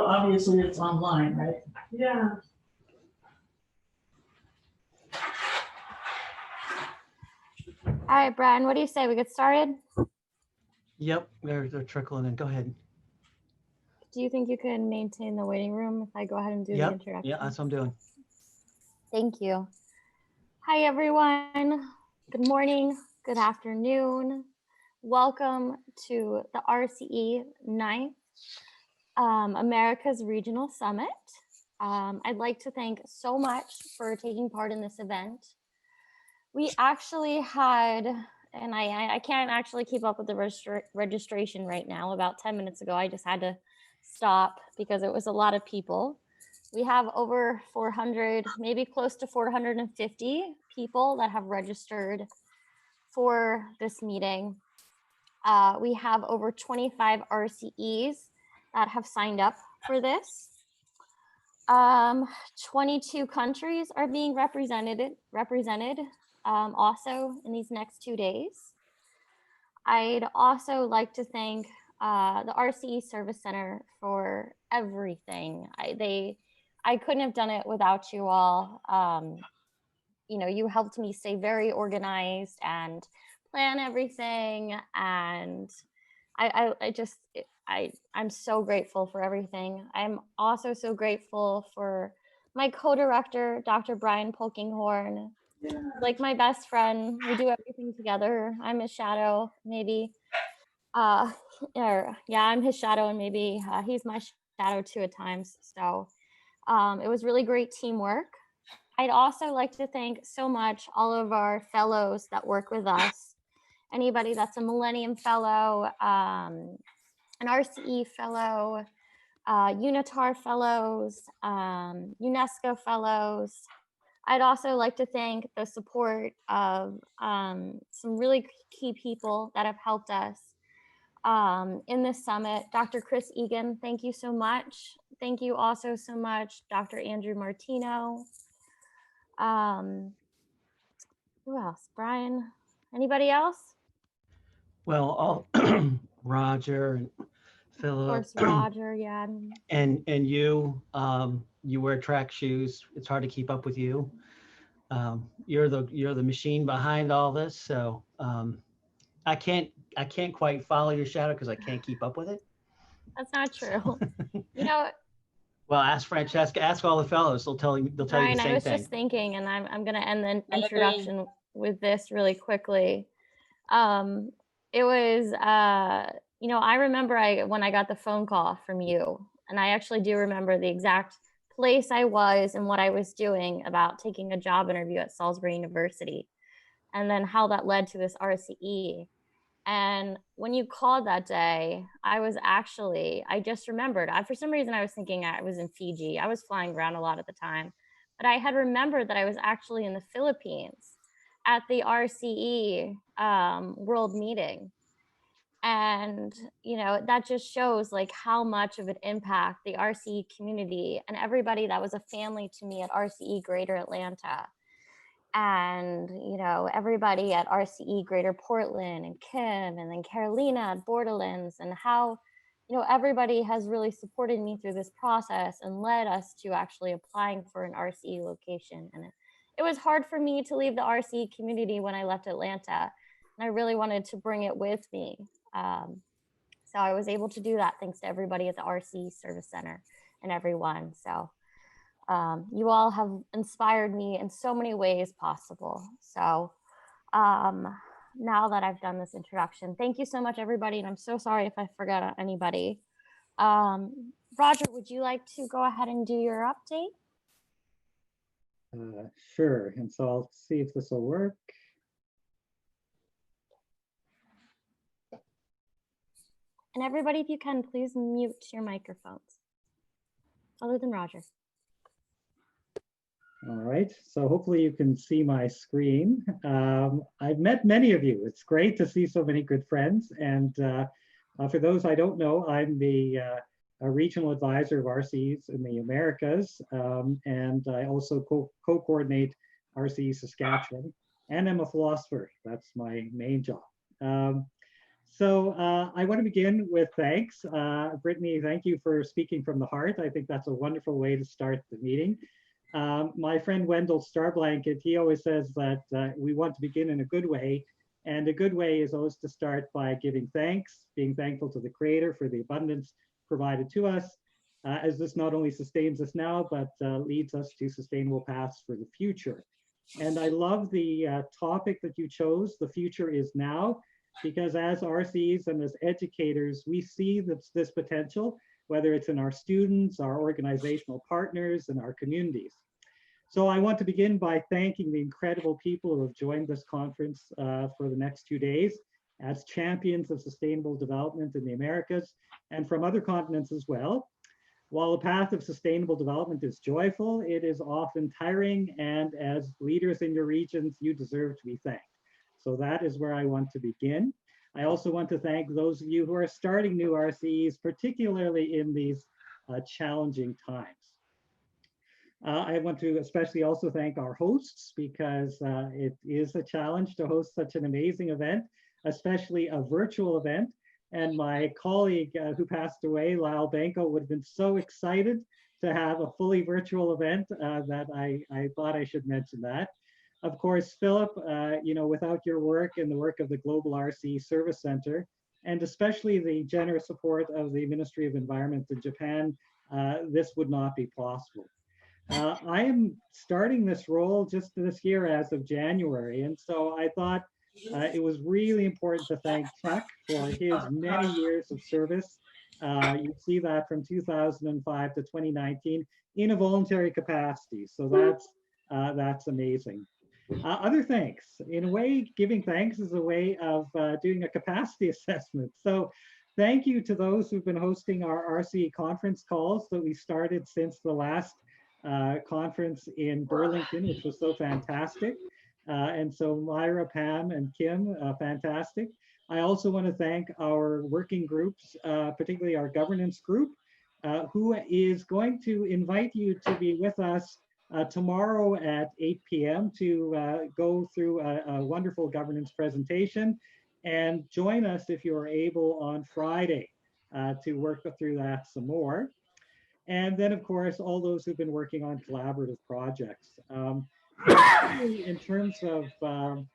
obviously it's online, right? Yeah. All right, Brian, what do you say? We get started? Yep, they're trickling in. Go ahead. Do you think you can maintain the waiting room if I go ahead and do the Yep. introduction? Yeah, that's what I'm doing. Thank you. Hi, everyone. Good morning, good afternoon. Welcome to the RCE 9th Americas Regional Summit. I'd like to thank so much for taking part in this event. We actually had, and I can't actually keep up with the registration right now. About 10 minutes ago, I just had to stop because it was a lot of people. We have over 400, maybe close to 450 people that have registered for this meeting. We have over 25 RCEs that have signed up for this. 22 countries are being represented also in these next 2 days. I'd also like to thank the RCE Service Center for everything. I couldn't have done it without you all. You know, you helped me stay very organized and plan everything, and I'm so grateful for everything. I'm also so grateful for my co-director, Dr. Brian Polkinghorn, like my best friend. We do everything together. I'm his shadow, maybe. I'm his shadow, and maybe he's my shadow too at times. So it was really great teamwork. I'd also like to thank so much all of our fellows that work with us. Anybody that's a Millennium Fellow, an RCE Fellow, UNITAR Fellows, UNESCO Fellows. I'd also like to thank the support of some really key people that have helped us in this summit. Dr. Chris Egan, thank you so much. Thank you also so much, Dr. Andrew Martino. Who else? Brian? Anybody else? Well, all Roger and Philip. Of course, Roger, yeah. And you, you wear track shoes. It's hard to keep up with you. You're the machine behind all this. So I can't quite follow your shadow because I can't keep up with it. That's not true. You know. Well, ask Francesca. Ask all the fellows. They'll tell you the Brian, same thing. I was just thinking, and I'm going to end the introduction with this really quickly. It was, you know, I remember when I got the phone call from you, and I actually do remember the exact place I was and what I was doing about taking a job interview at Salisbury University, and then how that led to this RCE. And when you called that day, I just remembered, for some reason I was thinking I was in Fiji. I was flying around a lot at the time, but I had remembered that I was actually in the Philippines at the RCE World Meeting. And, you know, that just shows like how much of an impact the RCE community and everybody that was a family to me at RCE Greater Atlanta, and, you know, everybody at RCE Greater Portland, and Kim, and then Carolina at Borderlands, and how, you know, everybody has really supported me through this process and led us to actually applying for an RCE location. And it was hard for me to leave the RCE community when I left Atlanta, and I really wanted to bring it with me. So I was able to do that thanks to everybody at the RCE Service Center and everyone. So you all have inspired me in so many ways possible. So now that I've done this introduction, thank you so much, everybody. And I'm so sorry if I forgot anybody. Roger, would you like to go ahead and do your update? Sure. And so I'll see if this will work. And everybody, if you can, please mute your microphones, other than Roger. All right, so hopefully you can see my screen. I've met many of you. It's great to see so many good friends. And for those I don't know, I'm the regional advisor of RCEs in the Americas. And I also co-coordinate RCE Saskatchewan. And I'm a philosopher. That's my main job. So I want to begin with thanks. Brittany, thank you for speaking from the heart. I think that's a wonderful way to start the meeting. My friend Wendell Starblanket, he always says that we want to begin in a good way. And a good way is always to start by giving thanks, being thankful to the Creator for the abundance provided to us, as this not only sustains us now, but leads us to sustainable paths for the future. And I love the topic that you chose, the future is now, because as RCEs and as educators, we see this potential, whether it's in our students, our organizational partners, and our communities. So I want to begin by thanking the incredible people who have joined this conference for the next 2 days as champions of sustainable development in the Americas and from other continents as well. While the path of sustainable development is joyful, it is often tiring, and as leaders in your regions, you deserve to be thanked. So that is where I want to begin. I also want to thank those of you who are starting new RCEs, particularly in these challenging times. I want to especially also thank our hosts, because it is a challenge to host such an amazing event, especially a virtual event. And my colleague who passed away, Lyle Banco, would have been so excited to have a fully virtual event that I thought I should mention that. Of course, Philip, you know, without your work and the work of the Global RCE Service Center, and especially the generous support of the Ministry of Environment in Japan, this would not be possible. I am starting this role just this year as of January, and so I thought it was really important to thank Chuck for his many years of service. You see that from 2005 to 2019 in a voluntary capacity. So that's amazing. Other thanks. In a way, giving thanks is a way of doing a capacity assessment. So thank you to those who've been hosting our RCE conference calls that we started since the last conference in Burlington, which was so fantastic. And so Myra, Pam, and Kim, fantastic. I also want to thank our working groups, particularly our governance group, who is going to invite you to be with us tomorrow at 8 p.m. to go through a wonderful governance presentation, and join us if you are able on Friday to work through that some more. And then, of course, all those who've been working on collaborative projects. In terms of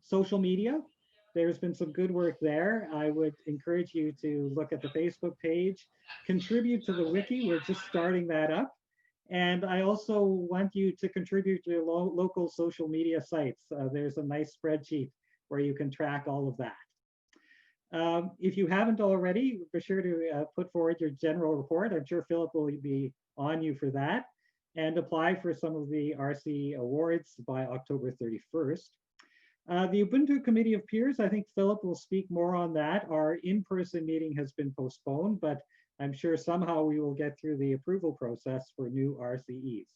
social media, there's been some good work there. I would encourage you to look at the Facebook page, contribute to the wiki. We're just starting that up. And I also want you to contribute to your local social media sites. There's a nice spreadsheet where you can track all of that. If you haven't already, be sure to put forward your general report. I'm sure Philip will be on you for that, and apply for some of the RCE awards by October 31st. The Ubuntu Committee of Peers, I think Philip will speak more on that. Our in-person meeting has been postponed, but I'm sure somehow we will get through the approval process for new RCEs.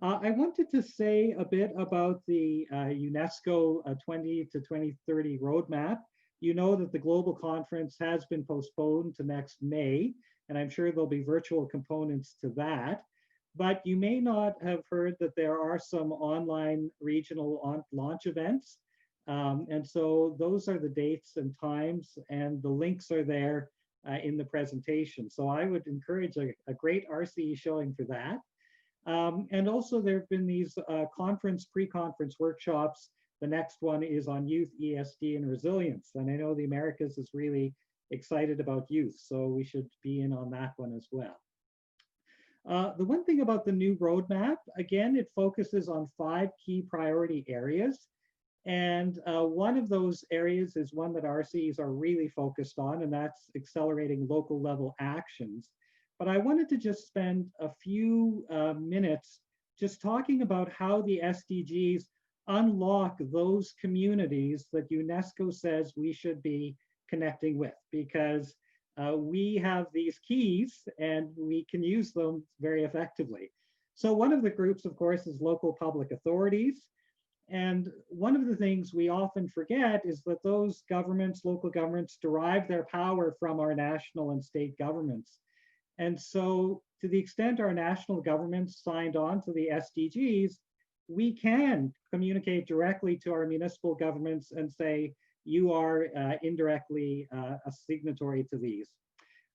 I wanted to say a bit about the UNESCO 20 to 2030 roadmap. You know that the global conference has been postponed to next May, and I'm sure there'll be virtual components to that. But you may not have heard that there are some online regional launch events. And so those are the dates and times, and the links are there in the presentation. So I would encourage a great RCE showing for that. And also there have been these pre-conference workshops. The next one is on youth, ESD, and resilience. And I know the Americas is really excited about youth, so we should be in on that one as well. The one thing about the new roadmap, again, it focuses on 5 key priority areas. And one of those areas is one that RCEs are really focused on, and that's accelerating local level actions. But I wanted to just spend a few minutes just talking about how the SDGs unlock those communities that UNESCO says we should be connecting with, because we have these keys and we can use them very effectively. So one of the groups, of course, is local public authorities. And one of the things we often forget is that those governments, local governments, derive their power from our national and state governments. And so to the extent our national governments signed on to the SDGs, we can communicate directly to our municipal governments and say, you are indirectly a signatory to these.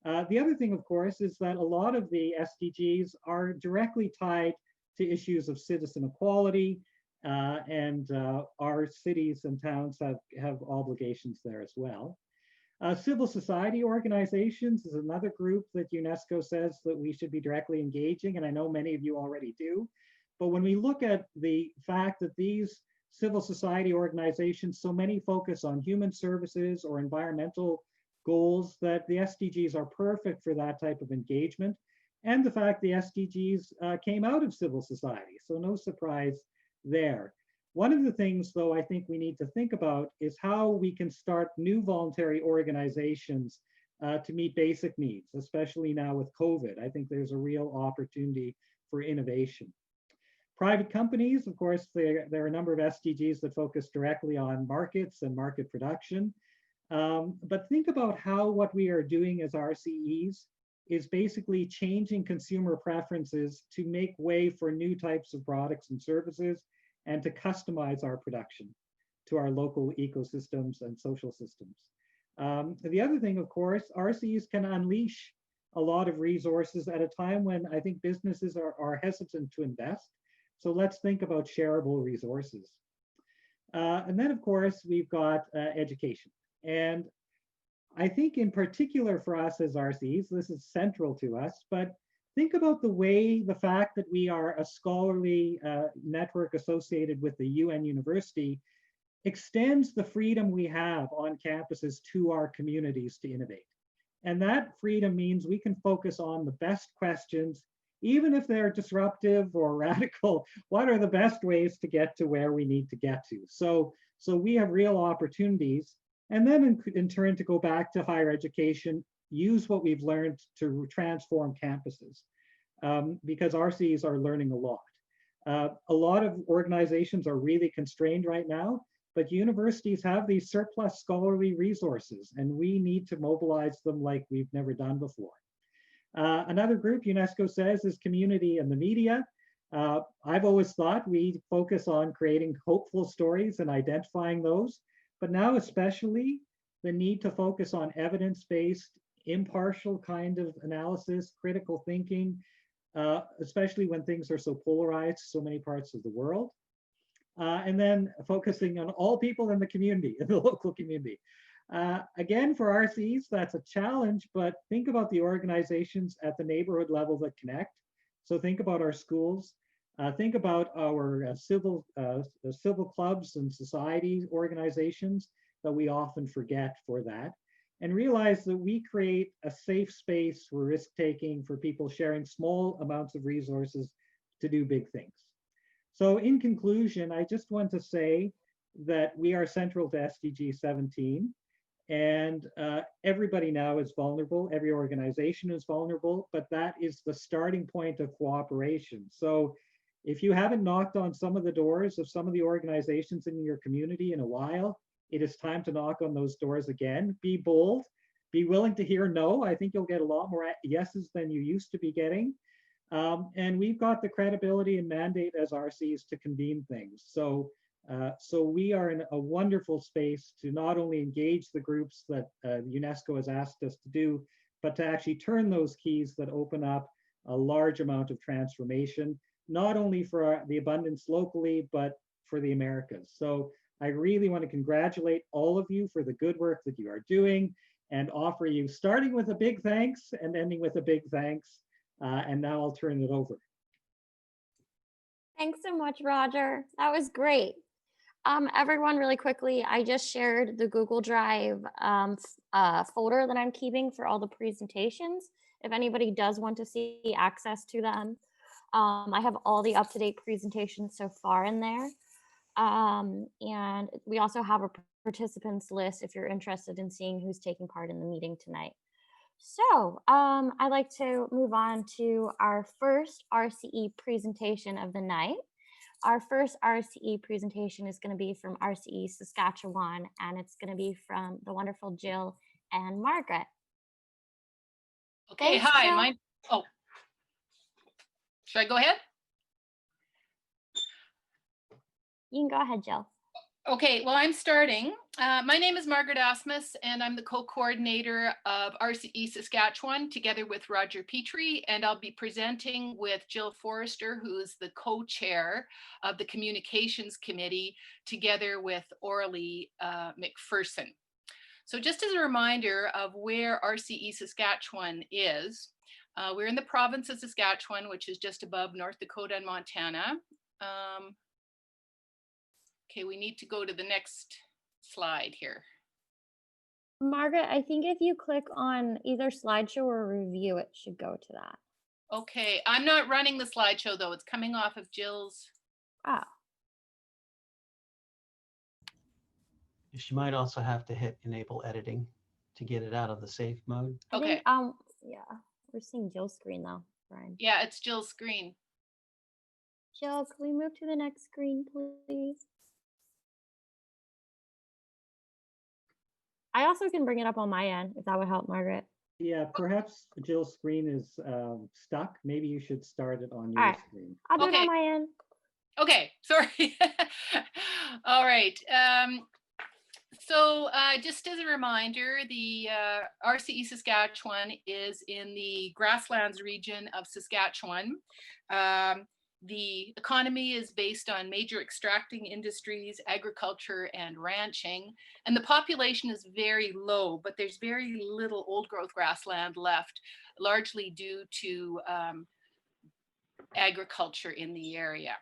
The other thing, of course, is that a lot of the SDGs are directly tied to issues of citizen equality, and our cities and towns have obligations there as well. Civil society organizations is another group that UNESCO says that we should be directly engaging, and I know many of you already do. But when we look at the fact that these civil society organizations, so many focus on human services or environmental goals, that the SDGs are perfect for that type of engagement. And the fact the SDGs came out of civil society, so no surprise there. One of the things, though, I think we need to think about is how we can start new voluntary organizations to meet basic needs, especially now with COVID. I think there's a real opportunity for innovation. Private companies, of course, there are a number of SDGs that focus directly on markets and market production. But think about how what we are doing as RCEs is basically changing consumer preferences to make way for new types of products and services, and to customize our production to our local ecosystems and social systems. The other thing, of course, RCEs can unleash a lot of resources at a time when I think businesses are hesitant to invest. So let's think about shareable resources. And then, of course, we've got education. And I think in particular for us as RCEs, this is central to us, but think about the fact that we are a scholarly network associated with the UN University extends the freedom we have on campuses to our communities to innovate. And that freedom means we can focus on the best questions, even if they're disruptive or radical. What are the best ways to get to where we need to get to? So we have real opportunities. And then in turn, to go back to higher education, use what we've learned to transform campuses, because RCEs are learning a lot. A lot of organizations are really constrained right now, but universities have these surplus scholarly resources, and we need to mobilize them like we've never done before. Another group UNESCO says is community and the media. I've always thought we focus on creating hopeful stories and identifying those, but now especially the need to focus on evidence-based, impartial kind of analysis, critical thinking, especially when things are so polarized, so many parts of the world. And then focusing on all people in the community, in the local community. Again, for RCEs, that's a challenge, but think about the organizations at the neighborhood level that connect. So think about our schools, think about our civil clubs and society organizations that we often forget for that, and realize that we create a safe space for risk-taking, for people sharing small amounts of resources to do big things. So in conclusion, I just want to say that we are central to SDG 17, and everybody now is vulnerable, every organization is vulnerable, but that is the starting point of cooperation. So if you haven't knocked on some of the doors of some of the organizations in your community in a while, it is time to knock on those doors again. Be bold, be willing to hear no. I think you'll get a lot more yeses than you used to be getting. And we've got the credibility and mandate as RCs to convene things. So we are in a wonderful space to not only engage the groups that UNESCO has asked us to do, but to actually turn those keys that open up a large amount of transformation, not only for the abundance locally, but for the Americas. So I really want to congratulate all of you for the good work that you are doing, and offer you starting with a big thanks and ending with a big thanks. And now I'll turn it over. Thanks so much, Roger. That was great. Everyone, really quickly, I just shared the Google Drive folder that I'm keeping for all the presentations. If anybody does want to see access to them, I have all the up-to-date presentations so far in there. And we also have a participants list if you're interested in seeing who's taking part in the meeting tonight. So I'd like to move on to our first RCE presentation of the night. Our first RCE presentation is going to be from RCE Saskatchewan, and it's going to be from the wonderful Jill and Margaret. Okay, Thanks, hi, Jill. Should I go ahead? You can go ahead, Jill. Okay, well, I'm starting. My name is Margaret Asmus, and I'm the co-coordinator of RCE Saskatchewan, together with Roger Petrie, and I'll be presenting with Jill Forrester, who is the co-chair of the Communications Committee, together with Orly McPherson. So just as a reminder of where RCE Saskatchewan is, we're in the province of Saskatchewan, which is just above North Dakota and Montana. Okay, we need to go to the next slide here. Margaret, I think if you click on either slideshow or review, it should go to that. Okay, I'm not running the slideshow though. It's coming off of Jill's. Ah, She might also have to hit enable editing to get it out of the safe mode. I Okay. think, yeah, we're seeing Jill's screen though, Brian. Yeah, it's Jill's screen. Jill, can we move to the next screen, please? I also can bring it up on my end, if that would help, Margaret. Yeah, perhaps Jill's screen is stuck. Maybe you should start it on your All right. screen. I'll do it Okay. on my end. Okay, sorry. All right. So just as a reminder, the RCE Saskatchewan is in the grasslands region of Saskatchewan. The economy is based on major extracting industries, agriculture, and ranching. And the population is very low, but there's very little old growth grassland left, largely due to agriculture in the area.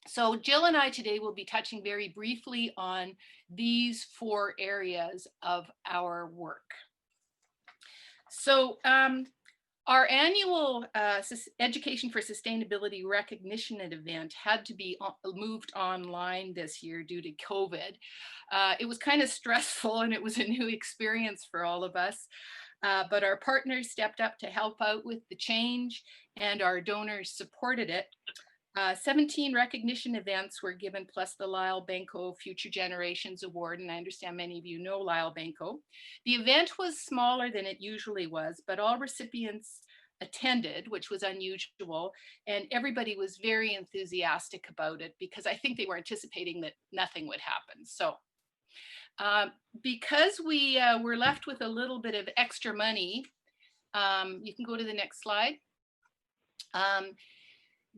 So Jill and I today will be touching very briefly on these 4 areas of our work. So our annual Education for Sustainability Recognition event had to be moved online this year due to COVID. It was kind of stressful and it was a new experience for all of us. But our partners stepped up to help out with the change and our donors supported it. 17 recognition events were given, plus the Lyle Benko Future Generations Award, and I understand many of you know Lyle Benko. The event was smaller than it usually was, but all recipients attended, which was unusual, and everybody was very enthusiastic about it because I think they were anticipating that nothing would happen. So because we were left with a little bit of extra money, you can go to the next slide.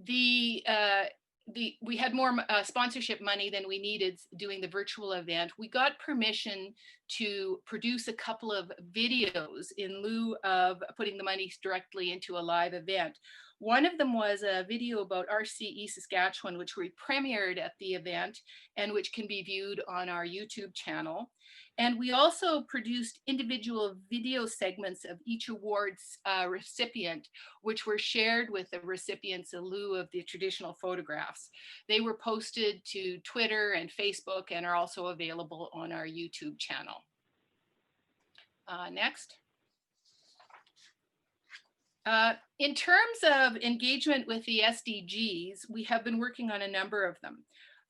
We had more sponsorship money than we needed doing the virtual event. We got permission to produce a couple of videos in lieu of putting the money directly into a live event. One of them was a video about RCE Saskatchewan, which we premiered at the event and which can be viewed on our YouTube channel. And we also produced individual video segments of each award's recipient, which were shared with the recipients in lieu of the traditional photographs. They were posted to Twitter and Facebook and are also available on our YouTube channel. Next. In terms of engagement with the SDGs, we have been working on a number of them.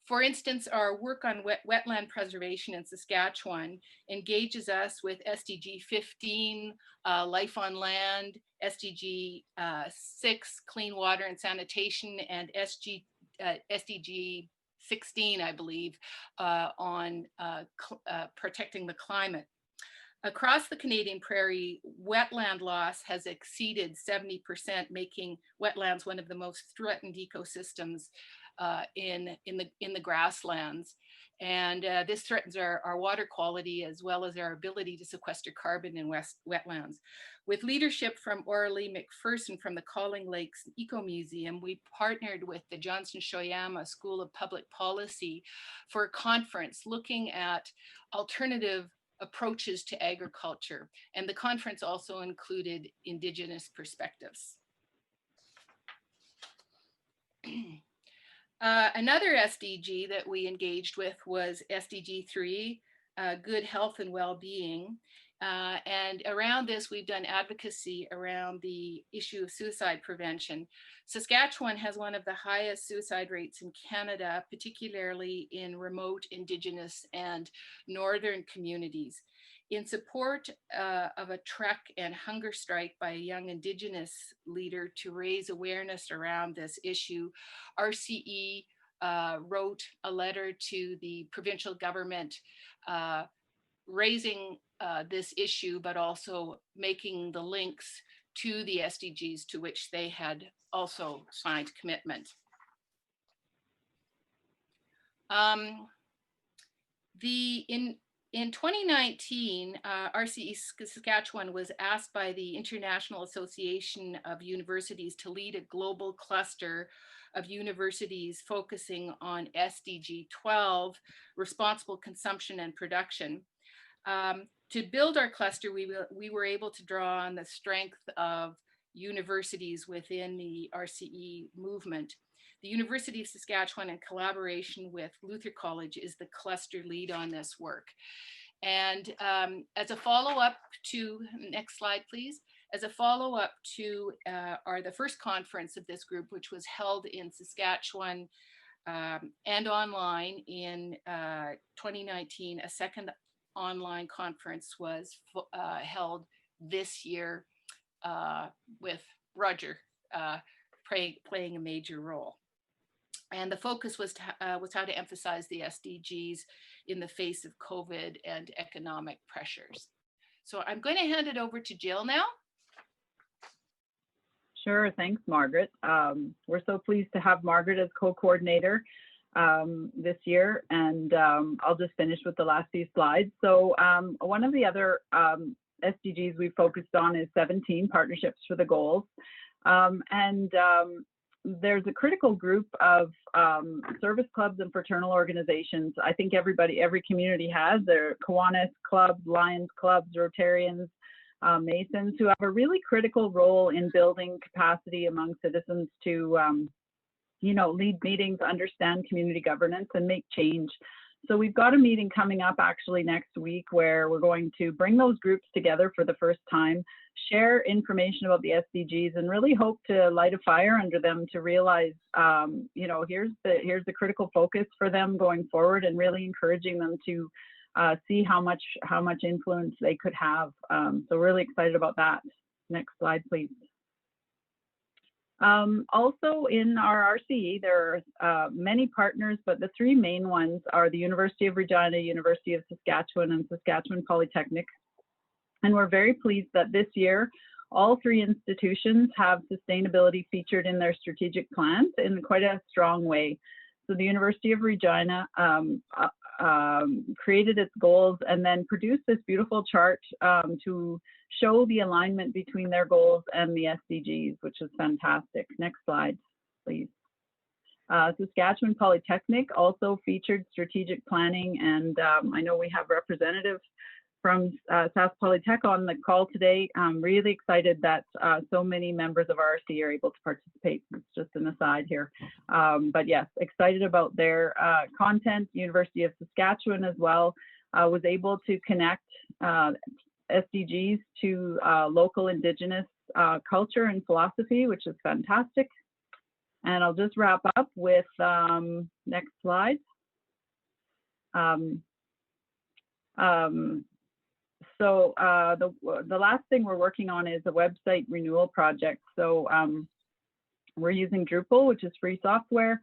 For instance, our work on wetland preservation in Saskatchewan engages us with SDG 15, Life on Land, SDG 6, Clean Water and Sanitation, and SDG 16, I believe, on protecting the climate. Across the Canadian Prairie, wetland loss has exceeded 70%, making wetlands one of the most threatened ecosystems in the grasslands. And this threatens our water quality as well as our ability to sequester carbon in wetlands. With leadership from Orly McPherson from the Calling Lakes Eco Museum, we partnered with the Johnson Shoyama School of Public Policy for a conference looking at alternative approaches to agriculture. And the conference also included Indigenous perspectives. Another SDG that we engaged with was SDG 3, good health and well-being. And around this, we've done advocacy around the issue of suicide prevention. Saskatchewan has one of the highest suicide rates in Canada, particularly in remote Indigenous and northern communities. In support of a truck and hunger strike by a young Indigenous leader to raise awareness around this issue, RCE wrote a letter to the provincial government raising this issue, but also making the links to the SDGs to which they had also signed commitment. In 2019, RCE Saskatchewan was asked by the International Association of Universities to lead a global cluster of universities focusing on SDG 12, responsible consumption and production. To build our cluster, we were able to draw on the strength of universities within the RCE movement. The University of Saskatchewan, in collaboration with Luther College, is the cluster lead on this work. And as a follow-up to, next slide, please. As a follow-up to the first conference of this group, which was held in Saskatchewan and online in 2019, a second online conference was held this year with Roger playing a major role. And the focus was how to emphasize the SDGs in the face of COVID and economic pressures. So I'm going to hand it over to Jill now. Sure, thanks, Margaret. We're so pleased to have Margaret as co-coordinator this year, and I'll just finish with the last few slides. So one of the other SDGs we focused on is 17, partnerships for the goals. There's a critical group of service clubs and fraternal organizations. I think every community has their Kiwanis clubs, Lions clubs, Rotarians, Masons, who have a really critical role in building capacity among citizens to, lead meetings, understand community governance, and make change. So we've got a meeting coming up actually next week where we're going to bring those groups together for the first time, share information about the SDGs, and really hope to light a fire under them to realize, here's the critical focus for them going forward, and really encouraging them to see how much influence they could have. So really excited about that. Next slide, please. Also in our RCE, there are many partners, but the three main ones are the University of Regina, University of Saskatchewan, and Saskatchewan Polytechnic. And we're very pleased that this year, all three institutions have sustainability featured in their strategic plans in quite a strong way. So the University of Regina created its goals and then produced this beautiful chart to show the alignment between their goals and the SDGs, which is fantastic. Next slide, please. Saskatchewan Polytechnic also featured strategic planning, and I know we have representatives from Sask Polytech on the call today. I'm really excited that so many members of RCE are able to participate. It's just an aside here. But yes, excited about their content. University of Saskatchewan as well was able to connect SDGs to local Indigenous culture and philosophy, which is fantastic. And I'll just wrap up with next slide. So the last thing we're working on is a website renewal project. So we're using Drupal, which is free software,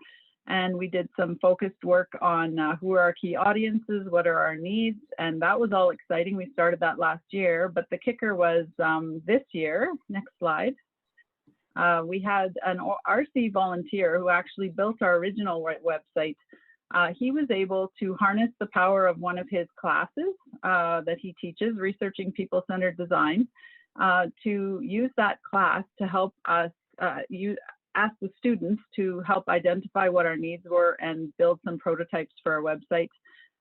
and we did some focused work on who are our key audiences, what are our needs, and that was all exciting. We started that last year, but the kicker was this year. Next slide. We had an RC volunteer who actually built our original website. He was able to harness the power of one of his classes that he teaches, Researching People-Centered Design, to use that class to help us ask the students to help identify what our needs were and build some prototypes for our website.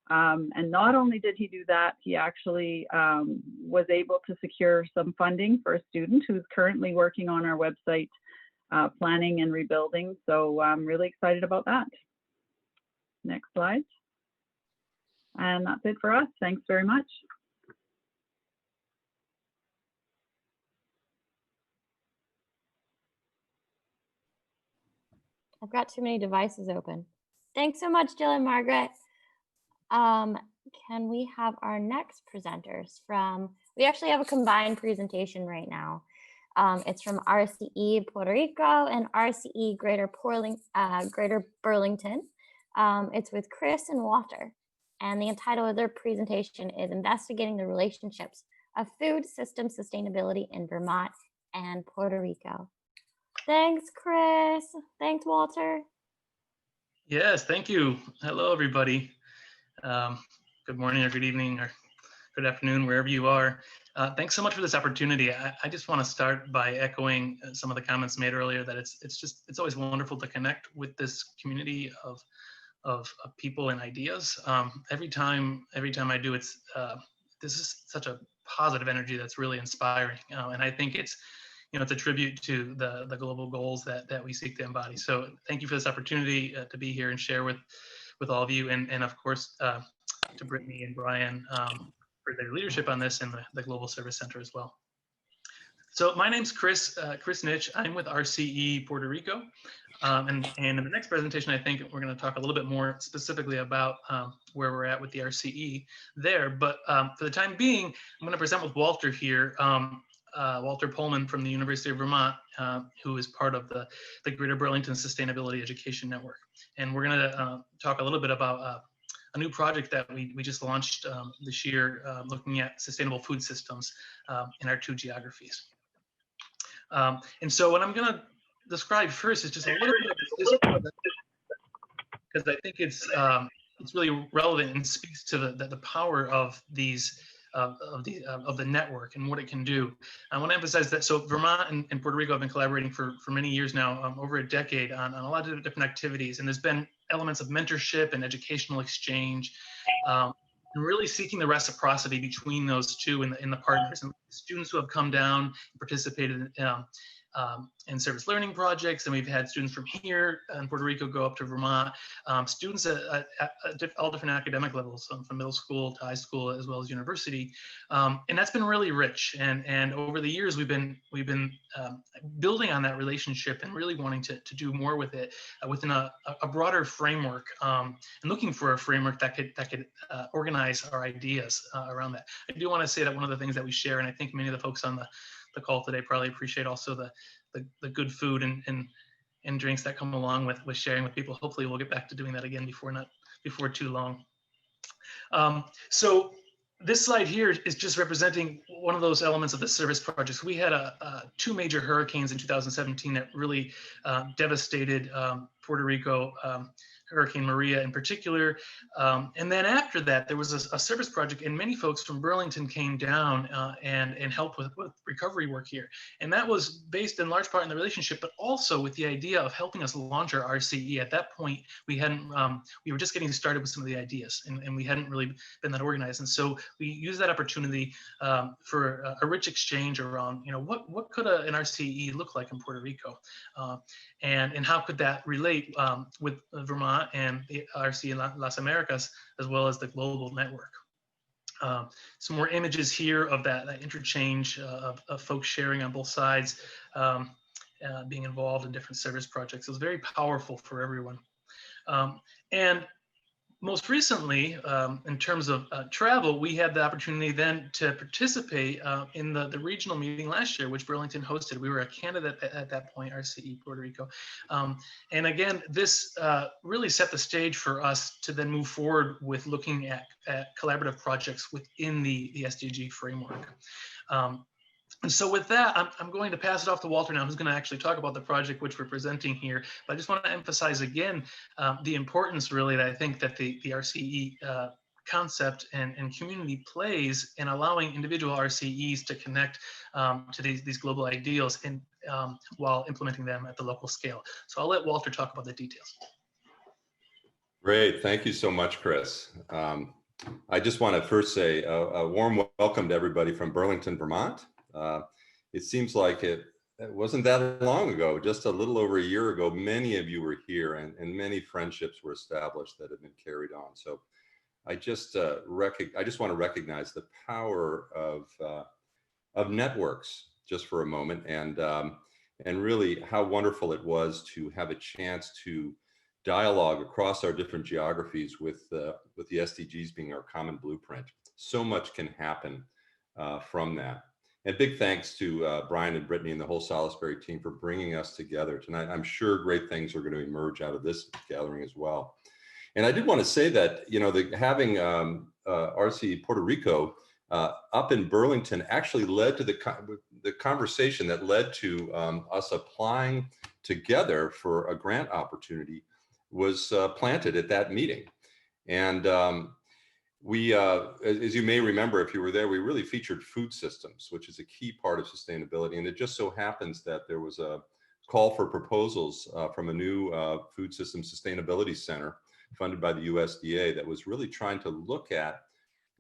And not only did he do that, he actually was able to secure some funding for a student who's currently working on our website, planning and rebuilding. So I'm really excited about that. Next slide. And that's it for us. Thanks very much. I've got too many devices open. Thanks so much, Jill and Margaret. Can we have our next presenters from, we actually have a combined presentation right now. It's from RCE Puerto Rico and RCE Greater Burlington. It's with Chris and Walter, and the title of their presentation is Investigating the Relationships of Food System Sustainability in Vermont and Puerto Rico. Thanks, Chris. Thanks, Walter. Yes, thank you. Hello, everybody. Good morning or good evening or good afternoon, wherever you are. Thanks so much for this opportunity. I just want to start by echoing some of the comments made earlier that it's always wonderful to connect with this community of people and ideas. Every time I do, this is such a positive energy that's really inspiring, and I think it's a tribute to the global goals that we seek to embody. So thank you for this opportunity to be here and share with all of you, and of course to Brittany and Brian for their leadership on this and the Global Service Center as well. So my name's Chris Nitch. I'm with RCE Puerto Rico. And in the next presentation, I think we're going to talk a little bit more specifically about where we're at with the RCE there. But for the time being, I'm going to present with Walter here, Walter Pullman from the University of Vermont, who is part of the Greater Burlington Sustainability Education Network. And we're going to talk a little bit about a new project that we just launched this year, looking at sustainable food systems in our 2 geographies. And so what I'm going to describe first is just a little bit of the system, because I think it's really relevant and speaks to the power of these of the network and what it can do. I want to emphasize that. So Vermont and Puerto Rico have been collaborating for many years now, over a decade, on a lot of different activities, and there's been elements of mentorship and educational exchange, and really seeking the reciprocity between those two in the partners. And students who have come down and participated in service learning projects, and we've had students from here in Puerto Rico go up to Vermont, students at all different academic levels, from middle school to high school as well as university, and that's been really rich. And over the years, we've been building on that relationship and really wanting to do more with it within a broader framework, and looking for a framework that could organize our ideas around that. I do want to say that one of the things that we share, and I think many of the folks on the call today probably appreciate also the good food and drinks that come along with sharing with people. Hopefully we'll get back to doing that again before too long. So this slide here is just representing one of those elements of the service projects. We had 2 major hurricanes in 2017 that really devastated Puerto Rico, Hurricane Maria in particular. And then after that, there was a service project, and many folks from Burlington came down and helped with recovery work here. And that was based in large part in the relationship, but also with the idea of helping us launch our RCE. At that point, we were just getting started with some of the ideas, and we hadn't really been that organized. And so we used that opportunity for a rich exchange around, what could an RCE look like in Puerto Rico? And how could that relate with Vermont and the RCE Las Americas, as well as the global network. Some more images here of that interchange of folks sharing on both sides, being involved in different service projects. It was very powerful for everyone. And most recently, in terms of travel, we had the opportunity then to participate in the regional meeting last year, which Burlington hosted. We were a candidate at that point, RCE Puerto Rico. And again, this really set the stage for us to then move forward with looking at collaborative projects within the SDG framework. And so with that, I'm going to pass it off to Walter now, who's going to actually talk about the project which we're presenting here. But I just want to emphasize again the importance, really, that I think that the RCE concept and community plays in allowing individual RCEs to connect to these global ideals while implementing them at the local scale. So I'll let Walter talk about the details. Great, thank you so much, Chris. I just want to first say a warm welcome to everybody from Burlington, Vermont. It seems like it wasn't that long ago, just a little over a year ago, many of you were here, and many friendships were established that have been carried on. So I just want to recognize the power of networks just for a moment, and really how wonderful it was to have a chance to dialogue across our different geographies with the SDGs being our common blueprint. So much can happen from that. And big thanks to Brian and Brittany and the whole Salisbury team for bringing us together tonight. I'm sure great things are going to emerge out of this gathering as well. And I did want to say that, you know, having RCE Puerto Rico up in Burlington actually led to the conversation that led to us applying together for a grant opportunity was planted at that meeting. And we, as you may remember, if you were there, we really featured food systems, which is a key part of sustainability. And it just so happens that there was a call for proposals from a new food system sustainability center funded by the USDA that was really trying to look at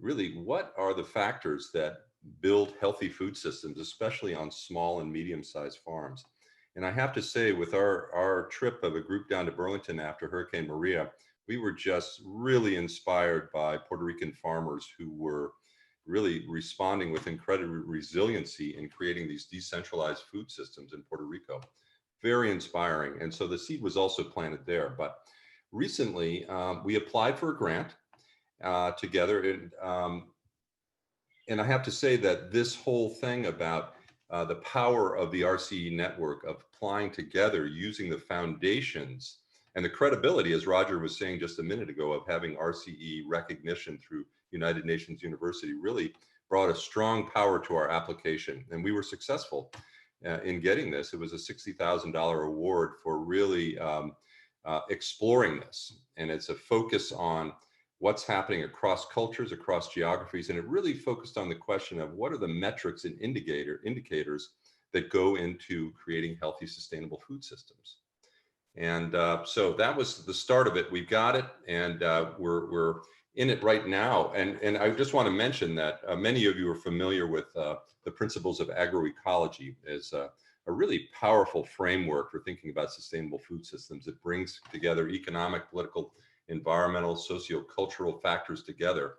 really what are the factors that build healthy food systems, especially on small and medium-sized farms. And I have to say, with our trip of a group down to Burlington after Hurricane Maria, we were just really inspired by Puerto Rican farmers who were really responding with incredible resiliency in creating these decentralized food systems in Puerto Rico. Very inspiring. And so the seed was also planted there. But recently, we applied for a grant together. And I have to say that this whole thing about the power of the RCE network of applying together using the foundations and the credibility, as Roger was saying just a minute ago, of having RCE recognition through United Nations University really brought a strong power to our application. And we were successful in getting this. It was a $60,000 award for really exploring this. And it's a focus on what's happening across cultures, across geographies. And it really focused on the question of what are the metrics and indicators that go into creating healthy, sustainable food systems. And so that was the start of it. We've got it, and we're in it right now. And I just want to mention that many of you are familiar with the principles of agroecology as a really powerful framework for thinking about sustainable food systems. It brings together economic, political, environmental, socio-cultural factors together.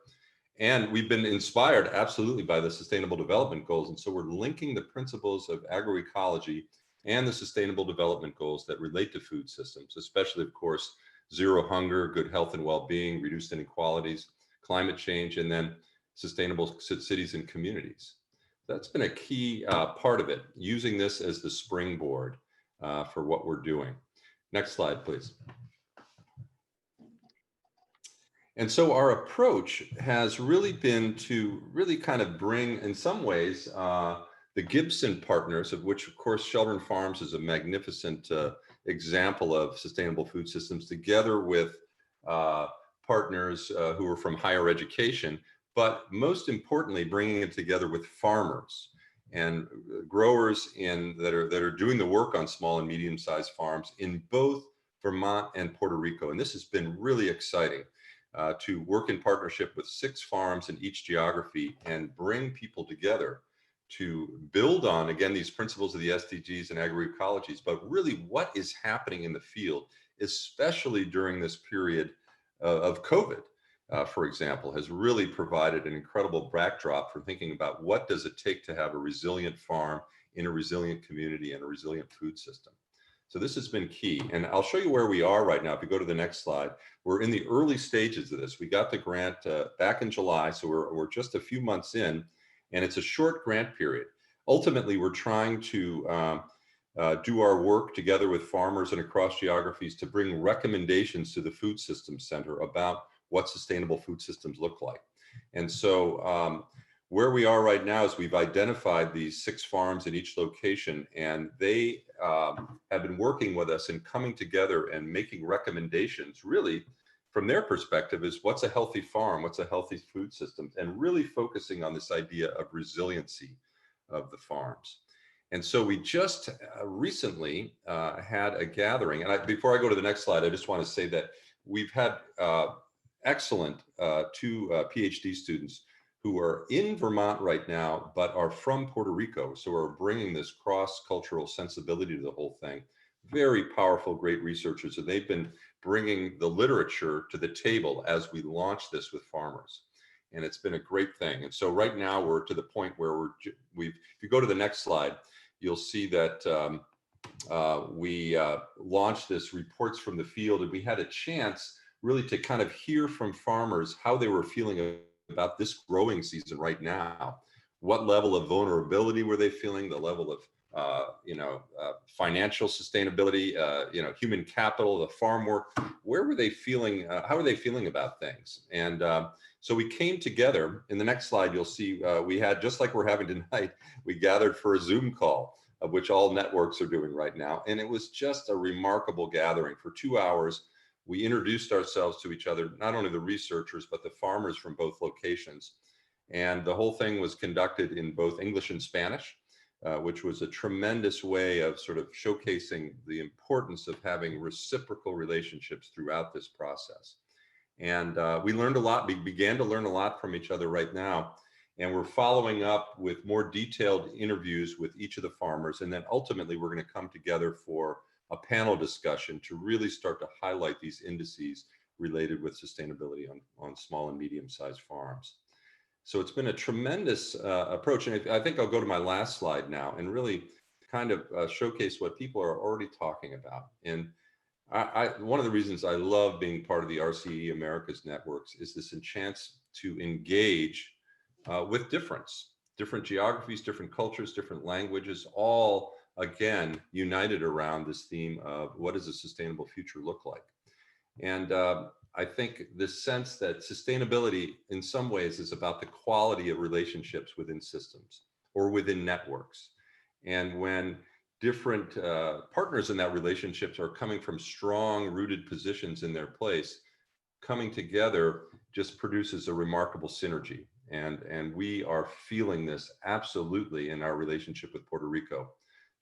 And we've been inspired absolutely by the Sustainable Development Goals. And so we're linking the principles of agroecology and the Sustainable Development Goals that relate to food systems, especially, of course, zero hunger, good health and well-being, reduced inequalities, climate change, and then sustainable cities and communities. That's been a key part of it, using this as the springboard for what we're doing. Next slide, please. And so our approach has really been to really kind of bring, in some ways, the Gibson partners, of which, of course, Shelburne Farms is a magnificent example of sustainable food systems, together with partners who are from higher education, but most importantly, bringing it together with farmers and growers that are doing the work on small and medium-sized farms in both Vermont and Puerto Rico. And this has been really exciting to work in partnership with 6 farms in each geography and bring people together to build on, again, these principles of the SDGs and agroecologies, but really what is happening in the field, especially during this period of COVID, for example, has really provided an incredible backdrop for thinking about what does it take to have a resilient farm in a resilient community and a resilient food system. So this has been key. And I'll show you where we are right now. If you go to the next slide, we're in the early stages of this. We got the grant back in July, so we're just a few months in. And it's a short grant period. Ultimately, we're trying to do our work together with farmers and across geographies to bring recommendations to the Food Systems Center about what sustainable food systems look like. And so where we are right now is we've identified these 6 farms in each location, and they have been working with us and coming together and making recommendations really from their perspective is what's a healthy farm, what's a healthy food system, and really focusing on this idea of resiliency of the farms. And so we just recently had a gathering, and before I go to the next slide, I just want to say that we've had excellent 2 PhD students who are in Vermont right now, but are from Puerto Rico. So we're bringing this cross-cultural sensibility to the whole thing. Very powerful, great researchers. And they've been bringing the literature to the table as we launch this with farmers. And it's been a great thing. And so right now we're to the point where if you go to the next slide, you'll see that we launched this reports from the field, and we had a chance really to kind of hear from farmers how they were feeling about this growing season right now. What level of vulnerability were they feeling? The level of financial sustainability, human capital, the farm work. Where were they feeling? How were they feeling about things? And so we came together. In the next slide, you'll see we had, just like we're having tonight, we gathered for a Zoom call, of which all networks are doing right now. And it was just a remarkable gathering. For 2 hours, we introduced ourselves to each other, not only the researchers, but the farmers from both locations. And the whole thing was conducted in both English and Spanish, which was a tremendous way of sort of showcasing the importance of having reciprocal relationships throughout this process. And we learned a lot, we began to learn a lot from each other right now. And we're following up with more detailed interviews with each of the farmers. And then ultimately, we're going to come together for a panel discussion to really start to highlight these indices related with sustainability on small and medium-sized farms. So it's been a tremendous approach. And I think I'll go to my last slide now and really kind of showcase what people are already talking about. And one of the reasons I love being part of the RCE Americas networks is this chance to engage with different geographies, different cultures, different languages, all again united around this theme of what does a sustainable future look like. And I think this sense that sustainability in some ways is about the quality of relationships within systems or within networks. And when different partners in that relationships are coming from strong rooted positions in their place, coming together just produces a remarkable synergy. And we are feeling this absolutely in our relationship with Puerto Rico.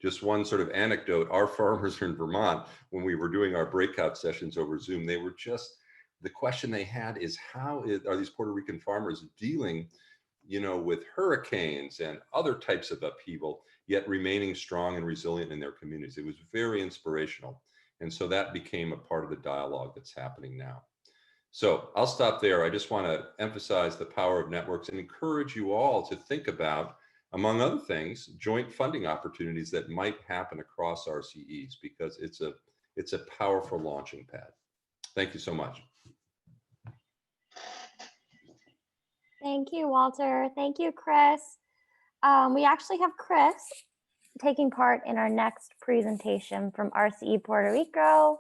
Just one sort of anecdote, our farmers in Vermont, when we were doing our breakout sessions over Zoom, they were just, the question they had is how are these Puerto Rican farmers dealing, with hurricanes and other types of upheaval, yet remaining strong and resilient in their communities. It was very inspirational. And so that became a part of the dialogue that's happening now. So I'll stop there. I just want to emphasize the power of networks and encourage you all to think about, among other things, joint funding opportunities that might happen across RCEs, because it's a powerful launching pad. Thank you so much. Thank you, Walter. Thank you, Chris. We actually have Chris taking part in our next presentation from RCE Puerto Rico.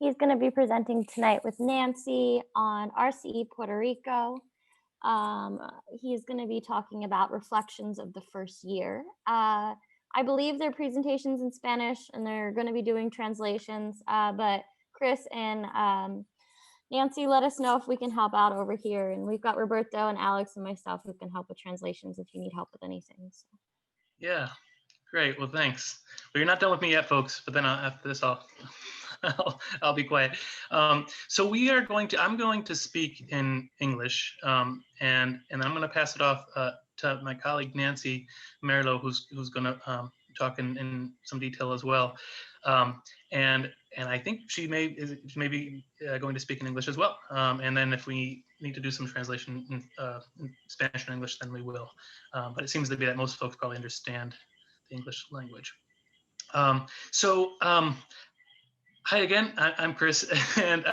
He's going to be presenting tonight with Nancy on RCE Puerto Rico. He's going to be talking about reflections of the first year. I believe their presentations in Spanish, and they're going to be doing translations, but Chris and Nancy, let us know if we can help out over here. And we've got Roberto and Alex and myself who can help with translations if you need help with anything. So. Yeah, great. Well, thanks. Well, you're not done with me yet, folks, but then after this, I'll be quiet. So I'm going to speak in English, and I'm going to pass it off to my colleague, Nancy Merlo, who's going to talk in some detail as well. And I think she may be going to speak in English as well. And then if we need to do some translation in Spanish and English, then we will. But it seems to be that most folks probably understand the English language. Hi again, I'm Chris, and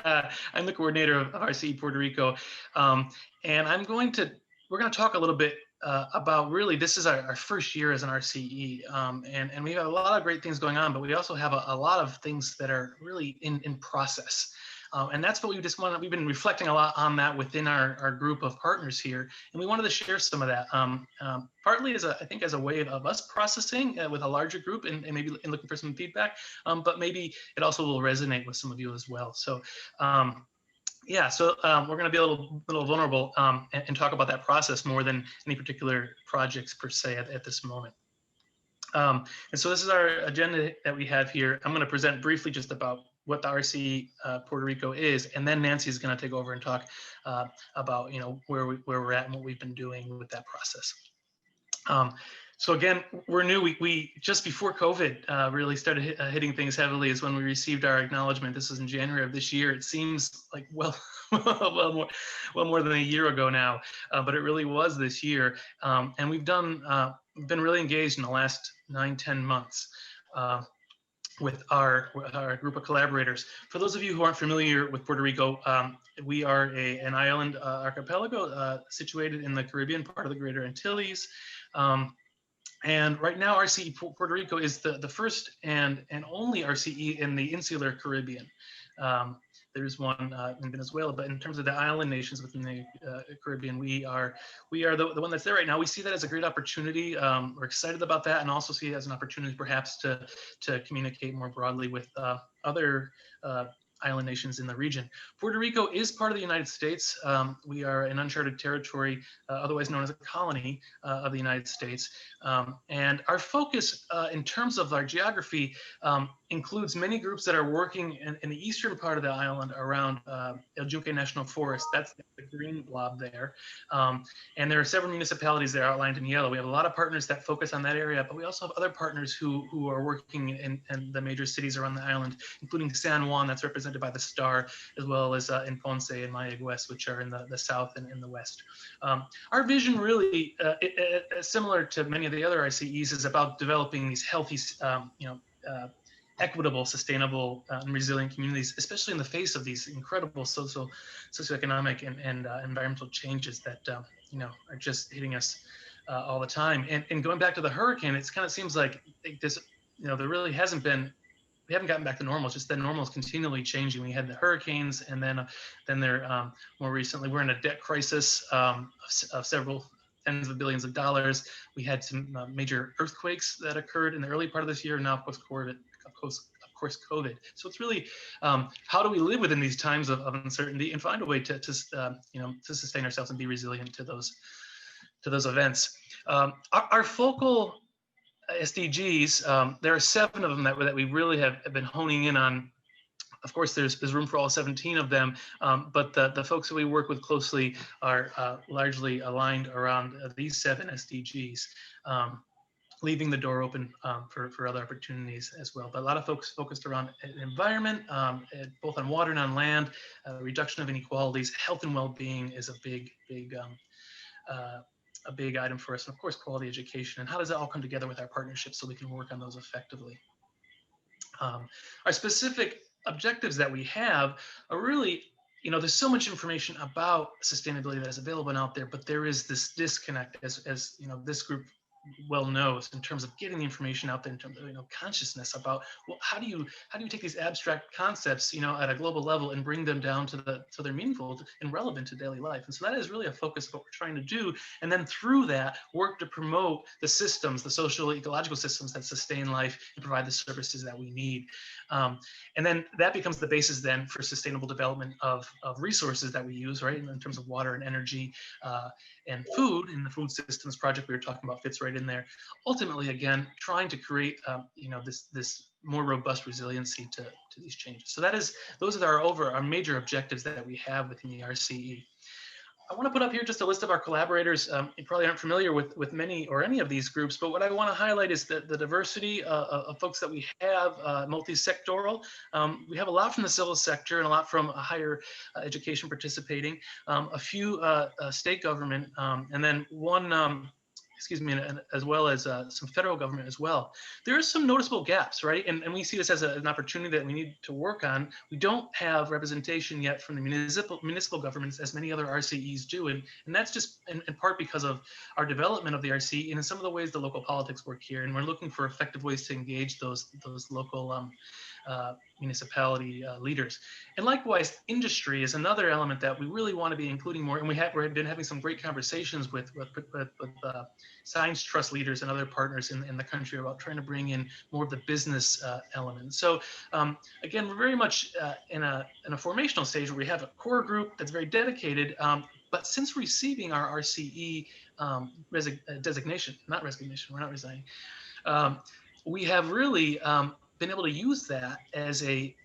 I'm the coordinator of RCE Puerto Rico. And we're going to talk a little bit about really, this is our first year as an RCE, and we have a lot of great things going on, but we also have a lot of things that are really in process. And that's what we've been reflecting a lot on that within our group of partners here. And we wanted to share some of that, partly as a way of us processing with a larger group and maybe looking for some feedback, but maybe it also will resonate with some of you as well. So yeah, so we're going to be a little vulnerable and talk about that process more than any particular projects per se at this moment. And so this is our agenda that we have here. I'm going to present briefly just about what the RCE Puerto Rico is, and then Nancy is going to take over and talk about where we're at and what we've been doing with that process. So again, we're new. We just before COVID really started hitting things heavily is when we received our acknowledgement. This was in January of this year. It seems like well more than a year ago now, but it really was this year. And we've been really engaged in the last 9-10 months with our group of collaborators. For those of you who aren't familiar with Puerto Rico, we are an island archipelago situated in the Caribbean part of the Greater Antilles. And right now, RCE Puerto Rico is the first and only RCE in the insular Caribbean. There's one in Venezuela, but in terms of the island nations within the Caribbean, we are the one that's there right now. We see that as a great opportunity. We're excited about that, and also see it as an opportunity perhaps to communicate more broadly with other island nations in the region. Puerto Rico is part of the United States. We are an uncharted territory, otherwise known as a colony of the United States. And our focus in terms of our geography includes many groups that are working in the eastern part of the island around El Yunque National Forest. That's the green blob there. And there are several municipalities that are outlined in yellow. We have a lot of partners that focus on that area, but we also have other partners who are working in the major cities around the island, including San Juan, that's represented by the star, as well as in Ponce and Mayaguez, which are in the south and in the west. Our vision really, similar to many of the other RCEs, is about developing these healthy, equitable, sustainable, and resilient communities, especially in the face of these incredible socioeconomic and environmental changes that are just hitting us all the time. And going back to the hurricane, it kind of seems like this, there really hasn't been. We haven't gotten back to normal. It's just that normal is continually changing. We had the hurricanes, and then there more recently we're in a debt crisis of several tens of billions of dollars. We had some major earthquakes that occurred in the early part of this year. Now, of course, COVID. So it's really how do we live within these times of uncertainty and find a way to sustain ourselves and be resilient to those events. Our focal SDGs, there are 7 of them that we really have been honing in on. Of course, there's room for all 17 of them, but the folks that we work with closely are largely aligned around these 7 SDGs, leaving the door open for other opportunities as well. But a lot of folks focused around environment, both on water and on land, reduction of inequalities, health and well-being is a big item for us, and of course, quality education. And how does that all come together with our partnerships so we can work on those effectively? Our specific objectives that we have are really, there's so much information about sustainability that is available out there, but there is this disconnect, as this group well knows, in terms of getting the information out there, in terms of consciousness about, well, how do you take these abstract concepts at a global level and bring them down so they're meaningful and relevant to daily life. And so that is really a focus of what we're trying to do, and then through that work to promote the systems, the social ecological systems that sustain life and provide the services that we need. And then that becomes the basis then for sustainable development of resources that we use, right, in terms of water and energy and food. And the food systems project we were talking about fits right in there. Ultimately, again, trying to create this more robust resiliency to these changes. So those are our major objectives that we have within the RCE. I want to put up here just a list of our collaborators. You probably aren't familiar with many or any of these groups, but what I want to highlight is the diversity of folks that we have, multi-sectoral. We have a lot from the civil sector and a lot from higher education participating, a few state government, and then one as well as some federal government as well. There are some noticeable gaps, right? And we see this as an opportunity that we need to work on. We don't have representation yet from the municipal governments as many other RCEs do. And that's just in part because of our development of the RCE and in some of the ways the local politics work here. And we're looking for effective ways to engage those local municipality leaders. And likewise, industry is another element that we really want to be including more. And we've been having some great conversations with science trust leaders and other partners in the country about trying to bring in more of the business element. So again, we're very much in a formational stage where we have a core group that's very dedicated. But since receiving our RCE designation, not resignation, we're not resigning, we have really been able to use that as a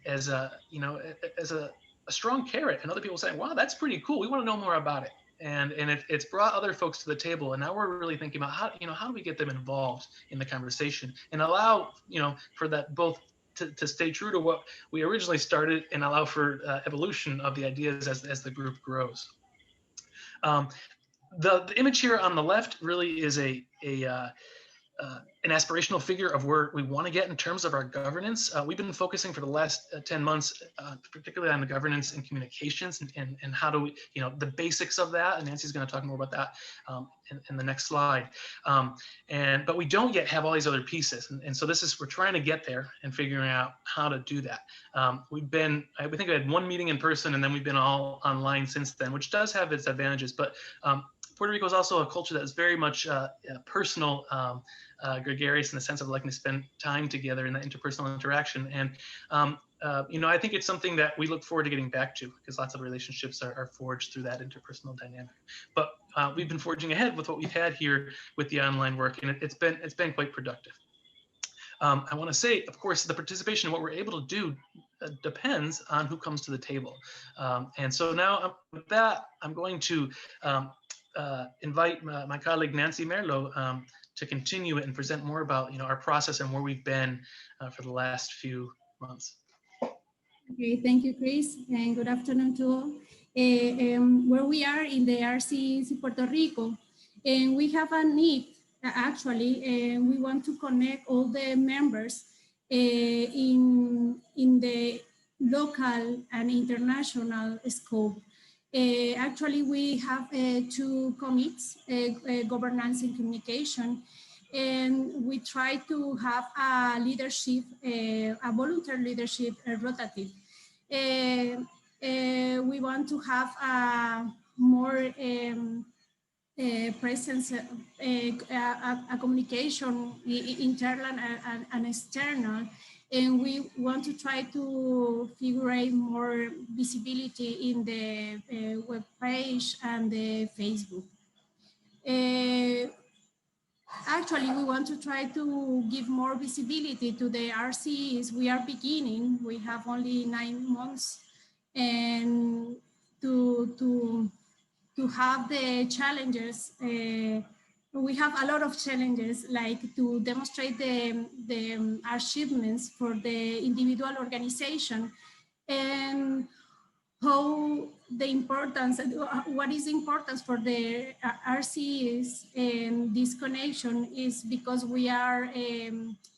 strong carrot, and other people saying, wow, that's pretty cool, we want to know more about it. And it's brought other folks to the table, and now we're really thinking about how do we get them involved in the conversation and allow for that both to stay true to what we originally started and allow for evolution of the ideas as the group grows. The image here on the left really is a an aspirational figure of where we want to get in terms of our governance. We've been focusing for the last 10 months, particularly on the governance and communications and how do we, the basics of that. And Nancy's going to talk more about that in the next slide. But we don't yet have all these other pieces. And so we're trying to get there and figuring out how to do that. I think we had one meeting in person and then we've been all online since then, which does have its advantages. But Puerto Rico is also a culture that is very much personal, gregarious in the sense of liking to spend time together in that interpersonal interaction. And, I think it's something that we look forward to getting back to because lots of relationships are forged through that interpersonal dynamic. But we've been forging ahead with what we've had here with the online work, and it's been quite productive. I want to say, of course, the participation in what we're able to do depends on who comes to the table. And so now with that, I'm going to invite my colleague Nancy Merlo to continue and present more about our process and where we've been for the last few months. Okay, thank you, Chris, and good afternoon to all. Where we are in the RCEs Puerto Rico, and we have a need, actually, and we want to connect all the members in the local and international scope. Actually, we have two committees, governance and communication, and we try to have a leadership, a voluntary leadership, rotative. We want to have a more presence, a communication, internal and external. And we want to try to figure out more visibility in the web page and the Facebook. Actually, we want to try to give more visibility to the RCEs. We are beginning, we have only 9 months, and to have the challenges, we have a lot of challenges, like to demonstrate the achievements for the individual organization and how the importance, what is importance for the RCEs and this connection is because we are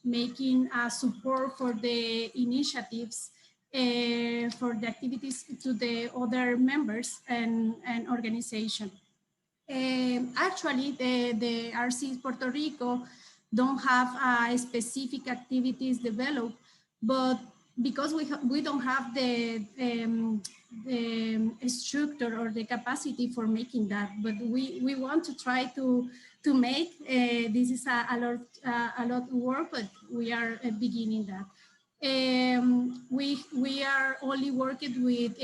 making a support for the initiatives for the activities to the other members and organization. Actually, the RCEs Puerto Rico don't have specific activities developed, but because we don't have the structure or the capacity for making that, but we want to try to make. This is a lot of work, but we are beginning that. We are only working with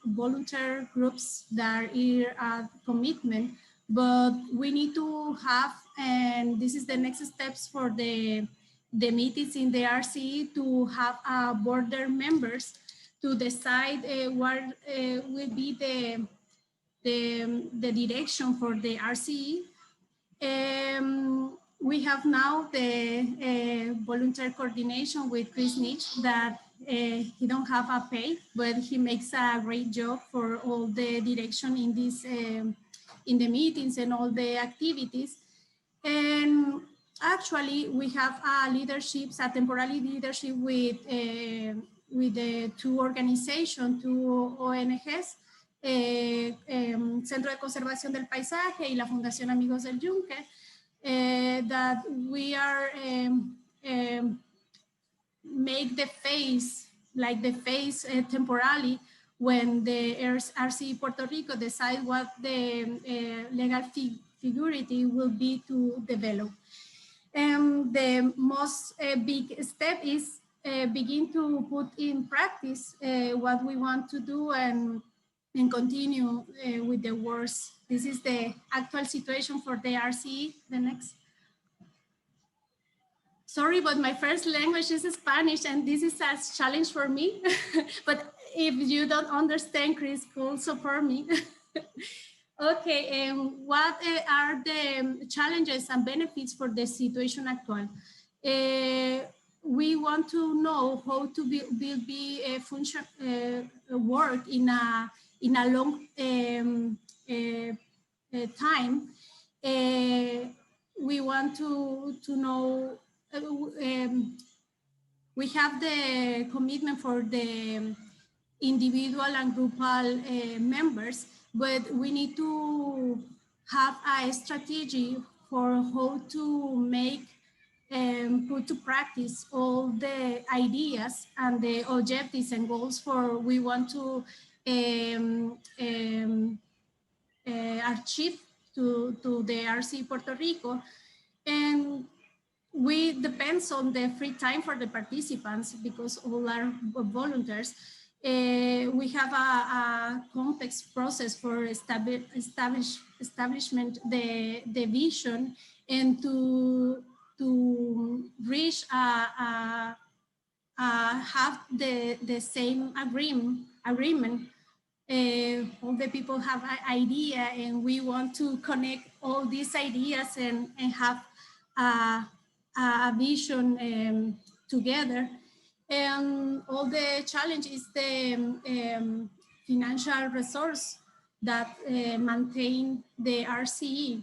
volunteer groups that are a commitment, but we need to have, and this is the next steps for the meetings in the RCE, to have border members to decide what will be the direction for the RCE. We have now the volunteer coordination with Chris Nitsch that he don't have a pay, but he makes a great job for all the direction in this in the meetings and all the activities. And actually, we have a temporary leadership with the two organizations, two ONGs, Centro de Conservación del Paisaje y la Fundación Amigos del Yunque, that we are make the phase, like the phase temporarily when the RCE Puerto Rico decide what the legal figurity will be to develop. And the most big step is begin to put in practice what we want to do and continue with the works. This is the actual situation for the RCE. The next. Sorry, but my first language is Spanish, and this is a challenge for me. But if you don't understand, Chris, could support me. Okay, and what are the challenges and benefits for the situation actual? We want to know how to build a function work in a long time. we want to know, we have the commitment for the individual and groupal members, but we need to have a strategy for how to make and put to practice all the ideas and the objectives and goals for we want to achieve to the RCE Puerto Rico. And we depends on the free time for the participants because all are volunteers. We have a complex process for establishment the vision and to reach have the same agreement. All the people have an idea and we want to connect all these ideas and have a vision together. And all the challenge is the financial resource that maintain the RCE.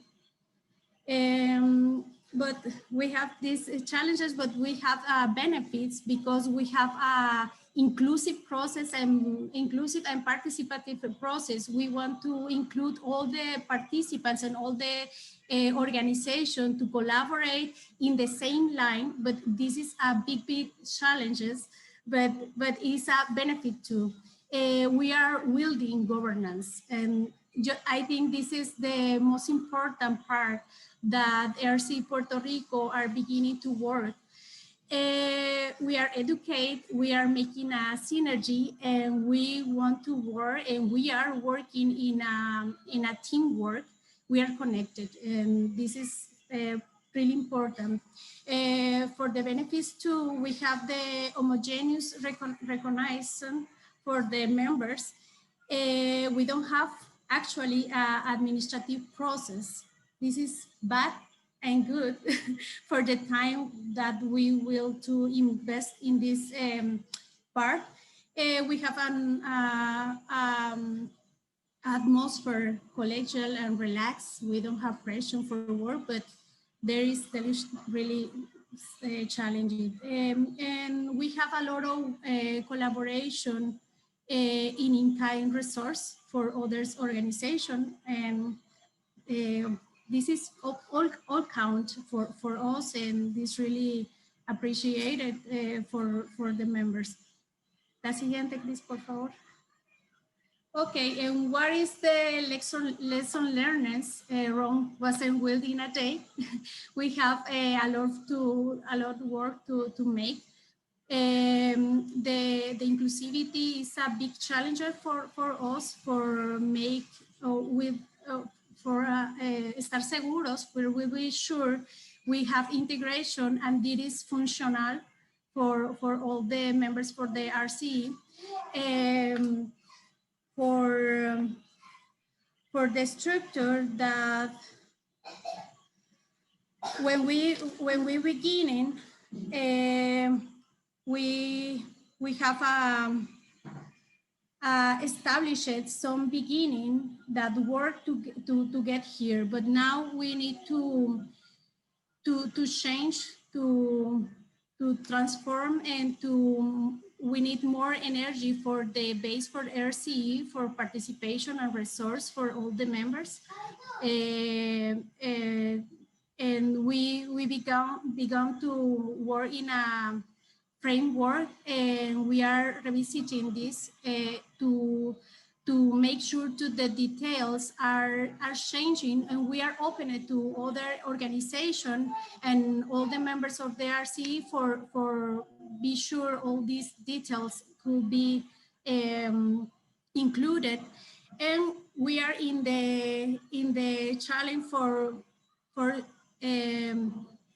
But we have these challenges, but we have benefits because we have a inclusive process and inclusive and participative process. We want to include all the participants and all the organization to collaborate in the same line, but this is a big challenges, but it's a benefit too. We are building governance, and I think this is the most important part that RCE Puerto Rico are beginning to work. We are educate, we are making a synergy, and we want to work, and we are working in a teamwork. We are connected, and this is really important. For the benefits too, we have the homogeneous recognition for the members. We don't have actually an administrative process. This is bad and good for the time that we will to invest in this part. We have an atmosphere collegial and relaxed. We don't have pressure for work, but there is really challenging. And we have a lot of collaboration in-kind resource for others organization. And this is all count for us, and this really appreciated for the members. La siguiente, please, por favor. Okay, and what is the lesson learned? Rome wasn't built in a day. We have a lot of work to make. The inclusivity is a big challenge for us for make with. For estar seguros, where we will be sure we have integration and it is functional for all the members for the RCE. For the structure that when we beginning, we have established some beginning that work to get here, but now we need to change, to transform, and we need more energy for the base for RCE, for participation and resource for all the members. And we began to work in a framework, and we are revisiting this to make sure the details are changing, and we are open to other organizations and all the members of the RCE for be sure all these details could be included. And we are in the challenge for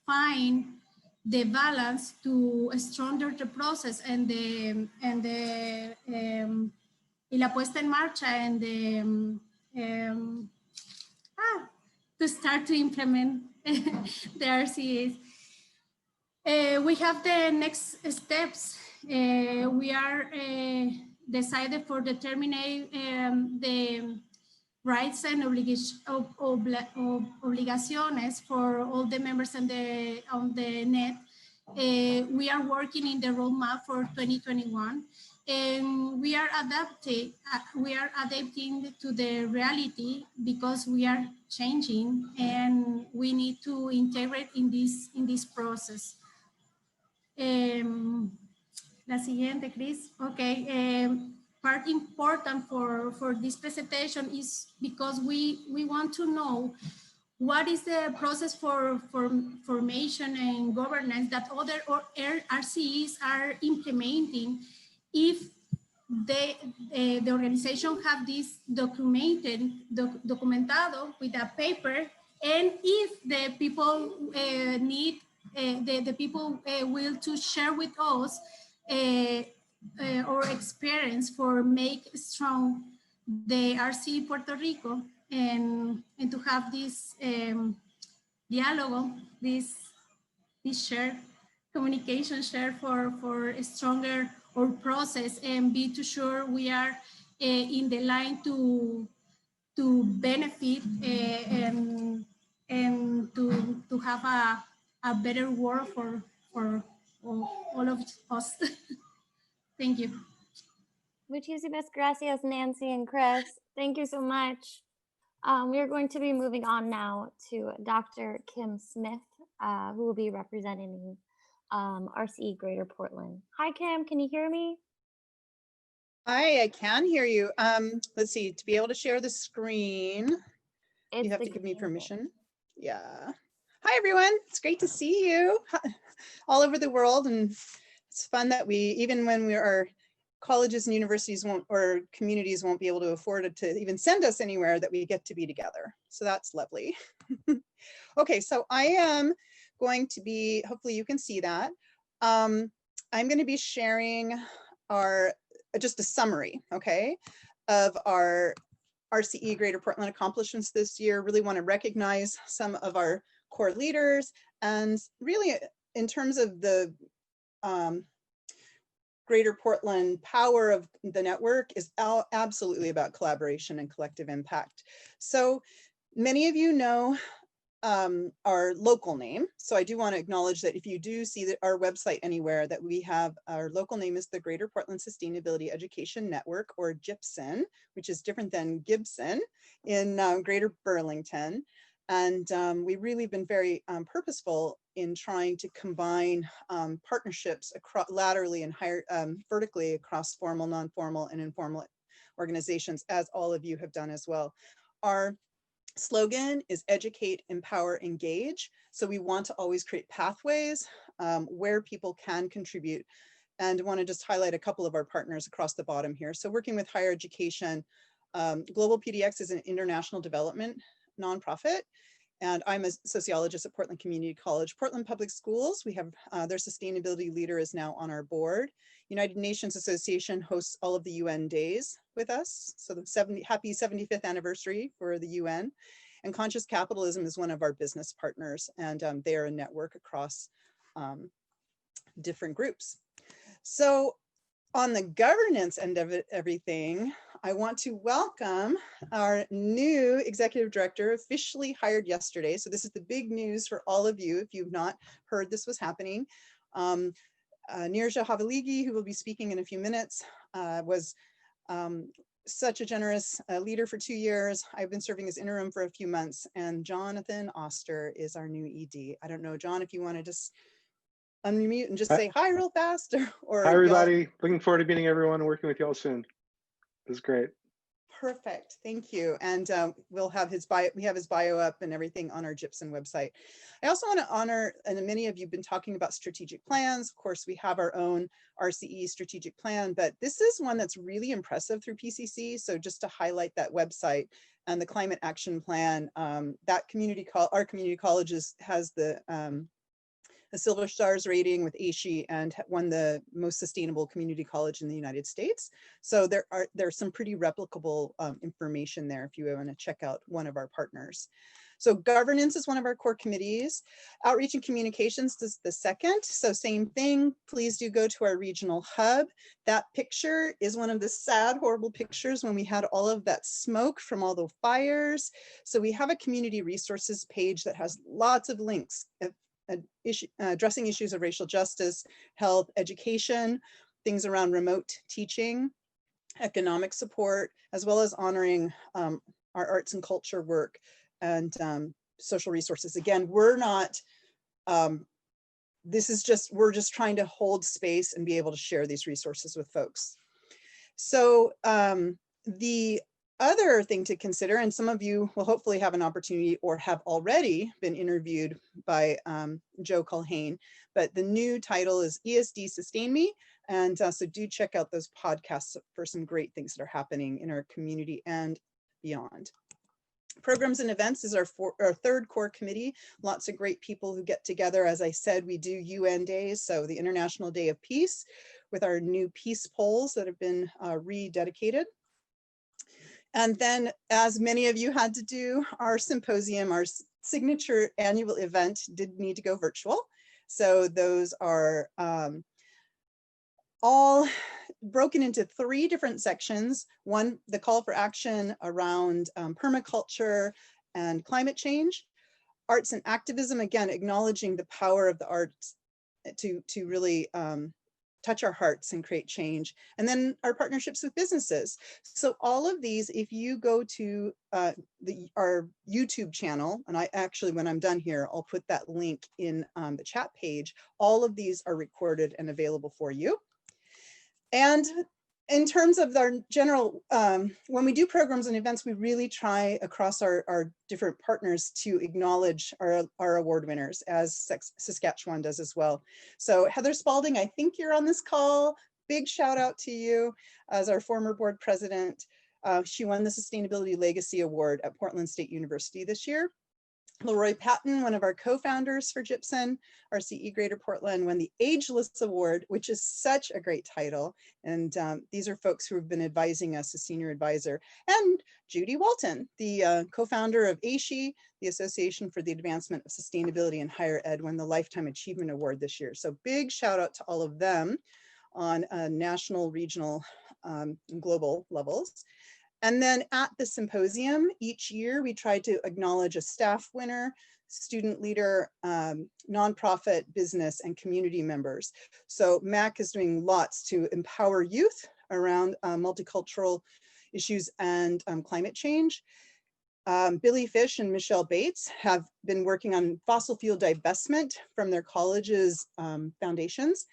find the balance to stronger the process and la puesta en marcha and to start to implement the RCEs. We have the next steps. We are decided for determining rights and obligaciones for all the members on the net. We are working in the roadmap for 2021, and we are adapting to the reality because we are changing, and we need to integrate in this process. La siguiente, Chris. Okay. Part important for this presentation is because we want to know what is the process for formation and governance that other RCEs are implementing. If the organization have this documentado with a paper, and if the people need the people will to share with us or experience for make strong the RCE Puerto Rico, and to have this dialogue, this share communication share for a stronger or process, and be too sure we are in the line to benefit and to have a better world for all of us. Thank you. Muchísimas gracias, Nancy and Chris. Thank you so much. We are going to be moving on now to Dr. Kim Smith, who will be representing RCE Greater Portland. Hi, Kim, can you hear me? Hi, I can hear you. Let's see, to be able to share the screen, you have to give me permission. Yeah. Hi, everyone. It's great to see you all over the world. And it's fun that we, even when we are colleges and universities won't, or communities won't be able to afford it to even send us anywhere, that we get to be together. So that's lovely. Okay, so I am going to be, hopefully you can see that. I'm going to be sharing just a summary, okay, of our RCE Greater Portland accomplishments this year. Really want to recognize some of our core leaders, and really in terms of the Greater Portland power of the network is absolutely about collaboration and collective impact. So many of you know our local name. So I do want to acknowledge that if you do see our website anywhere, that we have our local name is the Greater Portland Sustainability Education Network, or GIPSN, which is different than Gibson in Greater Burlington. And we've really been very purposeful in trying to combine partnerships laterally and vertically across formal, non-formal, and informal organizations, as all of you have done as well. Our slogan is educate, empower, engage. So we want to always create pathways where people can contribute. And I want to just highlight a couple of our partners across the bottom here. So working with higher education, Global PDX is an international development nonprofit, and I'm a sociologist at Portland Community College. Portland Public Schools, we have their sustainability leader is now on our board. United Nations Association hosts all of the UN days with us. So the happy 75th anniversary for the UN. And Conscious Capitalism is one of our business partners, and they are a network across different groups. So on the governance end of everything, I want to welcome our new executive director, officially hired yesterday. So this is the big news for all of you if you've not heard this was happening. Nirja Havaligi, who will be speaking in a few minutes, was such a generous leader for 2 years. I've been serving as interim for a few months, and Jonathan Oster is our new ED. I don't know, John, if you want to just unmute and just say hi real fast, or hi everybody. Looking forward to meeting everyone and working with y'all soon. This is great. Perfect, thank you. And we'll have his bio. We have his bio up and everything on our GIPSN website. I also want to honor, and many of you have been talking about strategic plans. Of course, we have our own RCE strategic plan, but this is one that's really impressive through PCC. So just to highlight that website and the climate action plan, that our community colleges has the Silver Stars rating with ASHE and won the most sustainable community college in the United States. So there's some pretty replicable information there if you want to check out one of our partners. So governance is one of our core committees. Outreach and communications is the second. So same thing, please do go to our regional hub. That picture is one of the sad, horrible pictures when we had all of that smoke from all the fires. So we have a community resources page that has lots of links, addressing issues of racial justice, health, education, things around remote teaching, economic support, as well as honoring our arts and culture work and social resources. Again, we're not, we're just trying to hold space and be able to share these resources with folks. So the other thing to consider, and some of you will hopefully have an opportunity or have already been interviewed by Joe Culhane, but the new title is ESD Sustain Me. And so do check out those podcasts for some great things that are happening in our community and beyond. Programs and events is our third core committee. Lots of great people who get together. As I said, we do UN days, so the International Day of Peace, with our new peace poles that have been rededicated. And then, as many of you had to do, our symposium, our signature annual event did need to go virtual. So those are all broken into 3 different sections. One, the call for action around permaculture and climate change. Arts and activism, again, acknowledging the power of the arts to really touch our hearts and create change. And then our partnerships with businesses. So all of these, if you go to our YouTube channel, and I actually, when I'm done here, I'll put that link in the chat page. All of these are recorded and available for you. And in terms of our general, when we do programs and events, we really try across our different partners to acknowledge our award winners, as Saskatchewan does as well. So Heather Spalding, I think you're on this call. Big shout out to you as our former board president. She won the Sustainability Legacy Award at Portland State University this year. Leroy Patton, one of our co-founders for Gypsum, RCE Greater Portland, won the Ageless Award, which is such a great title. And these are folks who have been advising us as senior advisor. And Judy Walton, the co-founder of ASHE, the Association for the Advancement of Sustainability in Higher Ed, won the Lifetime Achievement Award this year. So big shout out to all of them on national, regional, and global levels. And then at the symposium, each year we try to acknowledge a staff winner, student leader, nonprofit, business, and community members. So MAC is doing lots to empower youth around multicultural issues and climate change. Billy Fish and Michelle Bates have been working on fossil fuel divestment from their college's foundations.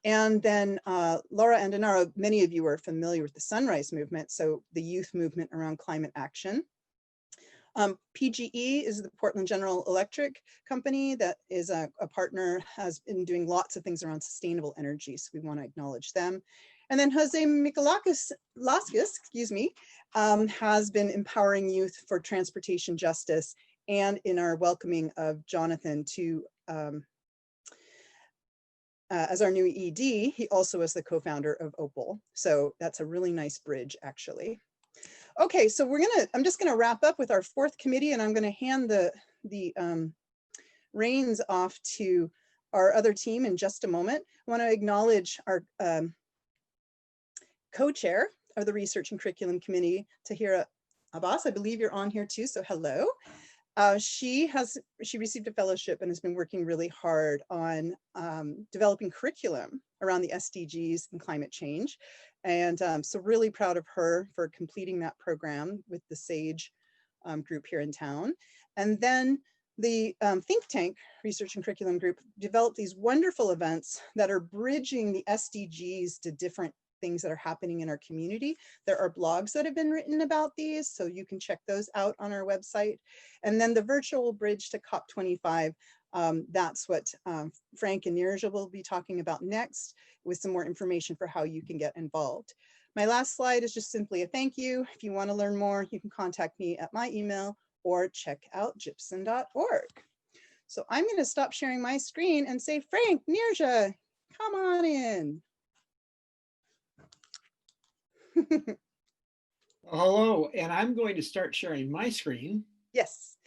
And then Laura Andanaro, many of you are familiar with the Sunrise Movement, so the youth movement around climate action. PGE is the Portland General Electric company that is a partner, has been doing lots of things around sustainable energy, so we want to acknowledge them. And then Jose Michalakis, has been empowering youth for transportation justice, and in our welcoming of Jonathan to as our new ED, he also is the co-founder of Opal. So that's a really nice bridge, actually. Okay, so I'm just gonna wrap up with our 4th committee, and I'm gonna hand the reins off to our other team in just a moment. I wanna acknowledge our co-chair of the Research and Curriculum Committee, Tahira Abbas. I believe you're on here too, so hello. She received a fellowship and has been working really hard on developing curriculum around the SDGs and climate change. And so really proud of her for completing that program with the SAGE group here in town. And then the think tank research and curriculum group developed these wonderful events that are bridging the SDGs to different things that are happening in our community. There are blogs that have been written about these, so you can check those out on our website. And then the virtual bridge to COP25, that's what Frank and Nirja will be talking about next, with some more information for how you can get involved. My last slide is just simply a thank you. If you want to learn more, you can contact me at my email or check out gypsum.org. So I'm going to stop sharing my screen and say, Frank, Nirja, come on in. Hello, and I'm going to start sharing my screen. Yes.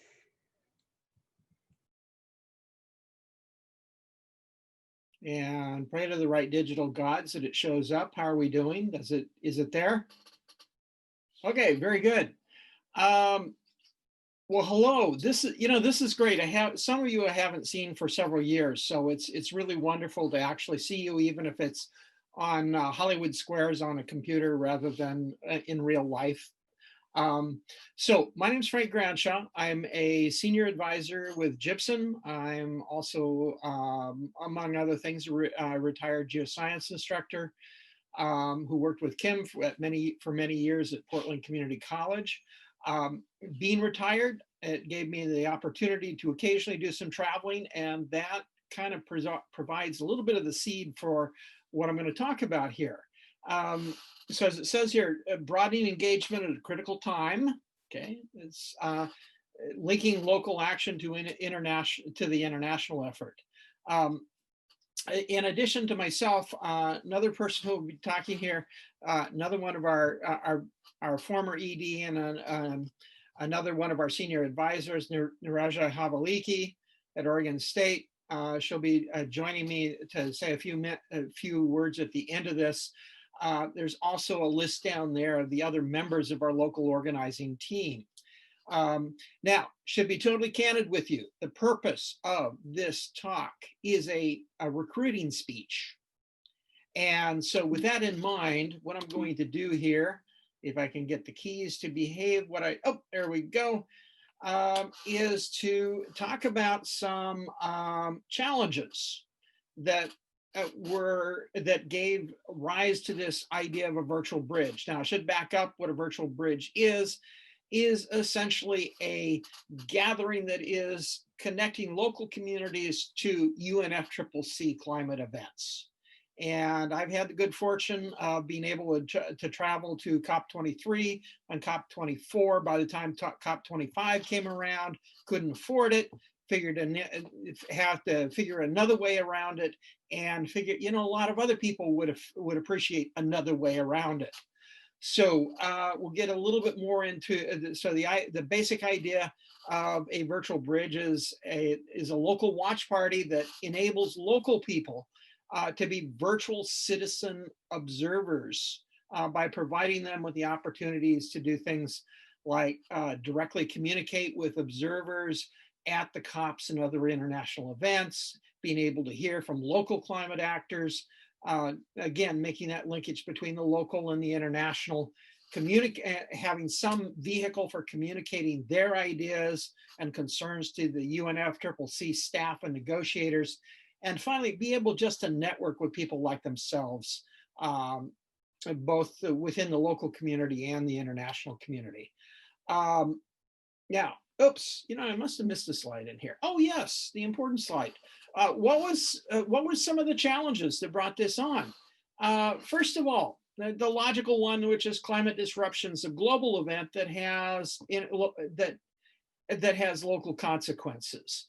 and pray to the right digital gods that it shows up. How are we doing? Is it there? Okay, very good. Well, hello. This is great. I have some of you I haven't seen for several years, so it's really wonderful to actually see you, even if it's on Hollywood Squares on a computer rather than in real life. So my name is Frank Granshaw. I'm a senior advisor with Gibson. I'm also, among other things, a retired geoscience instructor who worked with Kim for many years at Portland Community College. Being retired, it gave me the opportunity to occasionally do some traveling, and that kind of provides a little bit of the seed for what I'm going to talk about here. So as it says here, broadening engagement at a critical time. Okay, it's linking local action to the international effort. In addition to myself, another person who will be talking here, another one of our former ED and another one of our senior advisors, Niraja Havaliki at Oregon State. She'll be joining me to say a few words at the end of this. There's also a list down there of the other members of our local organizing team. Now, should be totally candid with you. The purpose of this talk is a recruiting speech. And so with that in mind, what I'm going to do here, if I can get the keys to behave, there we go, is to talk about some challenges that gave rise to this idea of a virtual bridge. Now, I should back up. What a virtual bridge is essentially a gathering that is connecting local communities to UNFCCC climate events. And I've had the good fortune of being able to travel to COP23 and COP24. By the time COP25 came around, couldn't afford it, have to figure another way around it, and figure, a lot of other people would appreciate another way around it. So we'll get a little bit more into, so the basic idea of a virtual bridge is a local watch party that enables local people to be virtual citizen observers by providing them with the opportunities to do things like directly communicate with observers at the COPs and other international events, being able to hear from local climate actors, again, making that linkage between the local and the international, having some vehicle for communicating their ideas and concerns to the UNFCCC staff and negotiators, and finally be able just to network with people like themselves, both within the local community and the international community. Now, oops, I must have missed a slide in here. Oh yes, the important slide. What was some of the challenges that brought this on? First of all, the logical one, which is climate disruptions, a global event that has local consequences.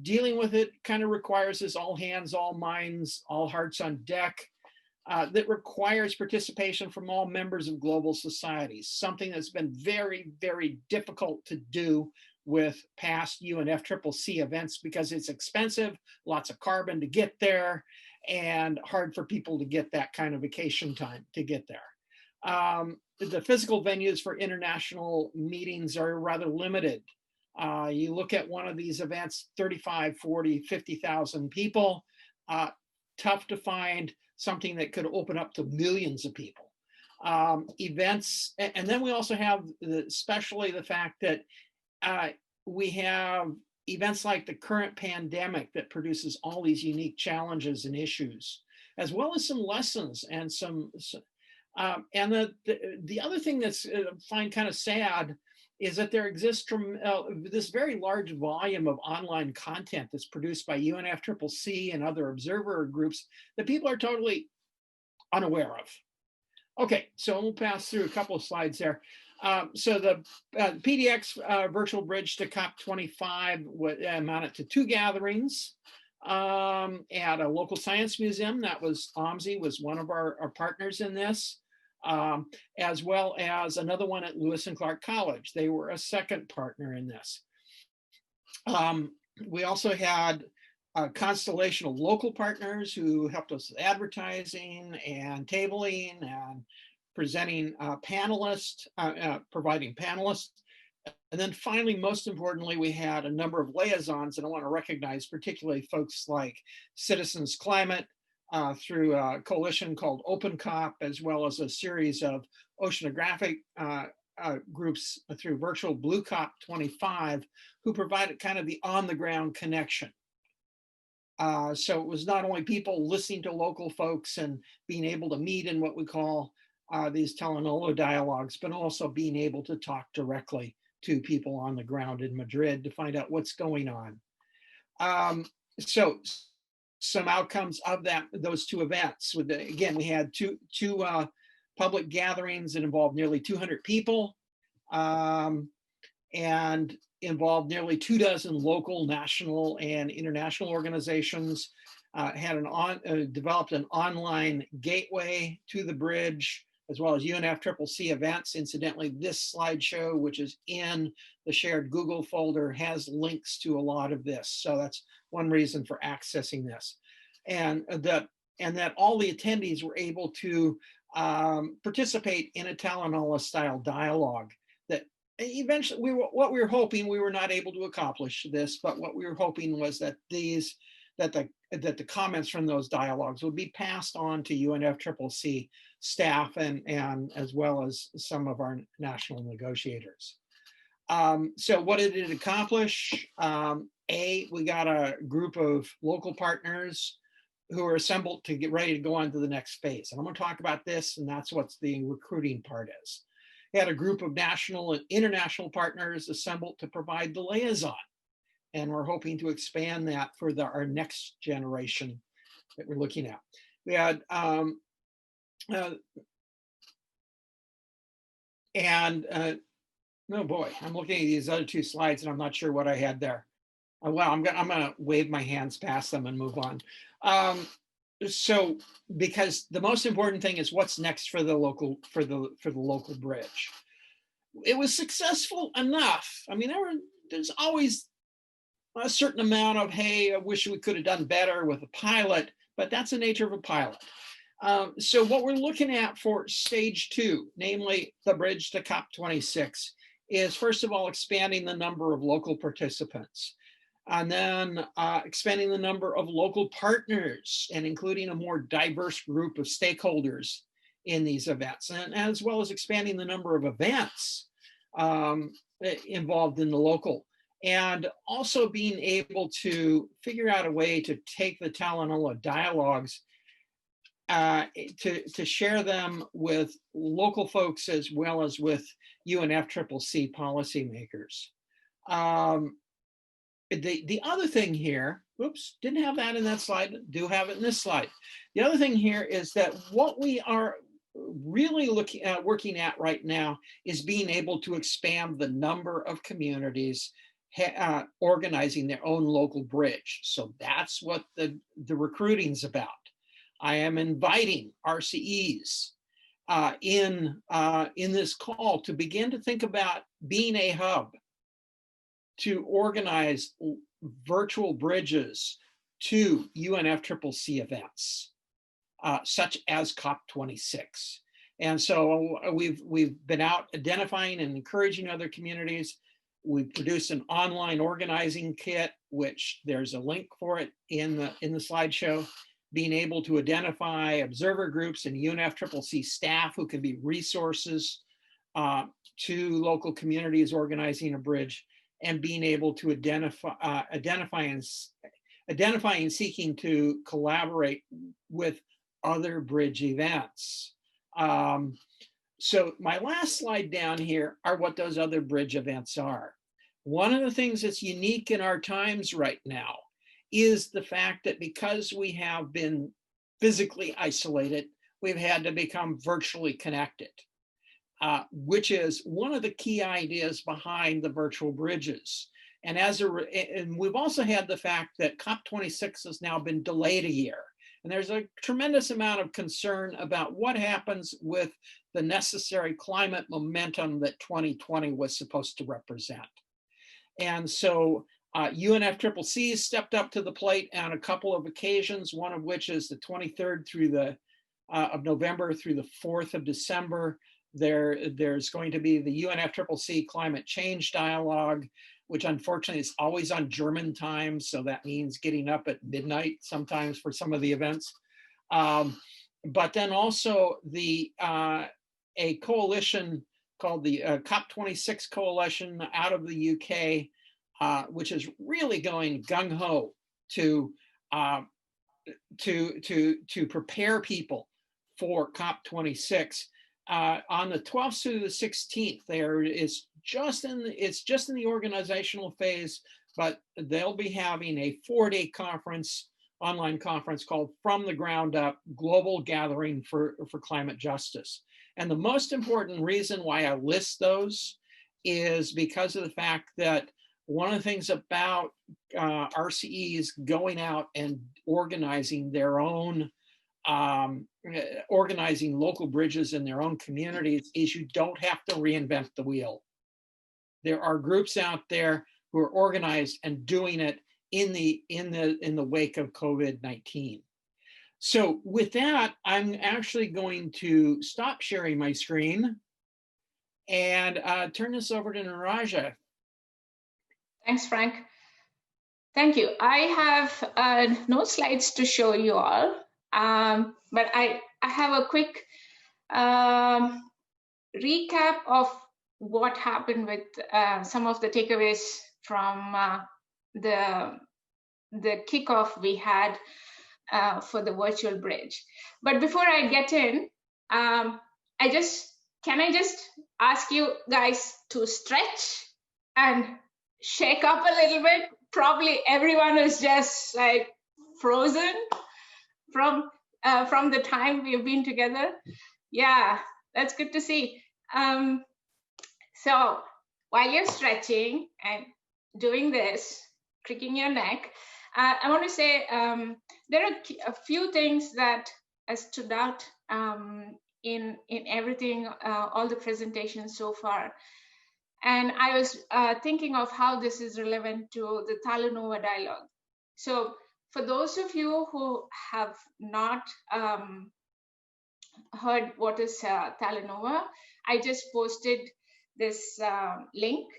Dealing with it kind of requires this all hands, all minds, all hearts on deck. That requires participation from all members of global societies, something that's been very, very difficult to do with past UNFCCC events because it's expensive, lots of carbon to get there, and hard for people to get that kind of vacation time to get there. The physical venues for international meetings are rather limited. You look at one of these events, 35, 40, 50,000 people, tough to find something that could open up to millions of people. Events, and then we also have especially the fact that we have events like the current pandemic that produces all these unique challenges and issues, as well as some lessons and and the other thing that's I find kind of sad is that there exists this very large volume of online content that's produced by UNFCCC and other observer groups that people are totally unaware of. Okay, so we'll pass through a couple of slides there. So the PDX virtual bridge to COP25 amounted to 2 gatherings at a local science museum. That was OMSI, was one of our partners in this. As well as another one at Lewis and Clark College. They were a second partner in this. We also had a constellation of local partners who helped us with advertising and tabling and presenting panelists, providing panelists. And then finally, most importantly, we had a number of liaisons, and I want to recognize particularly folks like Citizens Climate through a coalition called OpenCOP, as well as a series of oceanographic groups through virtual Blue COP 25, who provided kind of the on-the-ground connection. So it was not only people listening to local folks and being able to meet in what we call these Telenolo dialogues, but also being able to talk directly to people on the ground in Madrid to find out what's going on. So some outcomes of those two events. Again, we had two public gatherings that involved nearly 200 people and involved nearly 24 local, national, and international organizations. Developed an online gateway to the bridge, as well as UNFCCC events. Incidentally, this slideshow, which is in the shared Google folder, has links to a lot of this. So that's one reason for accessing this. And that all the attendees were able to participate in a Talanola style dialogue that eventually what we were hoping, we were not able to accomplish this, but what we were hoping was that the comments from those dialogues would be passed on to UNFCCC staff and as well as some of our national negotiators. So what did it accomplish? We got a group of local partners who are assembled to get ready to go on to the next phase. And I'm going to talk about this, and that's what the recruiting part is. We had a group of national and international partners assembled to provide the liaison. And we're hoping to expand that for our next generation that we're looking at. We had, oh boy, I'm looking at these other two slides and I'm not sure what I had there. Well, I'm gonna wave my hands past them and move on. So, because the most important thing is what's next for the local bridge. It was successful enough. I mean, there's always a certain amount of, hey, I wish we could have done better with a pilot, but that's the nature of a pilot. So what we're looking at for stage 2, namely the bridge to COP26, is first of all, expanding the number of local participants, and then expanding the number of local partners and including a more diverse group of stakeholders in these events, and as well as expanding the number of events involved in the local. And also being able to figure out a way to take the Talanola dialogues to share them with local folks as well as with UNFCCC policymakers. The other thing here, oops, didn't have that in that slide, do have it in this slide. The other thing here is that what we are really working at right now is being able to expand the number of communities organizing their own local bridge. So that's what the recruiting's about. I am inviting RCEs in this call to begin to think about being a hub to organize virtual bridges to UNFCCC events, such as COP26. And so we've been out identifying and encouraging other communities. We produced an online organizing kit, which there's a link for it in the slideshow, being able to identify observer groups and UNFCCC staff who can be resources to local communities organizing a bridge, and being able to identify and seeking to collaborate with other bridge events. So my last slide down here are what those other bridge events are. One of the things that's unique in our times right now is the fact that because we have been physically isolated, we've had to become virtually connected, which is one of the key ideas behind the virtual bridges. And we've also had the fact that COP26 has now been delayed a year. And there's a tremendous amount of concern about what happens with the necessary climate momentum that 2020 was supposed to represent. And so UNFCCC stepped up to the plate on a couple of occasions, one of which is the 23rd of November through the 4th of December. There's going to be the UNFCCC Climate Change Dialogue, which unfortunately is always on German time. So that means getting up at midnight sometimes for some of the events. But then also a coalition called the COP26 Coalition out of the UK, which is really going gung-ho to prepare people for COP26. On the 12th through the 16th, it's just in the organizational phase, but they'll be having a 4-day conference, online conference called From the Ground Up Global Gathering for Climate Justice. And the most important reason why I list those is because of the fact that one of the things about RCEs going out and organizing their own, organizing local bridges in their own communities is you don't have to reinvent the wheel. There are groups out there who are organized and doing it in the wake of COVID-19. So with that, I'm actually going to stop sharing my screen and turn this over to Naraja. Thanks, Frank. Thank you. I have no slides to show you all, but I have a quick recap of what happened with some of the takeaways from the kickoff we had for the virtual bridge. But before I get in, can I just ask you guys to stretch and shake up a little bit? Probably everyone is just like frozen from the time we've been together. Yeah, that's good to see. So while you're stretching and doing this, cricking your neck, I want to say there are a few things that stood out in everything, all the presentations so far. And I was thinking of how this is relevant to the Talanoa dialogue. So for those of you who have not heard what is Talanoa, I just posted this link.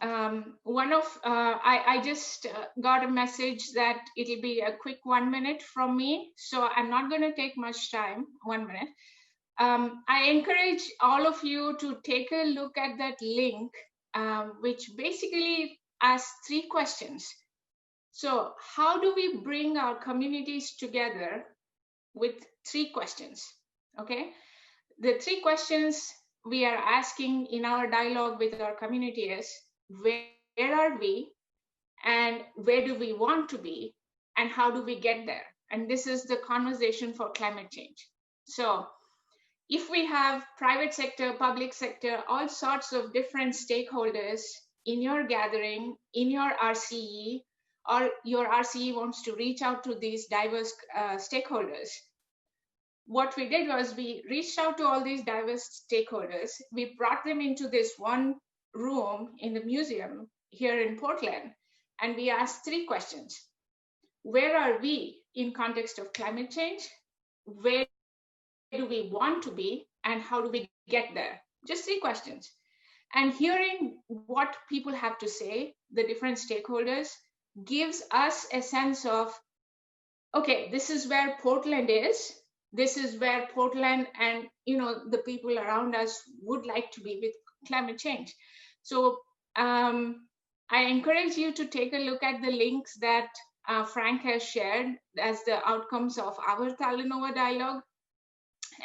I just got a message that it'll be a quick 1 minute from me. So I'm not going to take much time, 1 minute. I encourage all of you to take a look at that link, which basically asks 3 questions. So how do we bring our communities together with 3 questions? Okay, the 3 questions we are asking in our dialogue with our community is, where are we, and where do we want to be, and how do we get there? And this is the conversation for climate change. So if we have private sector, public sector, all sorts of different stakeholders in your gathering, in your RCE, or your RCE wants to reach out to these diverse stakeholders, what we did was we reached out to all these diverse stakeholders. We brought them into this one room in the museum here in Portland, and we asked 3 questions. Where are we in context of climate change? Where do we want to be, and how do we get there? Just 3 questions. And hearing what people have to say, the different stakeholders, gives us a sense of, okay, this is where Portland is. This is where Portland and the people around us would like to be with climate change. So I encourage you to take a look at the links that Frank has shared as the outcomes of our Talanoa dialogue.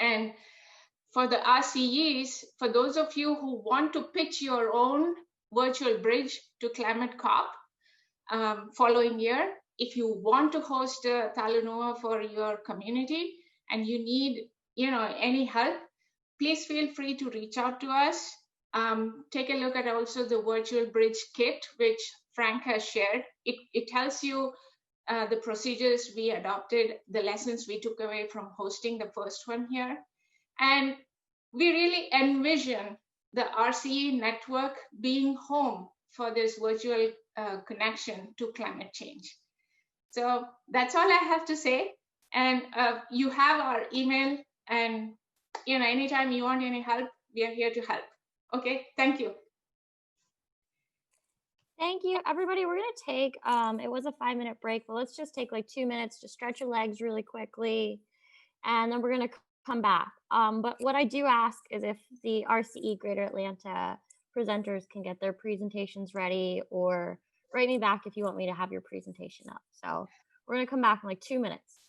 And for the RCEs, for those of you who want to pitch your own virtual bridge to Climate COP following year, if you want to host a Talanoa for your community and you need any help, please feel free to reach out to us. Take a look at also the virtual bridge kit, which Frank has shared. It tells you the procedures we adopted, the lessons we took away from hosting the first one here. And we really envision the RCE network being home for this virtual connection to climate change. So that's all I have to say. And you have our email, and anytime you want any help, we are here to help. Okay, thank you. Thank you, everybody. We're gonna take, it was a 5-minute break, but let's just take like 2 minutes to stretch your legs really quickly, and then we're gonna come back. But what I do ask is if the RCE Greater Atlanta presenters can get their presentations ready, or write me back if you want me to have your presentation up. So we're gonna come back in like 2 minutes.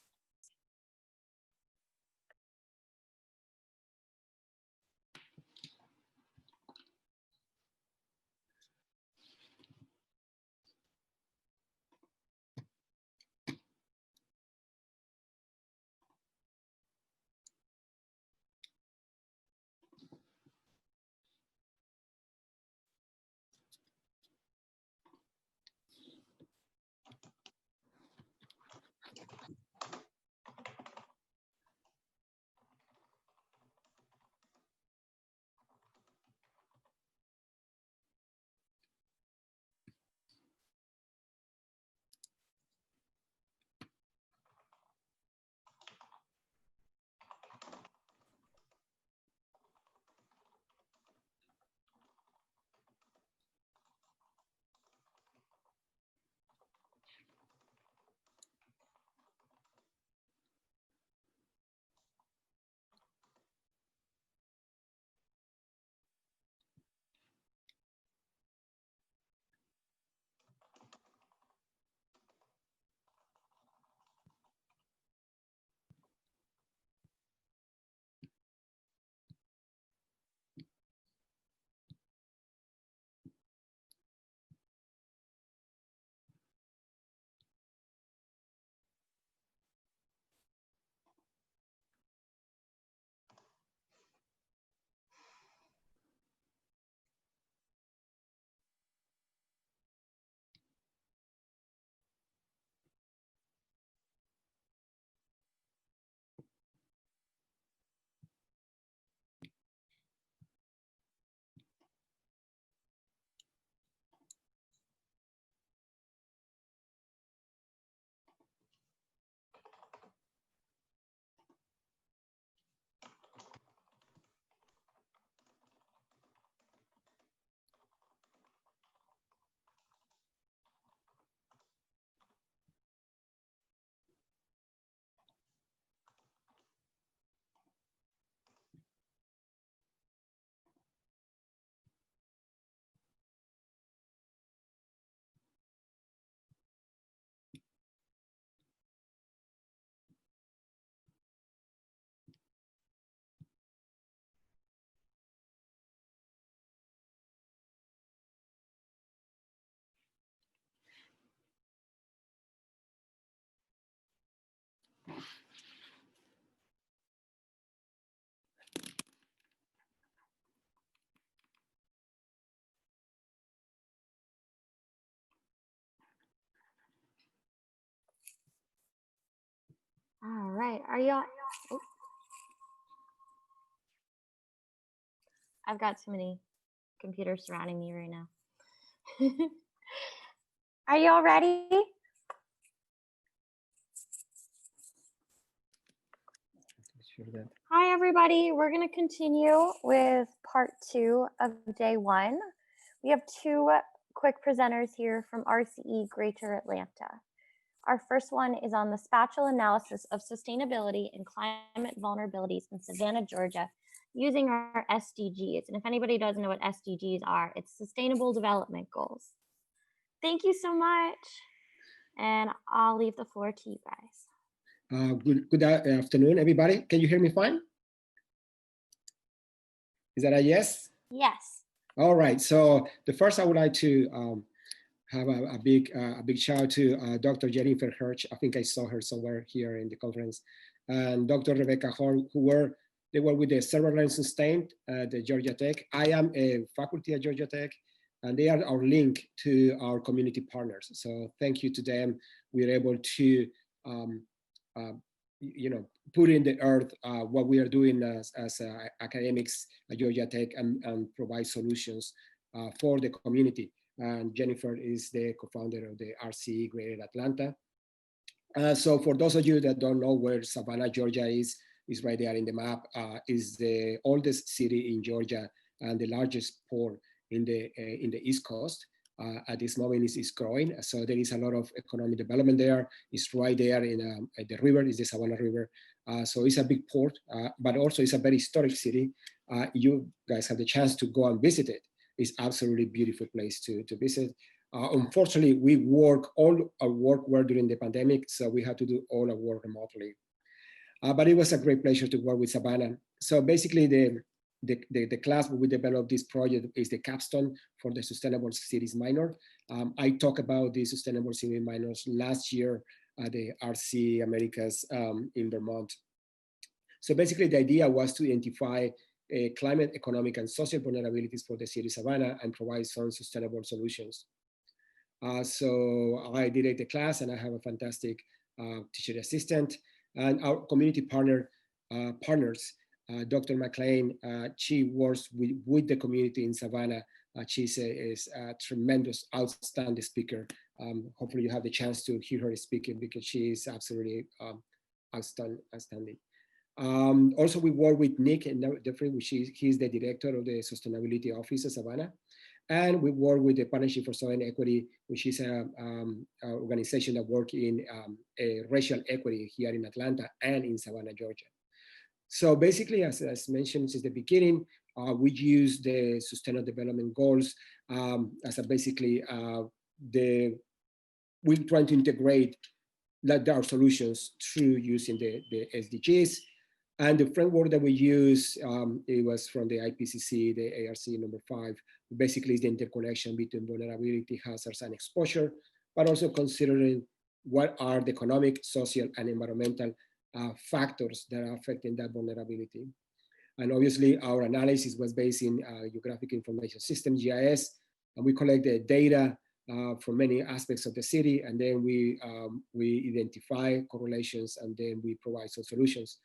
All right, are y'all? Oh. I've got so many computers surrounding me right now. Are y'all ready? Hi, everybody. We're going to continue with part 2 of day 1. We have 2 quick presenters here from RCE Greater Atlanta. Our first one is on the spatial analysis of sustainability and climate vulnerabilities in Savannah, Georgia, using our SDGs. And if anybody doesn't know what SDGs are, it's Sustainable Development Goals. Thank you so much. And I'll leave the floor to you guys. Good afternoon, everybody. Can you hear me fine? Is that a yes? Yes. All right. So the first, I would like to have a big shout out to Dr. Jennifer Hirsch. I think I saw her somewhere here in the conference, and Dr. Rebecca Horn, they were with the Server Learning Sustained at the Georgia Tech. I am a faculty at Georgia Tech, and they are our link to our community partners. So thank you to them. We're able to put in the earth what we are doing as academics at Georgia Tech and provide solutions for the community. and Jennifer is the co-founder of the RCE Greater Atlanta. So for those of you that don't know where Savannah, Georgia is right there in the map, is the oldest city in Georgia and the largest port in the East Coast. At this moment is growing. So there is a lot of economic development there. It's right there in the river, is the Savannah River. So it's a big port, but also it's a very historic city. You guys have the chance to go and visit it. It's absolutely beautiful place to visit. Unfortunately, all our work were during the pandemic, so we had to do all our work remotely. But it was a great pleasure to work with Savannah. So basically the class where we developed this project is the capstone for the Sustainable Cities Minor. I talked about the Sustainable City Minors last year at the RCE Americas in Vermont. So basically the idea was to identify climate, economic, and social vulnerabilities for the city of Savannah and provide some sustainable solutions. So I did the class and I have a fantastic teacher assistant and our community partners, Dr. McLean, she works with the community in Savannah. She's a tremendous, outstanding speaker. Hopefully you have the chance to hear her speaking because she is absolutely outstanding. Also, we work with Nick and he's the director of the Sustainability Office of Savannah. And we work with the Partnership for Southern Equity, which is an organization that works in racial equity here in Atlanta and in Savannah, Georgia. So basically, as mentioned since the beginning, we use the Sustainable Development Goals as basically we're trying to integrate our solutions through using the SDGs. And the framework that we use, it was from the IPCC, the ARC number 5, basically is the interconnection between vulnerability, hazards, and exposure, but also considering what are the economic, social, and environmental factors that are affecting that vulnerability. And obviously our analysis was based in Geographic Information System, GIS, and we collect the data from many aspects of the city, and then we identify correlations, and then we provide some solutions.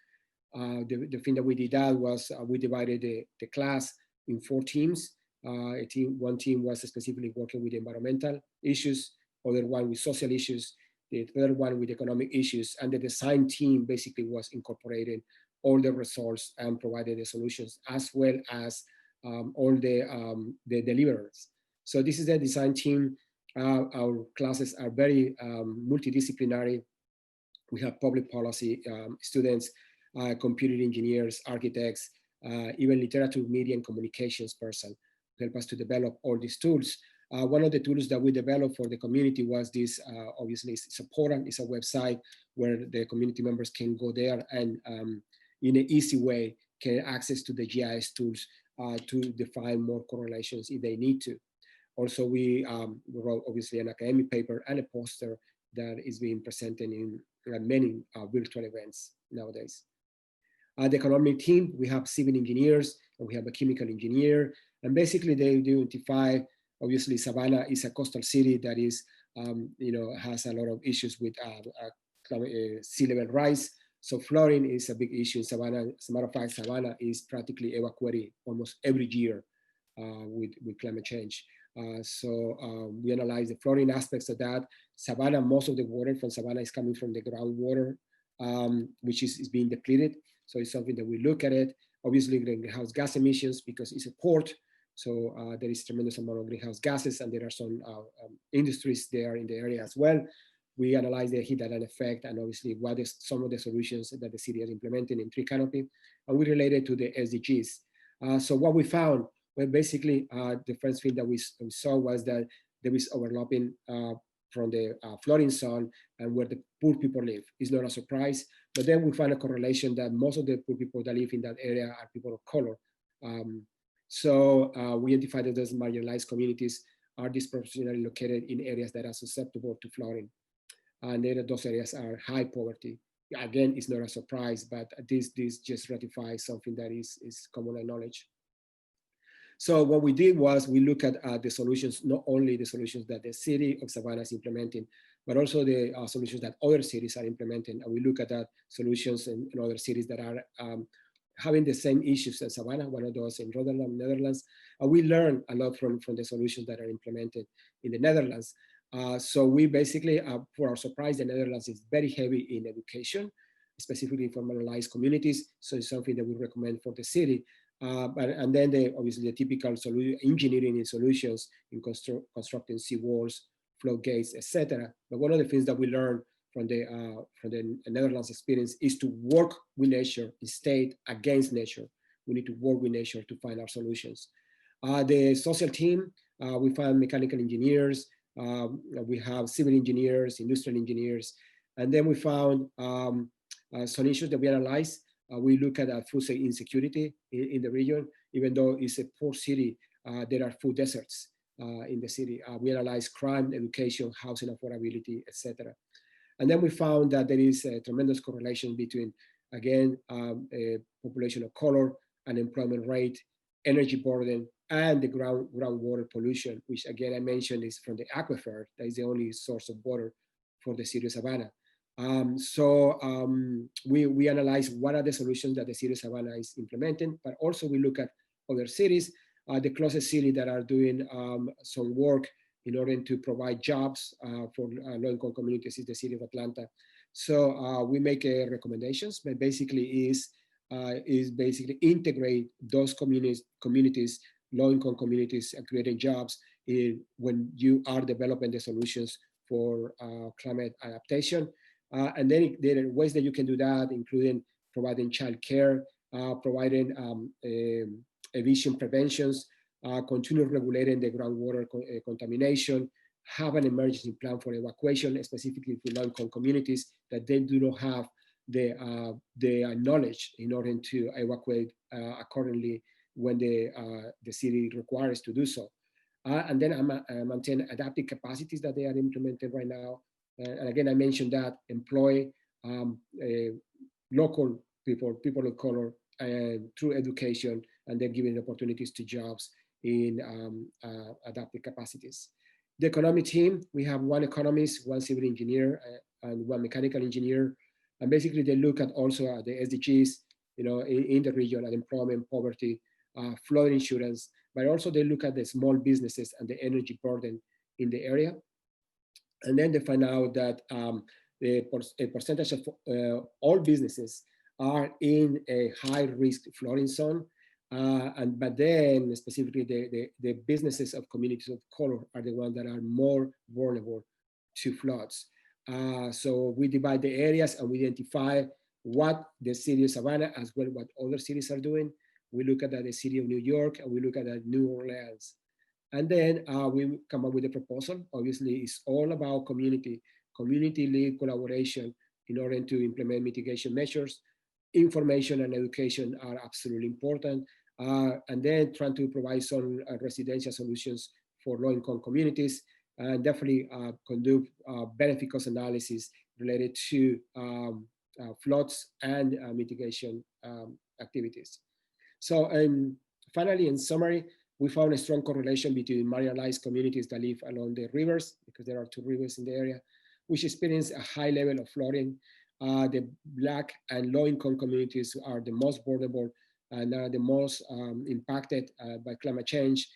The thing that we did that was we divided the class in 4 teams. One team was specifically working with environmental issues, other one with social issues, the third one with economic issues, and the design team basically was incorporating all the results and provided the solutions, as well as all the deliverers. So this is the design team. Our classes are very multidisciplinary. We have public policy students, computer engineers, architects, even literature, media, and communications person help us to develop all these tools. One of the tools that we developed for the community was this, obviously it's a portal, it's a website where the community members can go there and in an easy way get access to the GIS tools to define more correlations if they need to. Also, we wrote obviously an academic paper and a poster that is being presented in many virtual events nowadays. The economic team, we have civil engineers and we have a chemical engineer, and basically they identify, obviously Savannah is a coastal city that is, has a lot of issues with sea level rise. So flooding is a big issue in Savannah. As a matter of fact, Savannah is practically evacuated almost every year with climate change. So we analyze the flooding aspects of that. Savannah, most of the water from Savannah is coming from the groundwater, which is being depleted. So it's something that we look at it. Obviously, greenhouse gas emissions, because it's a port. So there is a tremendous amount of greenhouse gases, and there are some industries there in the area as well. We analyze the heat island effect, and obviously what is some of the solutions that the city is implementing in tree canopy, and we relate it to the SDGs. So what we found, well, basically the first thing that we saw was that there is overlapping from the flooding zone and where the poor people live. It's not a surprise, but then we find a correlation that most of the poor people that live in that area are people of color. So we identified that those marginalized communities are disproportionately located in areas that are susceptible to flooding. And then those areas are high poverty. Again, it's not a surprise, but this just ratifies something that is common knowledge. So what we did was we look at the solutions, not only the solutions that the city of Savannah is implementing, but also the solutions that other cities are implementing. And we look at that solutions in other cities that are having the same issues as Savannah, one of those in Rotterdam, Netherlands. We learn a lot from the solutions that are implemented in the Netherlands. So we basically, for our surprise, the Netherlands is very heavy in education, specifically for marginalized communities. So it's something that we recommend for the city. And then obviously the typical engineering and solutions in constructing seawalls, floodgates, etc. But one of the things that we learned from the Netherlands experience is to work with nature instead against nature. We need to work with nature to find our solutions. The social team, we find mechanical engineers, we have civil engineers, industrial engineers, and then we found some issues that we analyzed. We look at food insecurity in the region. Even though it's a poor city, there are food deserts in the city. We analyze crime, education, housing affordability, etc. And then we found that there is a tremendous correlation between, again, a population of color, unemployment rate, energy burden, and the groundwater pollution, which again, I mentioned is from the aquifer. That is the only source of water for the city of Savannah. We analyze what are the solutions that the city of Savannah is implementing, but also we look at other cities. The closest city that are doing some work in order to provide jobs for low-income communities is the city of Atlanta. So we make recommendations, but basically is basically integrate those communities, low-income communities, and creating jobs when you are developing the solutions for climate adaptation. And then there are ways that you can do that, including providing childcare, providing eviction preventions, continue regulating the groundwater contamination, have an emergency plan for evacuation, specifically for low-income communities that they do not have the knowledge in order to evacuate accordingly when the city requires to do so. And then maintain adaptive capacities that they are implementing right now. And again, I mentioned that employ local people of color through education, and then giving opportunities to jobs in adaptive capacities. The economic team, we have one economist, one civil engineer, and one mechanical engineer. And basically they look at also at the SDGs, in the region, at employment, poverty, flood insurance, but also they look at the small businesses and the energy burden in the area. And then they find out that a percentage of all businesses are in a high risk flooding zone. But then specifically the businesses of communities of color are the ones that are more vulnerable to floods. So we divide the areas and we identify what the city of Savannah, as well what other cities are doing. We look at the city of New York, and we look at New Orleans. And then we come up with a proposal. Obviously, it's all about community-led collaboration in order to implement mitigation measures. Information and education are absolutely important. And then trying to provide some residential solutions for low-income communities, and definitely conduct benefit cost analysis related to floods and mitigation activities. So finally, in summary, we found a strong correlation between marginalized communities that live along the rivers, because there are 2 rivers in the area, which experience a high level of flooding. The Black and low-income communities are the most vulnerable and are the most impacted by climate change,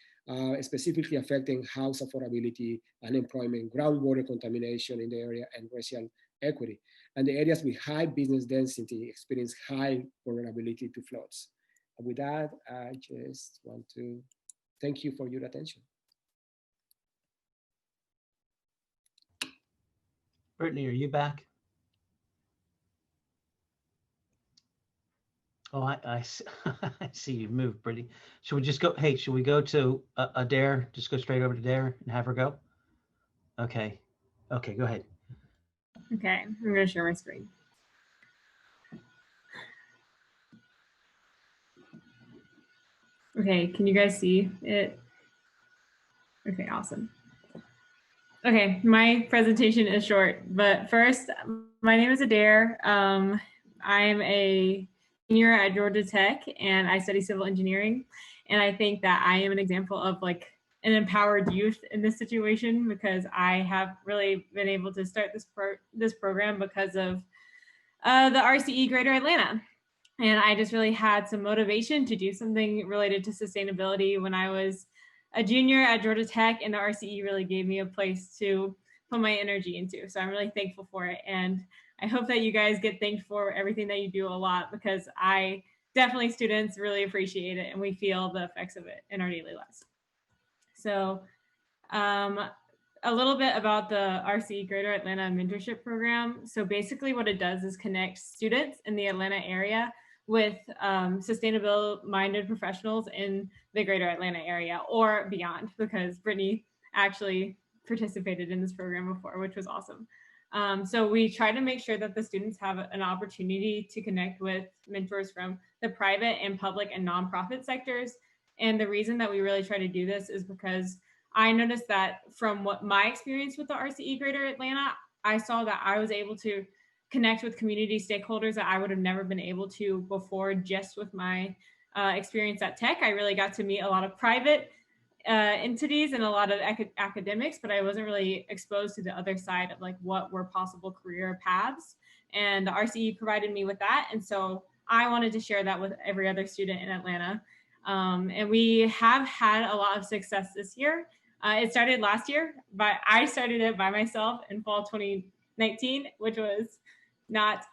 specifically affecting house affordability, unemployment, groundwater contamination in the area, and racial equity. And the areas with high business density experience high vulnerability to floods. And with that, I just want to thank you for your attention. Brittany, are you back? Oh, I see you moved, Brittany. Should we just go? Hey, should we go to Adair? Just go straight over to Adair and have her go? Okay. Okay, go ahead. Okay, I'm going to share my screen. Okay, can you guys see it? Okay, awesome. Okay, my presentation is short, but first, my name is Adair. I'm a senior at Georgia Tech, and I study civil engineering. And I think that I am an example of like an empowered youth in this situation, because I have really been able to start this program because of the RCE Greater Atlanta. And I just really had some motivation to do something related to sustainability when I was a junior at Georgia Tech, and the RCE really gave me a place to put my energy into. So I'm really thankful for it. And I hope that you guys get thanked for everything that you do a lot, because definitely students really appreciate it and we feel the effects of it in our daily lives. So a little bit about the RCE Greater Atlanta Mentorship Program. So basically what it does is connect students in the Atlanta area with sustainable-minded professionals in the Greater Atlanta area or beyond, because Brittany actually participated in this program before, which was awesome. So we try to make sure that the students have an opportunity to connect with mentors from the private and public and nonprofit sectors. And the reason that we really try to do this is because I noticed that from what my experience with the RCE Greater Atlanta, I saw that I was able to connect with community stakeholders that I would have never been able to before just with my experience at Tech. I really got to meet a lot of private entities and a lot of academics, but I wasn't really exposed to the other side of like what were possible career paths. And the RCE provided me with that. And so I wanted to share that with every other student in Atlanta. And we have had a lot of success this year. It started last year, but I started it by myself in fall 2019, which was not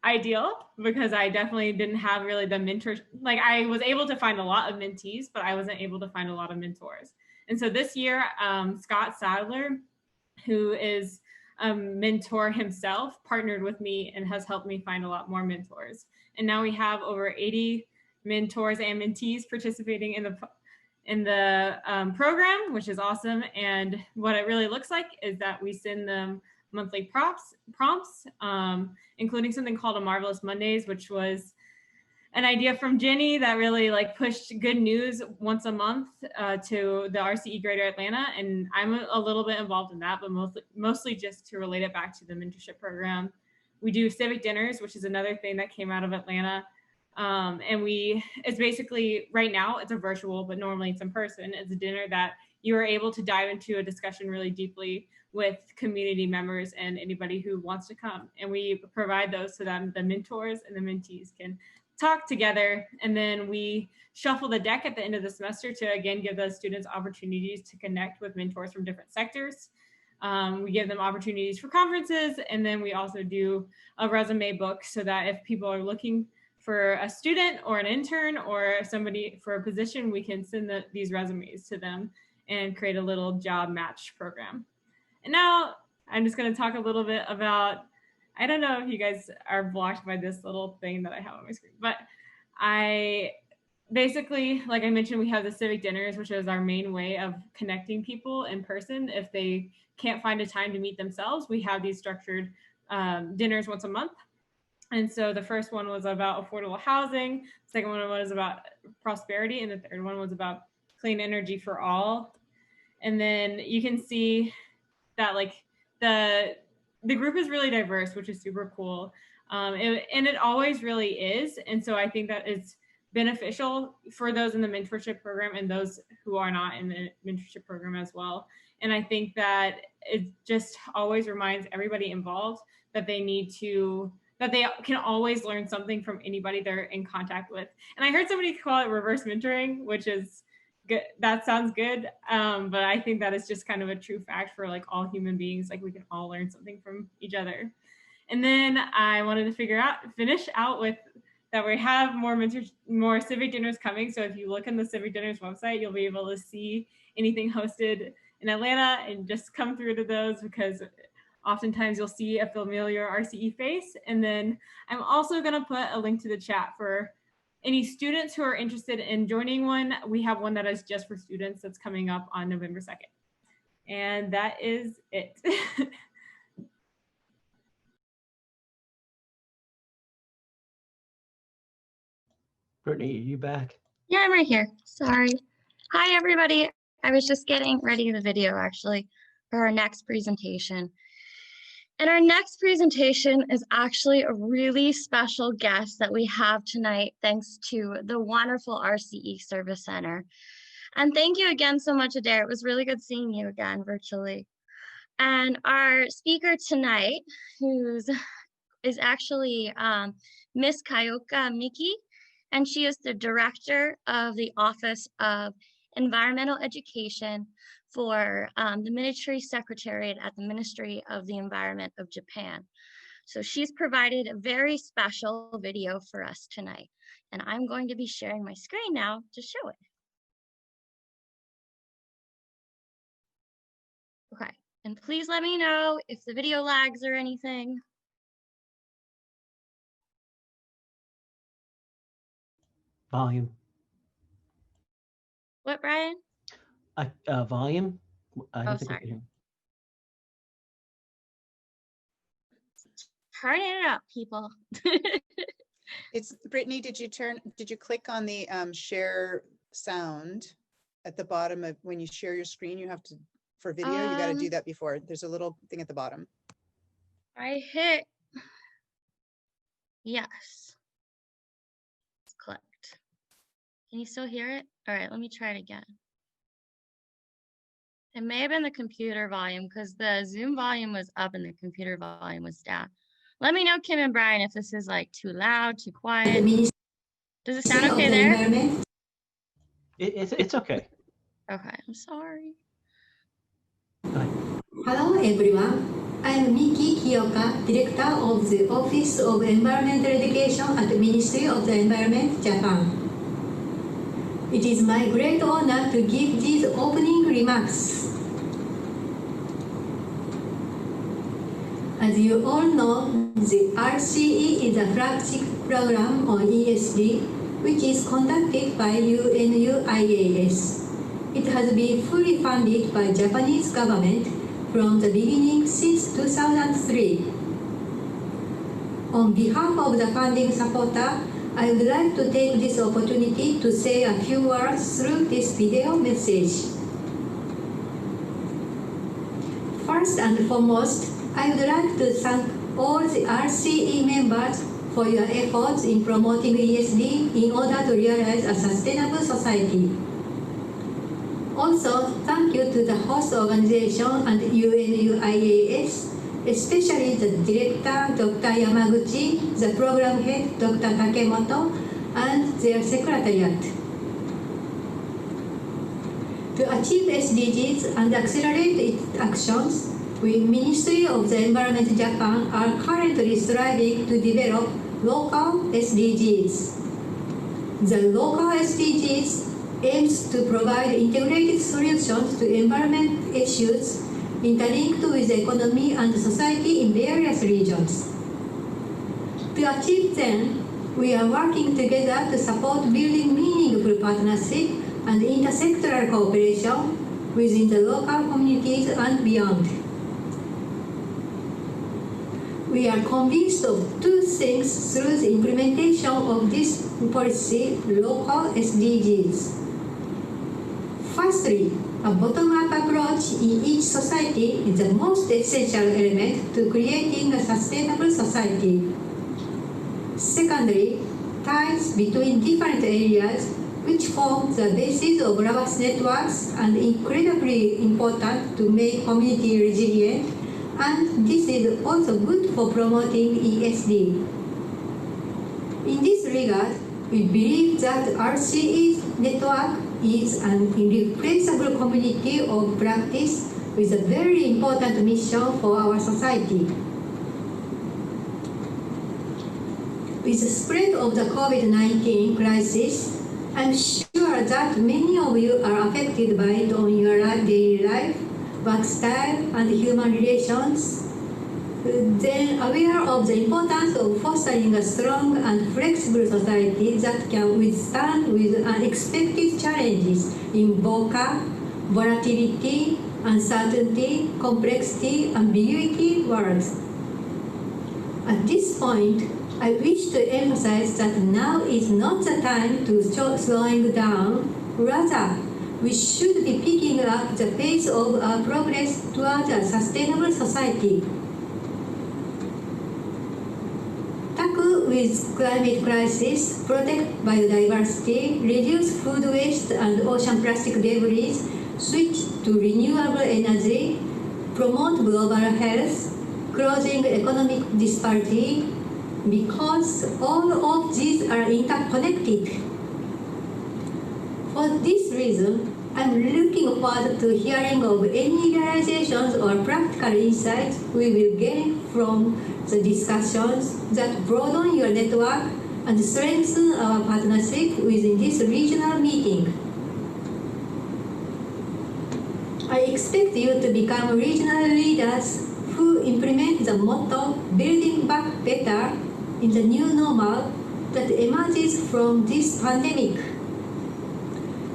ideal because I definitely didn't have really the mentor. Like I was able to find a lot of mentees, but I wasn't able to find a lot of mentors. And so this year, Scott Sadler, who is a mentor himself, partnered with me and has helped me find a lot more mentors. And now we have over 80 mentors and mentees participating in the program, which is awesome. And what it really looks like is that we send them monthly prompts, including something called a Marvelous Mondays, which was an idea from Jenny that really like pushed good news once a month to the RCE Greater Atlanta. And I'm a little bit involved in that, but mostly just to relate it back to the mentorship program. We do civic dinners, which is another thing that came out of Atlanta. And it's basically, right now it's a virtual, but normally it's in person. It's a dinner that you are able to dive into a discussion really deeply with community members and anybody who wants to come. And we provide those so that the mentors and the mentees can talk together. And then we shuffle the deck at the end of the semester to, again, give those students opportunities to connect with mentors from different sectors. We give them opportunities for conferences. And then we also do a resume book so that if people are looking for a student or an intern or somebody for a position, we can send these resumes to them and create a little job match program. And now I'm just going to talk a little bit about, I don't know if you guys are blocked by this little thing that I have on my screen, but I basically, like I mentioned, we have the civic dinners, which is our main way of connecting people in person. If they can't find a time to meet themselves, we have these structured dinners once a month. And so the first one was about affordable housing, the second one was about prosperity, and the third one was about clean energy for all. And then you can see that like the group is really diverse, which is super cool. And it always really is. And so I think that it's beneficial for those in the mentorship program and those who are not in the mentorship program as well. And I think that it just always reminds everybody involved that they can always learn something from anybody they're in contact with. And I heard somebody call it reverse mentoring, which is good. That sounds good. But I think that is just kind of a true fact for like all human beings. Like we can all learn something from each other. And then I wanted to finish out with that we have more civic dinners coming. So if you look on the Civic Dinners website, you'll be able to see anything hosted in Atlanta and just come through to those, because oftentimes you'll see a familiar RCE face. And then I'm also going to put a link to the chat for any students who are interested in joining one. We have one that is just for students that's coming up on November 2nd. And that is it. Brittany, are you back? Yeah, I'm right here. Sorry. Hi, everybody. I was just getting ready the video actually for our next presentation. And our next presentation is actually a really special guest that we have tonight, thanks to the wonderful RCE Service Center. And thank you again so much, Adair. It was really good seeing you again virtually. And our speaker tonight, who's is actually Miss Kayoka Miki, and she is the director of the Office of Environmental Education for the Ministry Secretariat at the Ministry of the Environment of Japan. So she's provided a very special video for us tonight, and I'm going to be sharing my screen now to show it. Okay, and please let me know if the video lags or anything. Volume. What, Brian? Volume? I don't Oh, think I sorry. can hear. Turn it up, people. It's Brittany, did you click on the share sound at the bottom of when you share your screen? You have to, for video, you got to do that before. There's a little thing at the bottom. I hit yes. It's clicked. Can you still hear it? All right, let me try it again. It may have been the computer volume because the Zoom volume was up and the computer volume was down. Let me know, Kim and Brian, if this is like too loud, too quiet. Does it sound okay there? It's okay. Okay, I'm sorry. Hello everyone, I am Miki Kiyoka, Director of the Office of Environmental Education at the Ministry of the Environment, Japan. It is my great honor to give these opening remarks. As you all know, the RCE is a flagship program on ESD, which is conducted by UNIAS. It has been fully funded by Japanese government from the beginning since 2003. On behalf of the funding supporter, I would like to take this opportunity to say a few words through this video message. First and foremost, I would like to thank all the RCE members for your efforts in promoting ESD in order to realize a sustainable society. Also, thank you to the host organization and UNIAS, especially the director, Dr. Yamaguchi, the program head, Dr. Takemoto, and their secretariat. To achieve SDGs and accelerate its actions, we, Ministry of the Environment Japan, are currently striving to develop local SDGs. The local SDGs aims to provide integrated solutions to environment issues interlinked with the economy and society in various regions. To achieve them, we are working together to support building meaningful partnership and intersectoral cooperation within the local communities and beyond. We are convinced of two things through the implementation of this policy, local SDGs. Firstly, a bottom-up approach in each society is the most essential element to creating a sustainable society. Secondly, ties between different areas which form the basis of robust networks are incredibly important to make community resilient, and this is also good for promoting ESD. In this regard, we believe that RCE's network is an irreplaceable community of practice with a very important mission for our society. With the spread of the COVID-19 crisis, I'm sure that many of you are affected by it on your daily life, work style, and human relations. Then aware of the importance of fostering a strong and flexible society that can withstand with unexpected challenges in VUCA, volatility, uncertainty, complexity, ambiguity worlds. At this point, I wish to emphasize that now is not the time to slowing down. Rather, we should be picking up the pace of our progress towards a sustainable society. Tackle with climate crisis, protect biodiversity, reduce food waste and ocean plastic debris, switch to renewable energy, promote global health, closing economic disparity, because all of these are interconnected. For this reason, I'm looking forward to hearing of any realizations or practical insights we will gain from the discussions that broaden your network and strengthen our partnership within this regional meeting. I expect you to become regional leaders who implement the motto, building back better, in the new normal that emerges from this pandemic.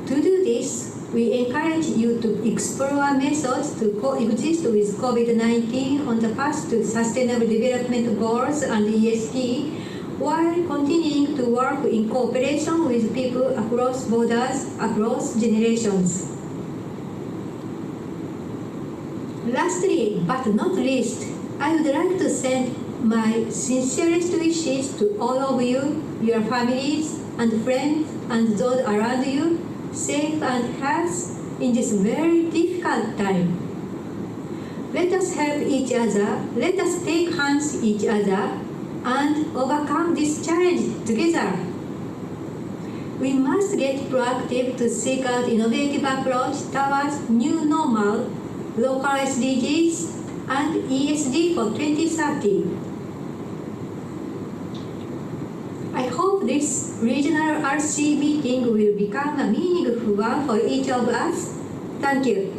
To do this, we encourage you to explore methods to coexist with COVID-19 on the path to Sustainable Development Goals and ESG, while continuing to work in cooperation with people across borders, across generations. Lastly, but not least, I would like to send my sincerest wishes to all of you, your families and friends, and those around you, safe and healthy in this very difficult time. Let us help each other, let us take hands each other, and overcome this challenge together. We must get proactive to seek out innovative approach towards new normal, local SDGs, and ESG for 2030. I hope this regional RCE meeting will become a meaningful one for each of us. Thank you.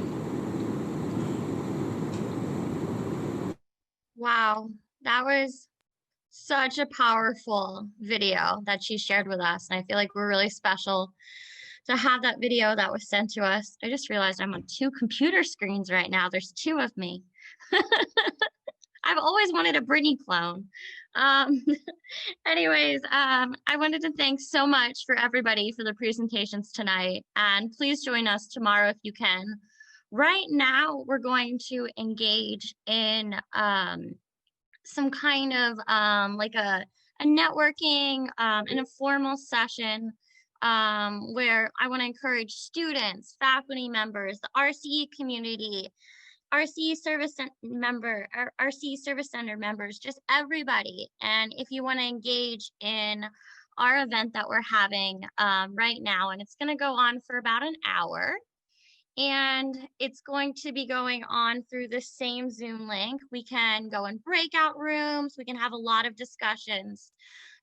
Wow, that was such a powerful video that she shared with us. And I feel like we're really special to have that video that was sent to us. I just realized I'm on 2 computer screens right now. There's 2 of me. I've always wanted a Britney clone. Anyways, I wanted to thank so much for everybody for the presentations tonight. And please join us tomorrow if you can. Right now, we're going to engage in some kind of like a networking, an informal session where I want to encourage students, faculty members, the RCE community, RCE service center members, just everybody. And if you want to engage in our event that we're having right now, and it's going to go on for about an hour. And it's going to be going on through the same Zoom link. We can go in breakout rooms. We can have a lot of discussions.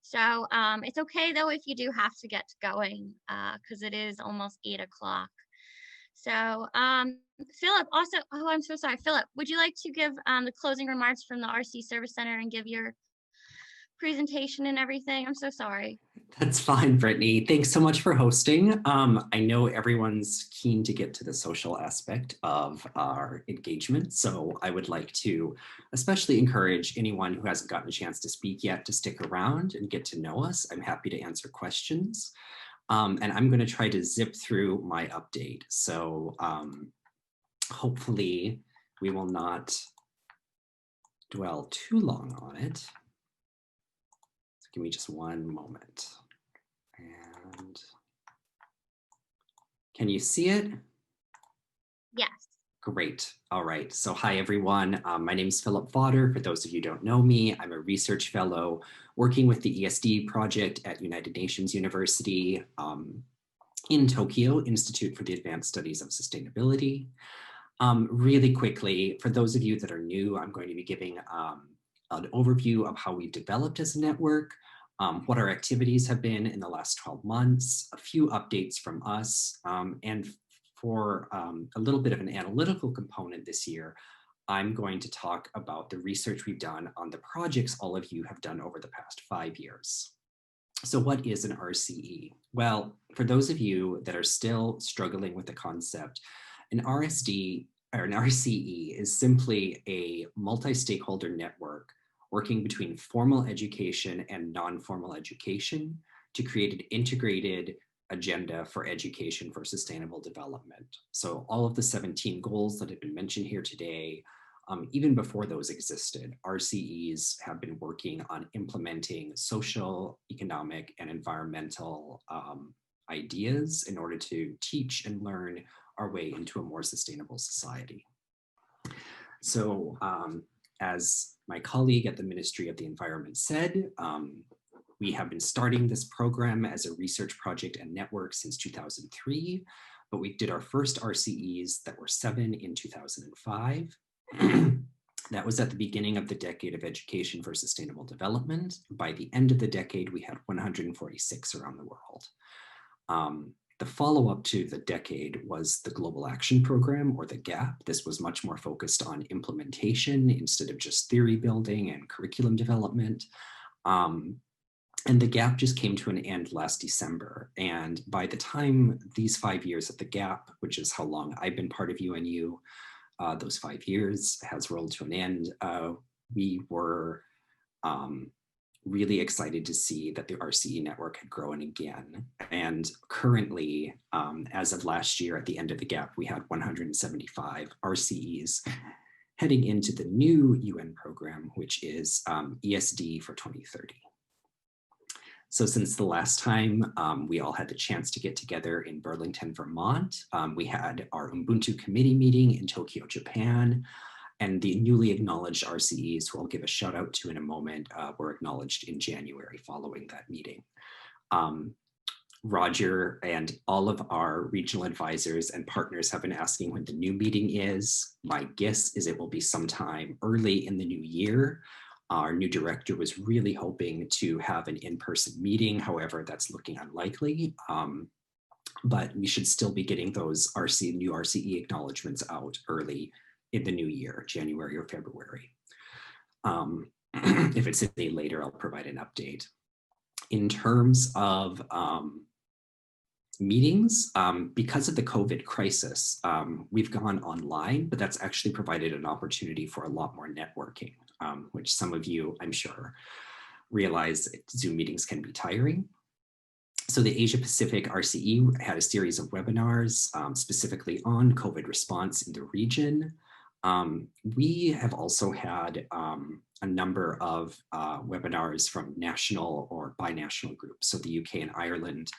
So it's okay though if you do have to get going because it is almost 8 o'clock. So Philip, also, oh, I'm so sorry. Philip, would you like to give the closing remarks from the RC Service Center and give your presentation and everything? I'm so sorry. That's fine, Brittany. Thanks so much for hosting. I know everyone's keen to get to the social aspect of our engagement, so I would like to especially encourage anyone who hasn't gotten a chance to speak yet to stick around and get to know us. I'm happy to answer questions. And I'm going to try to zip through my update. So hopefully we will not dwell too long on it. So give me just one moment. And can you see it? Yes. Great. All right. So hi, everyone. My name is Philip Fodder. For those of you who don't know me, I'm a research fellow working with the ESD project at United Nations University in Tokyo, Institute for the Advanced Studies of Sustainability. Really quickly, for those of you that are new, I'm going to be giving an overview of how we developed as a network, what our activities have been in the last 12 months, a few updates from us, and for a little bit of an analytical component this year, I'm going to talk about the research we've done on the projects all of you have done over the past 5 years. So what is an RCE? Well, for those of you that are still struggling with the concept, an RCE is simply a multi-stakeholder network working between formal education and non-formal education to create an integrated agenda for education for sustainable development. So all of the 17 goals that have been mentioned here today, even before those existed, RCEs have been working on implementing social, economic, and environmental ideas in order to teach and learn our way into a more sustainable society. So As my colleague at the Ministry of the Environment said, we have been starting this program as a research project and network since 2003, but we did our first RCEs that were 7 in 2005. That was at the beginning of the decade of education for sustainable development. By the end of the decade, we had 146 around the world. The follow-up to the decade was the Global Action Program, or the GAP. This was much more focused on implementation instead of just theory building and curriculum development. And the GAP just came to an end last December. And by the time these 5 years at the GAP, which is how long I've been part of UNU, those 5 years has rolled to an end, we were really excited to see that the RCE network had grown again. And currently, as of last year, at the end of the GAP, we had 175 RCEs heading into the new UN program, which is ESD for 2030. So since the last time we all had the chance to get together in Burlington, Vermont, we had our Ubuntu committee meeting in Tokyo, Japan, and the newly acknowledged RCEs, who I'll give a shout out to in a moment, were acknowledged in January following that meeting. Roger and all of our regional advisors and partners have been asking when the new meeting is. My guess is it will be sometime early in the new year. Our new director was really hoping to have an in-person meeting. However, that's looking unlikely. But we should still be getting those new RCE acknowledgements out early in the new year, January or February. If it's any later, I'll provide an update. In terms of meetings, because of the COVID crisis, we've gone online, but that's actually provided an opportunity for a lot more networking, which some of you, I'm sure, realize Zoom meetings can be tiring. So the Asia Pacific RCE had a series of webinars specifically on COVID response in the region. We have also had a number of webinars from national or binational groups. So the UK and Ireland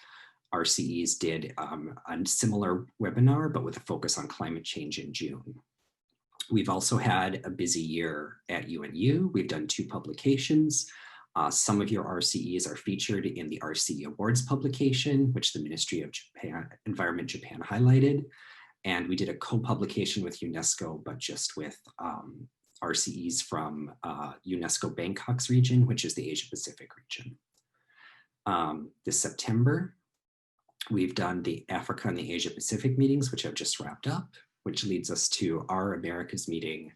RCEs did a similar webinar, but with a focus on climate change in June. We've also had a busy year at UNU. We've done 2 publications. Some of your RCEs are featured in the RCE Awards publication, which the Ministry of Environment Japan highlighted. And we did a co-publication with UNESCO, but just with RCEs from UNESCO Bangkok's region, which is the Asia Pacific region. This September, we've done the Africa and the Asia Pacific meetings, which have just wrapped up, which leads us to our Americas meeting.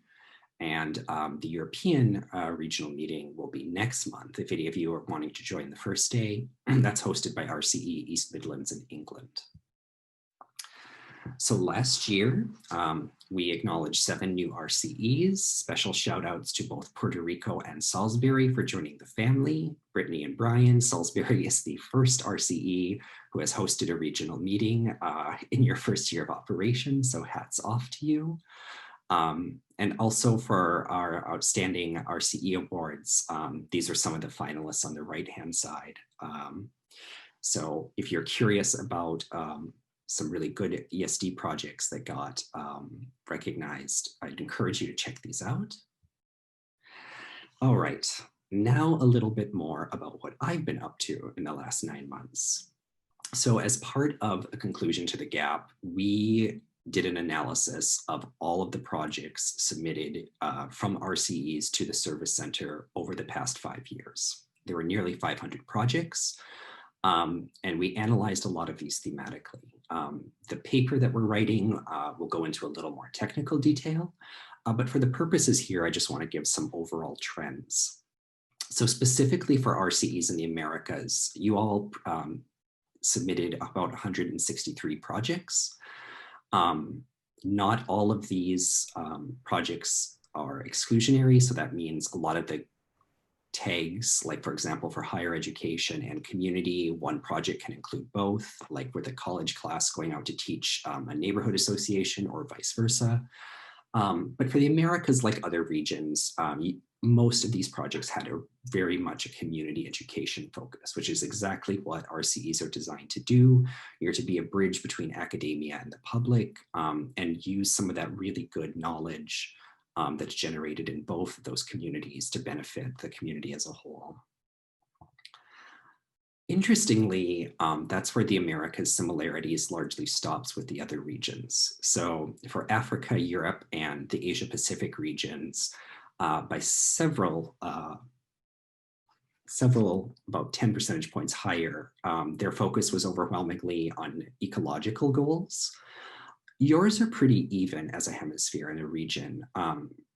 And the European regional meeting will be next month. If any of you are wanting to join the first day, that's hosted by RCE East Midlands in England. So last year, we acknowledged 7 new RCEs. Special shout outs to both Puerto Rico and Salisbury for joining the family. Brittany and Brian, Salisbury is the first RCE who has hosted a regional meeting in your first year of operation, so hats off to you. And also for our outstanding RCE awards, these are some of the finalists on the right-hand side. So if you're curious about some really good ESD projects that got recognized, I'd encourage you to check these out. All right, now a little bit more about what I've been up to in the last 9 months. So as part of a conclusion to the GAP, we did an analysis of all of the projects submitted from RCEs to the Service Center over the past 5 years. There were nearly 500 projects, and we analyzed a lot of these thematically. The paper that we're writing will go into a little more technical detail, but for the purposes here, I just want to give some overall trends. So specifically for RCEs in the Americas, you all submitted about 163 projects. Not all of these projects are exclusionary, so that means a lot of the tags, like for example, for higher education and community, one project can include both, like with a college class going out to teach a neighborhood association or vice versa. But for the Americas, like other regions, most of these projects had a very much a community education focus, which is exactly what RCEs are designed to do. You're to be a bridge between academia and the public, and use some of that really good knowledge that's generated in both of those communities to benefit the community as a whole. Interestingly, that's where the Americas similarities largely stops with the other regions. So for Africa, Europe, and the Asia Pacific regions, by several, about 10 percentage points higher, their focus was overwhelmingly on ecological goals. Yours are pretty even as a hemisphere in a region,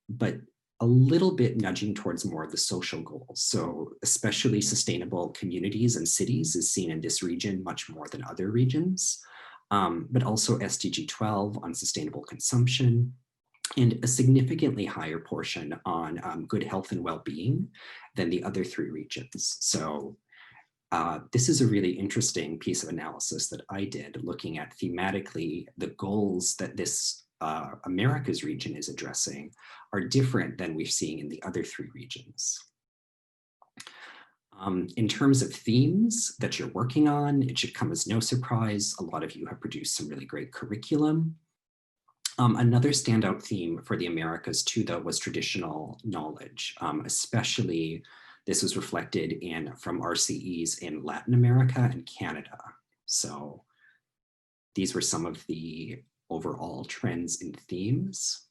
but a little bit nudging towards more of the social goals. So especially sustainable communities and cities is seen in this region much more than other regions, but also SDG 12 on sustainable consumption, and a significantly higher portion on good health and well-being than the other three regions. So this is a really interesting piece of analysis that I did, looking at thematically the goals that this Americas region is addressing are different than we're seeing in the other three regions. In terms of themes that you're working on, it should come as no surprise. A lot of you have produced some really great curriculum. Another standout theme for the Americas too, though, was traditional knowledge, especially this was reflected from RCEs in Latin America and Canada. So these were some of the overall trends and themes.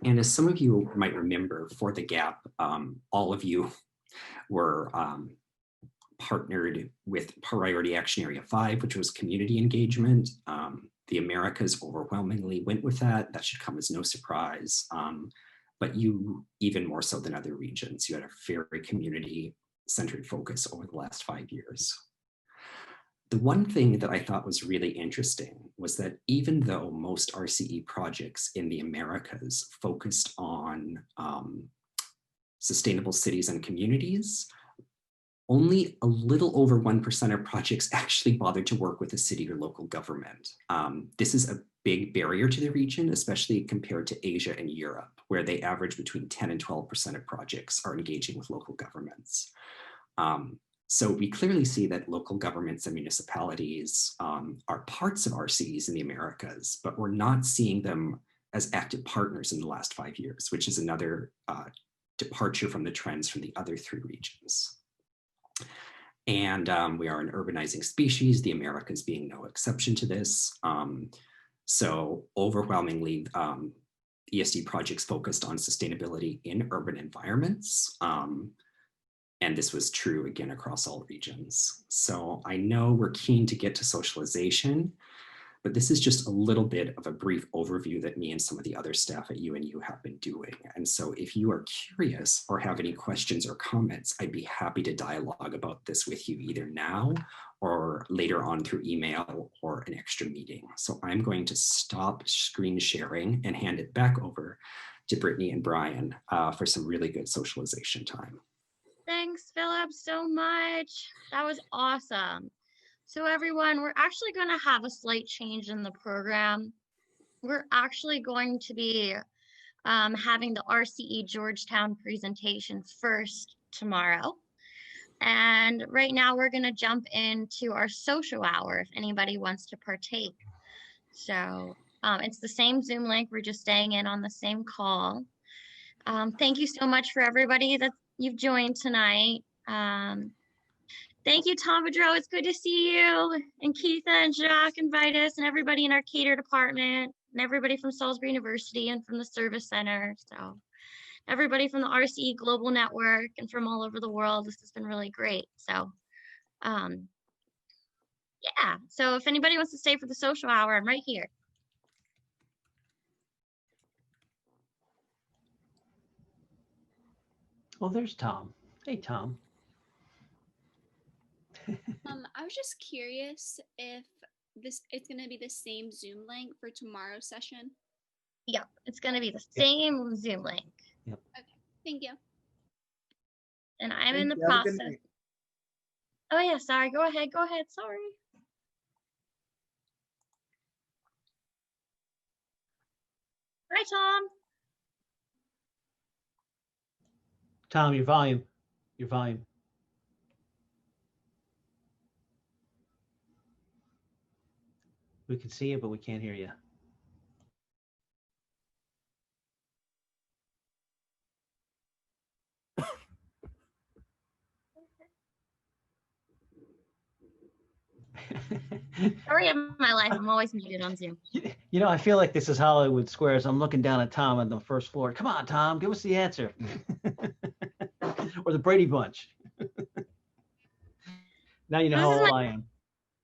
And as some of you might remember, for the GAP, all of you were partnered with Priority Action Area 5, which was community engagement. The Americas overwhelmingly went with that. That should come as no surprise. But you, even more so than other regions, you had a very community-centered focus over the last 5 years. The one thing that I thought was really interesting was that even though most RCE projects in the Americas focused on sustainable cities and communities, only a little over 1% of projects actually bothered to work with a city or local government. This is a big barrier to the region, especially compared to Asia and Europe, where they average between 10 and 12% of projects are engaging with local governments. So we clearly see that local governments and municipalities are parts of RCEs in the Americas, but we're not seeing them as active partners in the last 5 years, which is another departure from the trends from the other three regions. And we are an urbanizing species, the Americas being no exception to this. So overwhelmingly, ESD projects focused on sustainability in urban environments. And this was true again across all regions. So I know we're keen to get to socialization, but this is just a little bit of a brief overview that me and some of the other staff at UNU have been doing. And so if you are curious or have any questions or comments, I'd be happy to dialogue about this with you either now or later on through email or an extra meeting. So I'm going to stop screen sharing and hand it back over to Brittany and Brian for some really good socialization time. Thanks, Philip, so much. That was awesome. So everyone, we're actually going to have a slight change in the program. We're actually going to be having the RCE Georgetown presentation first tomorrow. And right now we're going to jump into our social hour if anybody wants to partake. So it's the same Zoom link. We're just staying in on the same call. Thank you so much for everybody that you've joined tonight. Thank you, Tom Boudreau. It's good to see you. And Keitha and Jacques and Vitus and everybody in our cater department and everybody from Salisbury University and from the Service Center. So everybody from the RCE Global Network and from all over the world. This has been really great. So yeah, so if anybody wants to stay for the social hour, I'm right here. Oh, there's Tom. Hey, Tom. I was just curious if it's going to be the same Zoom link for tomorrow's session. Yep, it's going to be the same Zoom link. Yep. Okay, thank you. And I'm in the process. Oh yeah, sorry. Go ahead. Sorry. Hi, Tom. Tom, your volume. Your volume. We can see you, but we can't hear you. I'm always muted on Zoom. You know, I feel like this is Hollywood Squares. I'm looking down at Tom on the first floor. Come on, Tom, give us the answer. Or the Brady Bunch. Now you know how old I am.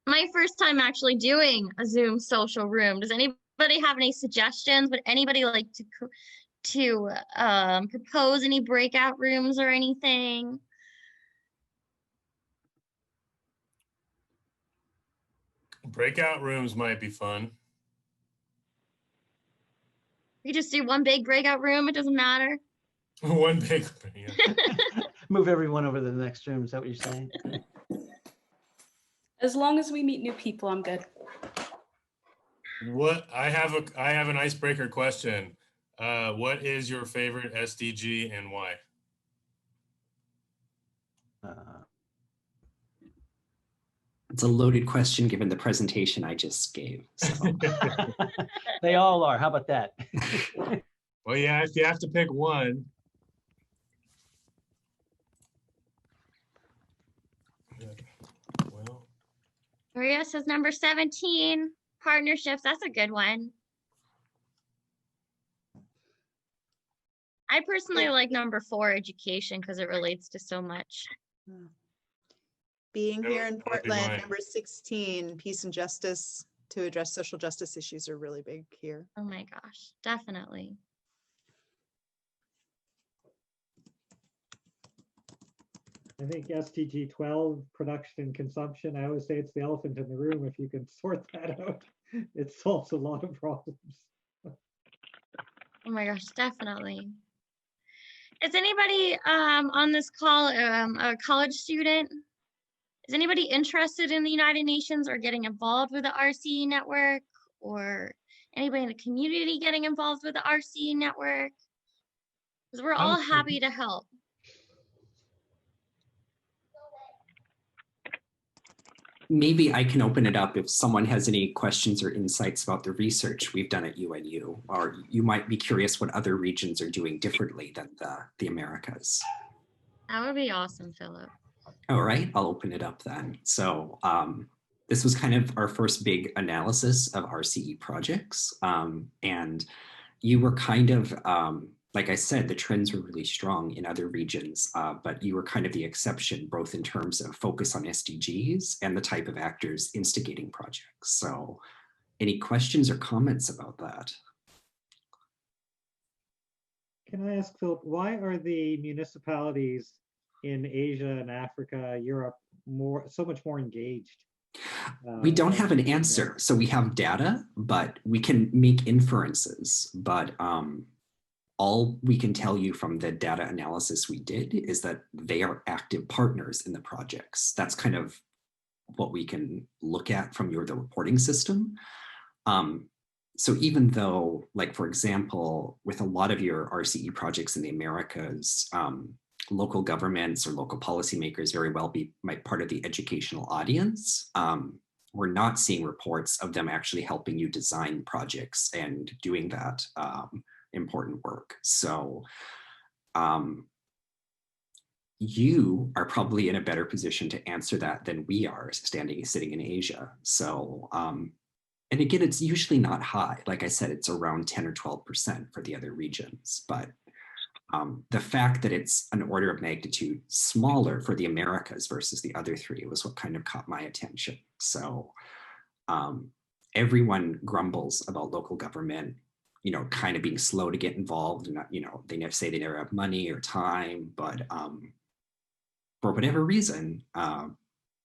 My first time actually doing a Zoom social room. Does anybody have any suggestions? Would anybody like to propose any breakout rooms or anything? Breakout rooms might be fun. We just do one big breakout room. It doesn't matter. One big. Yeah. Move everyone over to the next room. Is that what you're saying? As long as we meet new people, I'm good. What I have an icebreaker question. What is your favorite SDG and why? It's a loaded question given the presentation I just gave. So. They all are. How about that? Well, yeah, if you have to pick one. Well, Maria says number 17, partnerships. That's a good one. I personally like number 4, education, because it relates to so much. Being here in That'd be Portland, mine. number 16, peace and justice to address social justice issues are really big here. Oh my gosh, definitely. I think SDG 12, production and consumption, I always say it's the elephant in the room. If you can sort that out, it solves a lot of problems. Oh my gosh, definitely. Is anybody on this call a college student? Is anybody interested in the United Nations or getting involved with the RCE network, or anybody in the community getting involved with the RCE network? Because we're all happy to help. Maybe I can open it up if someone has any questions or insights about the research we've done at UNU, or you might be curious what other regions are doing differently than the Americas. That would be awesome, Philip. All right, I'll open it up then. So this was kind of our first big analysis of RCE projects. And you were kind of, like I said, the trends were really strong in other regions, but you were kind of the exception, both in terms of focus on SDGs and the type of actors instigating projects. So any questions or comments about that? Can I ask, Philip, why are the municipalities in Asia and Africa, Europe, so much more engaged? We don't have an answer. So we have data, but we can make inferences. But all we can tell you from the data analysis we did is that they are active partners in the projects. That's kind of what we can look at from the reporting system. So even though, like, for example, with a lot of your RCE projects in the Americas, local governments or local policymakers very well might part of the educational audience. We're not seeing reports of them actually helping you design projects and doing that important work. So you are probably in a better position to answer that than we are sitting in Asia. So, and again, it's usually not high. Like I said, it's around 10 or 12% for the other regions, but the fact that it's an order of magnitude smaller for the Americas versus the other three was what kind of caught my attention. So everyone grumbles about local government, kind of being slow to get involved, and they never say they never have money or time, but for whatever reason,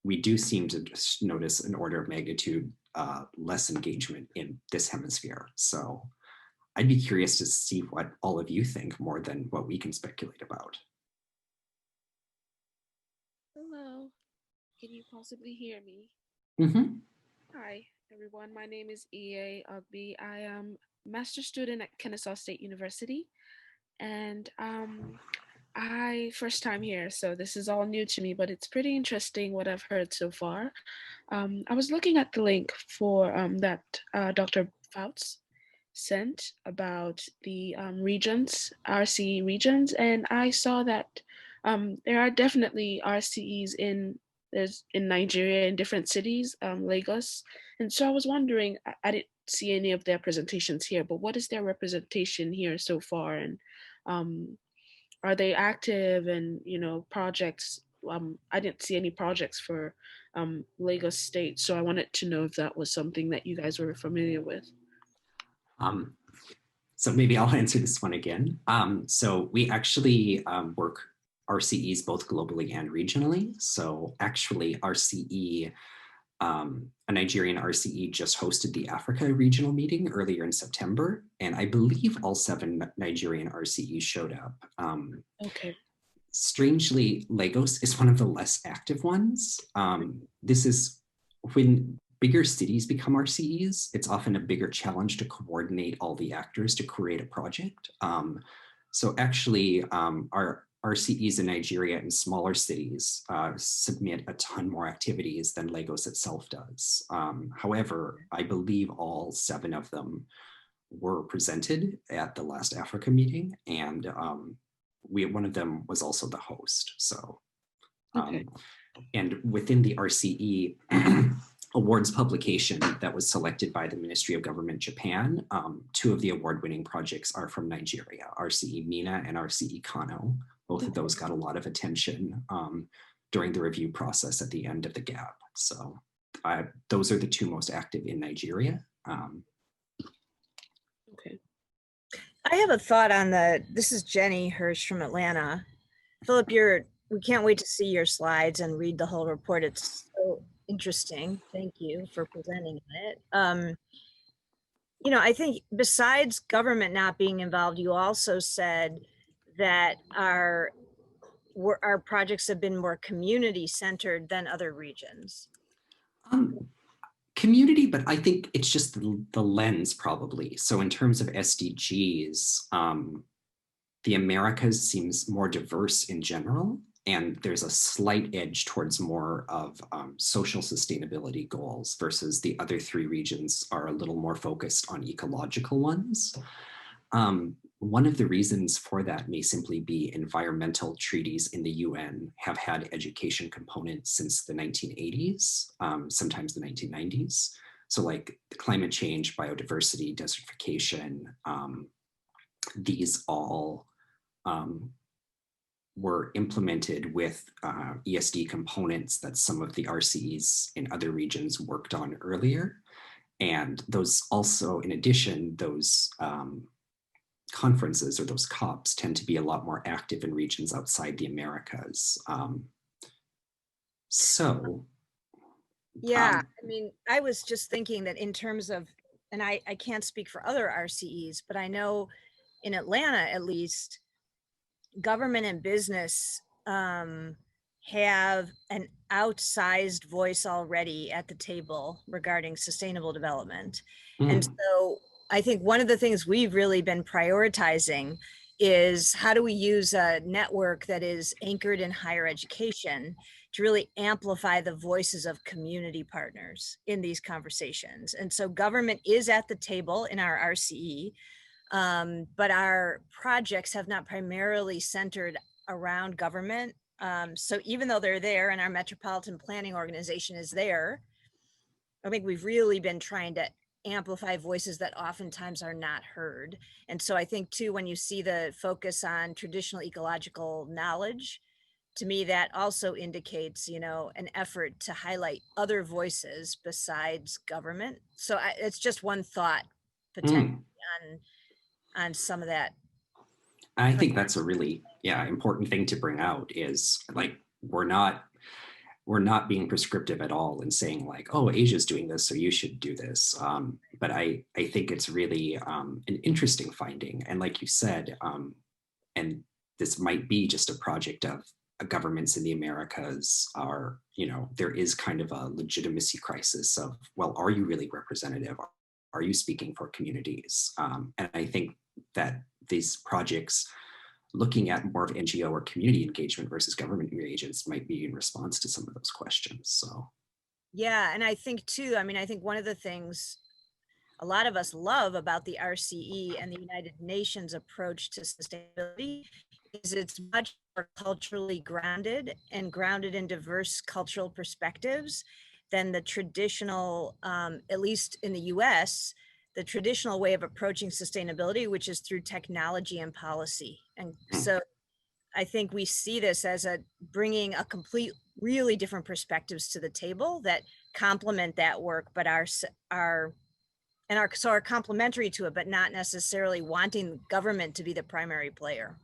we do seem to just notice an order of magnitude less engagement in this hemisphere. So I'd be curious to see what all of you think more than what we can speculate about. Hello, can you possibly hear me? Mm-hmm. Hi, everyone. My name is E.A. Ugby. I am a master's student at Kennesaw State University, and first time here, so this is all new to me, but it's pretty interesting what I've heard so far. I was looking at the link for that Dr. Fouts sent about the regions, RCE regions, and I saw that there are definitely RCEs in there's in Nigeria in different cities, Lagos. And so I was wondering, I didn't see any of their presentations here, but what is their representation here so far? And are they active and, projects? I didn't see any projects for Lagos State. So I wanted to know if that was something that you guys were familiar with. So maybe I'll answer this one again. So we actually work RCEs both globally and regionally. So actually RCE, a Nigerian RCE just hosted the Africa Regional Meeting earlier in September. And I believe all 7 Nigerian RCEs showed up. Okay. Strangely, Lagos is one of the less active ones. This is when bigger cities become RCEs, it's often a bigger challenge to coordinate all the actors to create a project. So actually, our RCEs in Nigeria and smaller cities submit a ton more activities than Lagos itself does. However, I believe all 7 of them were presented at the last Africa meeting, and one of them was also the host. So, Okay. And within the RCE awards publication that was selected by the Ministry of Government Japan, 2 of the award-winning projects are from Nigeria, RCE Mina and RCE Kano. Both of those got a lot of attention during the review process at the end of the gap. So those are the 2 most active in Nigeria. Okay. I have a thought on this is Jenny Hirsch from Atlanta. Philip, we can't wait to see your slides and read the whole report. It's so interesting. Thank you for presenting it. I think besides government not being involved, you also said that our projects have been more community centered than other regions. Community, but I think it's just the lens probably. So in terms of SDGs, the Americas seems more diverse in general, and there's a slight edge towards more of social sustainability goals versus the other 3 regions are a little more focused on ecological ones. One of the reasons for that may simply be environmental treaties in the UN have had education components since the 1980s, sometimes the 1990s. So like climate change, biodiversity, desertification, these all were implemented with ESD components that some of the RCEs in other regions worked on earlier. And those also, in addition, those conferences or those COPs tend to be a lot more active in regions outside the Americas. Yeah, I mean, I was just thinking that in terms of, and I can't speak for other RCEs, but I know in Atlanta, at least, government and business have an outsized voice already at the table regarding sustainable development. And so I think one of the things we've really been prioritizing is how do we use a network that is anchored in higher education to really amplify the voices of community partners in these conversations. And so government is at the table in our RCE, but our projects have not primarily centered around government. So even though they're there and our metropolitan planning organization is there, I think we've really been trying to amplify voices that oftentimes are not heard. And so I think too, when you see the focus on traditional ecological knowledge, to me, that also indicates, an effort to highlight other voices besides government. So it's just one thought potentially on some of that. I think that's a really, important thing to bring out is like, we're not being prescriptive at all and saying like, oh, Asia's doing this, so you should do this. But I think it's really an interesting finding. And like you said, and this might be just a project of governments in the Americas are, there is kind of a legitimacy crisis of, well, are you really representative? Are you speaking for communities? And I think that these projects looking at more of NGO or community engagement versus government engagements might be in response to some of those questions. So, yeah, and I think too, I think one of the things a lot of us love about the RCE and the United Nations approach to sustainability is it's much culturally grounded and grounded in diverse cultural perspectives than the traditional, at least in the US, the traditional way of approaching sustainability, which is through technology and policy. And so I think we see this as bringing a complete, really different perspectives to the table that complement that work, but are complementary to it, but not necessarily wanting government to be the primary player.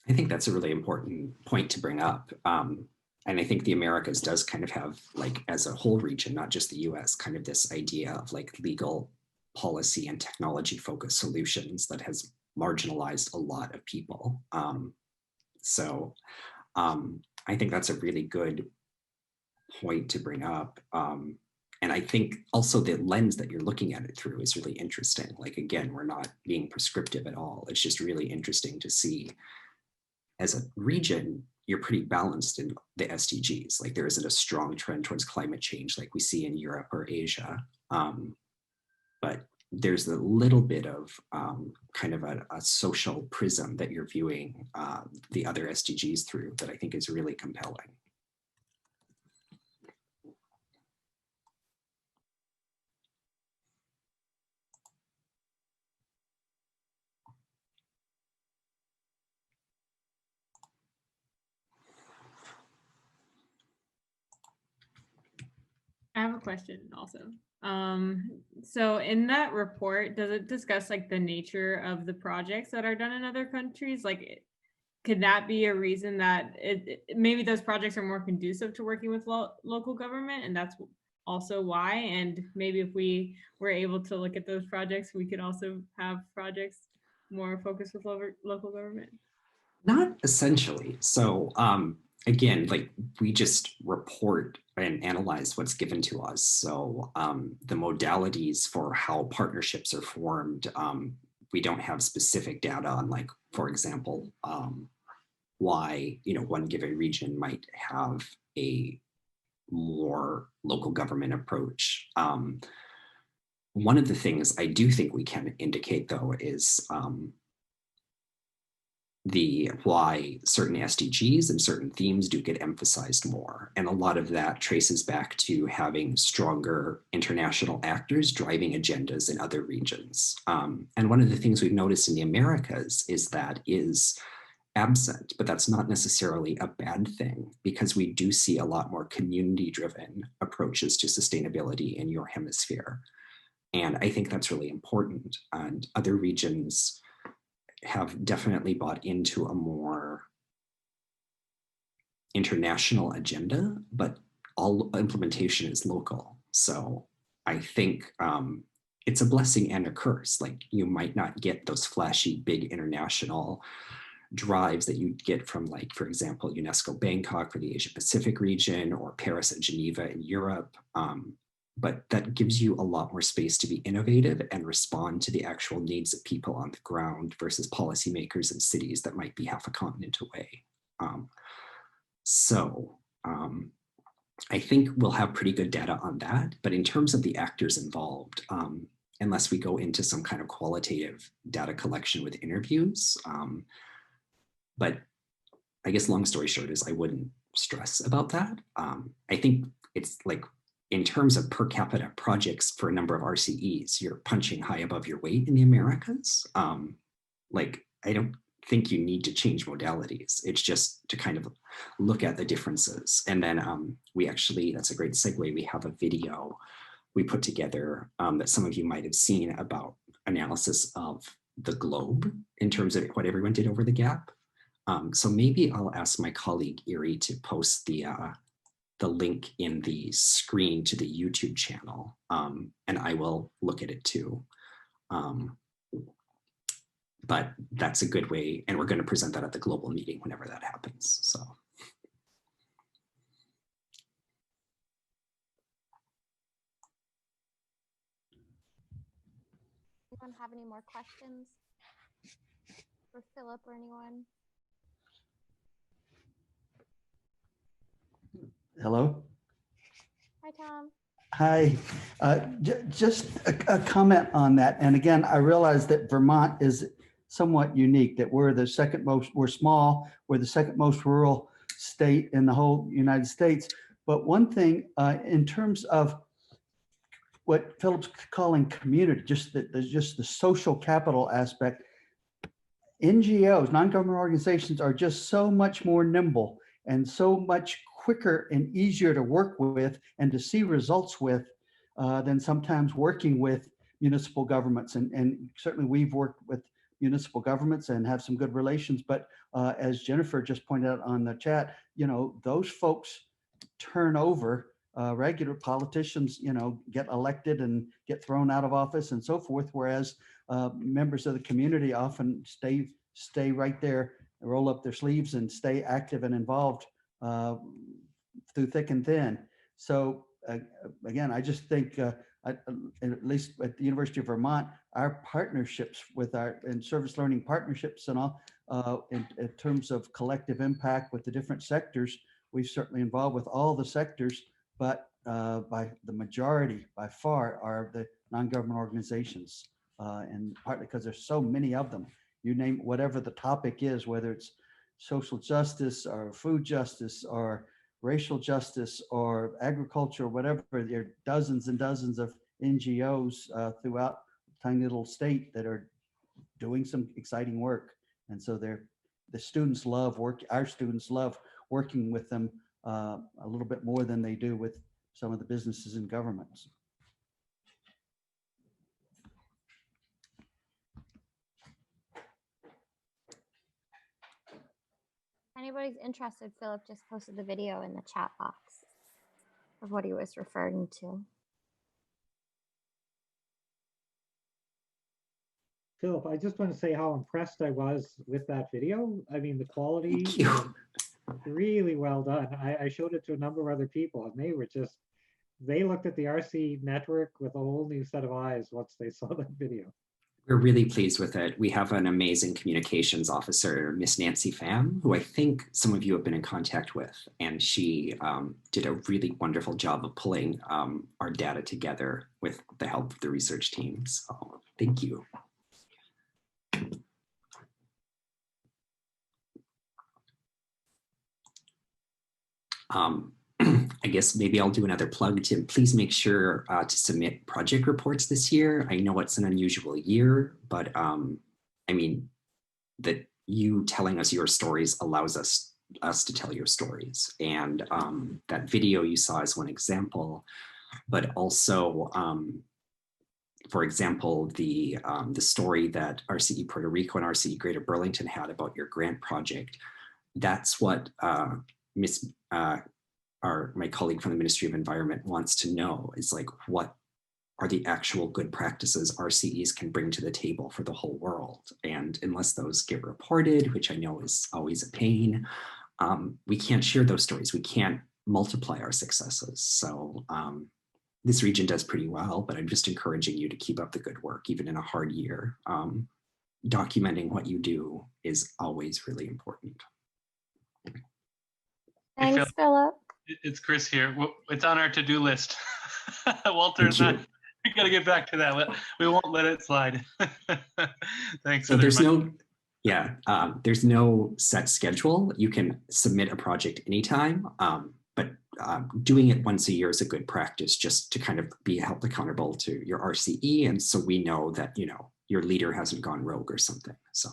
I think that's a really important point to bring up. And I think the Americas does kind of have, like, as a whole region, not just the US, kind of this idea of like legal policy and technology focused solutions that has marginalized a lot of people. So I think that's a really good point to bring up. And I think also the lens that you're looking at it through is really interesting. Like, again, we're not being prescriptive at all. It's just really interesting to see, as a region, you're pretty balanced in the SDGs. Like, there isn't a strong trend towards climate change like we see in Europe or Asia. But there's a little bit of kind of a social prism that you're viewing the other SDGs through that I think is really compelling. I have a question also. So in that report, does it discuss like the nature of the projects that are done in other countries? Like, could that be a reason that maybe those projects are more conducive to working with local government, and that's also why? And maybe if we were able to look at those projects, we could also have projects more focused with local government? Not essentially. So again, like, we just report and analyze what's given to us. So the modalities for how partnerships are formed, we don't have specific data on, like, for example, why, you know, one given region might have a more local government approach. One of the things I do think we can indicate, though, is why certain SDGs and certain themes do get emphasized more. And a lot of that traces back to having stronger international actors driving agendas in other regions. And one of the things we've noticed in the Americas is that is absent, but that's not necessarily a bad thing, because we do see a lot more community-driven approaches to sustainability in your hemisphere. And I think that's really important. And other regions have definitely bought into a more international agenda, but all implementation is local. So I think it's a blessing and a curse. Like, you might not get those flashy big international drives that you get from, like, for example, UNESCO Bangkok for the Asia Pacific region, or Paris and Geneva in Europe. But that gives you a lot more space to be innovative and respond to the actual needs of people on the ground versus policymakers in cities that might be half a continent away. I think we'll have pretty good data on that. But in terms of the actors involved, unless we go into some kind of qualitative data collection with interviews, but I guess long story short is I wouldn't stress about that. I think it's like, in terms of per capita projects for a number of RCEs, you're punching high above your weight in the Americas. Like, I don't think you need to change modalities. It's just to kind of look at the differences. And then we actually, that's a great segue. We have a video we put together that some of you might have seen about analysis of the globe in terms of what everyone did over the gap. So maybe I'll ask my colleague Erie to post the link in the screen to the YouTube channel, and I will look at it too. But that's a good way, and we're going to present that at the global meeting whenever that happens. So. Anyone have any more questions for Philip or anyone? Hello. Hi, Tom. Hi. Just a comment on that. And again, I realize that Vermont is somewhat unique, that we're the second most, we're small, we're the second most rural state in the whole United States. But one thing in terms of what Philip's calling community, just the social capital aspect, NGOs, non-government organizations, are just so much more nimble and so much quicker and easier to work with and to see results with than sometimes working with municipal governments. And certainly we've worked with municipal governments and have some good relations. But as Jennifer just pointed out on the chat, you know, those folks turn over. Regular politicians, you know, get elected and get thrown out of office and so forth, whereas members of the community often stay right there, roll up their sleeves and stay active and involved through thick and thin. So again, I just think, at least at the University of Vermont, our partnerships with and service learning partnerships and all, in terms of collective impact with the different sectors, we've certainly involved with all the sectors, but by the majority, by far, are the non-government organizations, and partly because there's so many of them. You name whatever the topic is, whether it's social justice or food justice or racial justice or agriculture or whatever, there are dozens and dozens of NGOs throughout the tiny little state that are doing some exciting work. And so the students love work. Our students love working with them a little bit more than they do with some of the businesses and governments. If anybody's interested, Philip just posted the video in the chat box of what he was referring to. Philip, I just want to say how impressed I was with that video. I mean, the quality, really well done. I showed it to a number of other people and they were just, they looked at the RCE network with a whole new set of eyes once they saw that video. We're really pleased with it. We have an amazing communications officer, Miss Nancy Pham, who I think some of you have been in contact with, and she did a really wonderful job of pulling our data together with the help of the research team. So thank you. I guess maybe I'll do another plug. Tim, please make sure to submit project reports this year. I know it's an unusual year, but I mean, that you telling us your stories allows us to tell your stories. And that video you saw is one example, but also, for example, the story that RCE Puerto Rico and RCE Greater Burlington had about your grant project. That's what my colleague from the Ministry of Environment wants to know, is like, what are the actual good practices RCEs can bring to the table for the whole world? And unless those get reported, which I know is always a pain, we can't share those stories. We can't multiply our successes. So this region does pretty well, but I'm just encouraging you to keep up the good work, even in a hard year. Documenting what you do is always really important. Thanks, Philip. It's Chris here. It's on our to-do list. Walter's not. We got to get back to that. We won't let it slide. Thanks. So there's there's no set schedule. You can submit a project anytime, but doing it once a year is a good practice, just to kind of be held accountable to your RCE, and so we know that, you know, your leader hasn't gone rogue or something. So.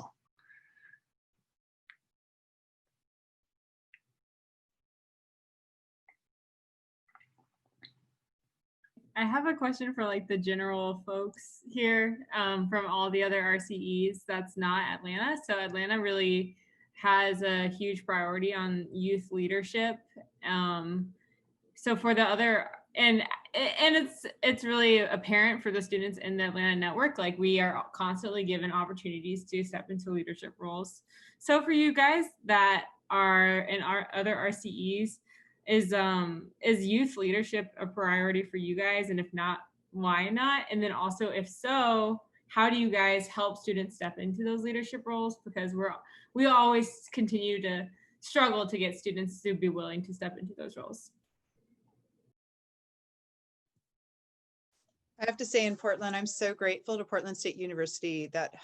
I have a question for like the general folks here from all the other RCEs that's not Atlanta. So Atlanta really has a huge priority on youth leadership. So for the other, and it's really apparent for the students in the Atlanta network, like we are constantly given opportunities to step into leadership roles. So for you guys that are in our other RCEs, is youth leadership a priority for you guys? And if not, why not? And then also, if so, how do you guys help students step into those leadership roles? Because we always continue to struggle to get students to be willing to step into those roles. I have to say in Portland, I'm so grateful to Portland State University that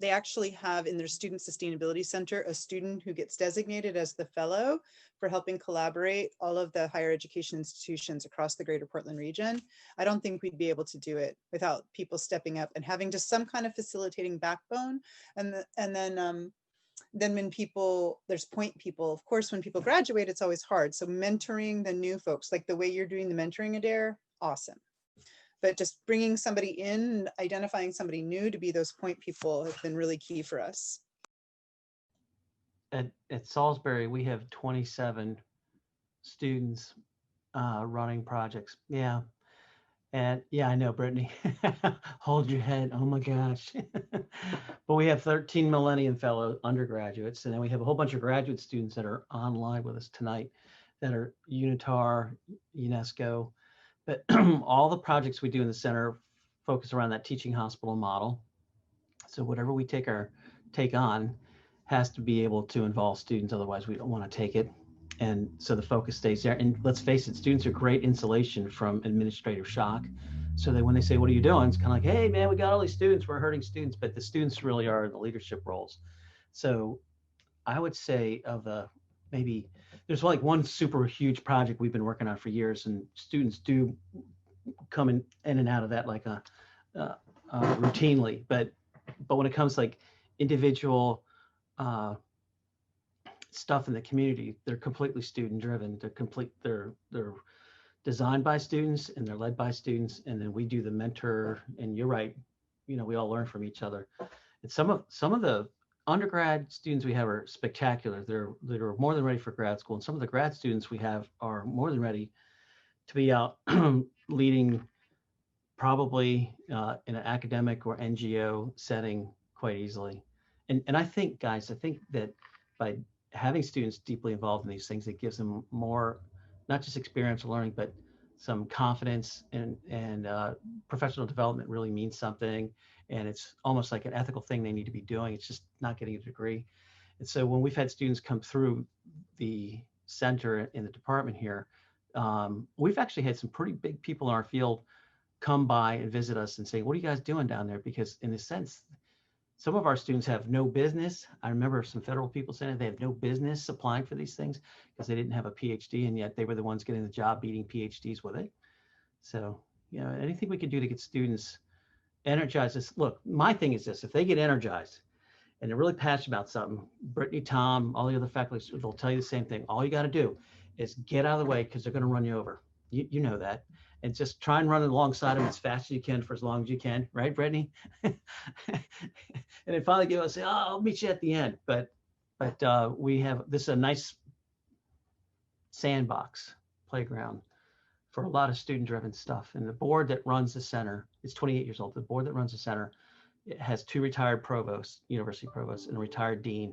they actually have in their Student Sustainability Center, a student who gets designated as the fellow for helping collaborate all of the higher education institutions across the greater Portland region. I don't think we'd be able to do it without people stepping up and having just some kind of facilitating backbone. And then when there's point people, of course, when people graduate, it's always hard. So mentoring the new folks, like the way you're doing the mentoring, Adair, awesome. But just bringing somebody in, identifying somebody new to be those point people has been really key for us. At Salisbury, we have 27 students running projects. Yeah. And yeah, I know, Brittany. Hold your head. Oh my gosh. But we have 13 Millennium Fellow undergraduates, and then we have a whole bunch of graduate students that are online with us tonight that are UNITAR, UNESCO. But all the projects we do in the center focus around that teaching hospital model. So whatever we take on has to be able to involve students, otherwise we don't want to take it. And so the focus stays there. And let's face it, students are great insulation from administrative shock. So that when they say, what are you doing? It's kind of like, hey man, we got all these students, we're hurting students, but the students really are in the leadership roles. So I would say maybe there's like one super huge project we've been working on for years, and students do come in and out of that like routinely. But when it comes like individual stuff in the community, they're completely student driven. They're designed by students and they're led by students, and then we do the mentor. And you're right, we all learn from each other. And some of the undergrad students we have are spectacular. They're more than ready for grad school, and some of the grad students we have are more than ready to be out leading, probably in an academic or NGO setting quite easily. And I think, guys, that by having students deeply involved in these things, it gives them more, not just experiential learning, but some confidence, and professional development really means something. And it's almost like an ethical thing they need to be doing. It's just not getting a degree. And so when we've had students come through the center in the department here, we've actually had some pretty big people in our field come by and visit us and say, what are you guys doing down there? Because in a sense, some of our students have no business. I remember some federal people saying they have no business applying for these things because they didn't have a PhD, and yet they were the ones getting the job beating PhDs with it. So, anything we could do to get students energized. Look, my thing is this: if they get energized and they're really passionate about something, Brittany, Tom, all the other faculty, they'll tell you the same thing. All you got to do is get out of the way, because they're going to run you over. You know that. And just try and run alongside them as fast as you can for as long as you can, right, Brittany? And then finally give us, I'll meet you at the end. But this is a nice sandbox playground for a lot of student-driven stuff. And the board that runs the center is 28 years old. The board that runs the center, it has 2 retired provosts, university provosts, and a retired dean,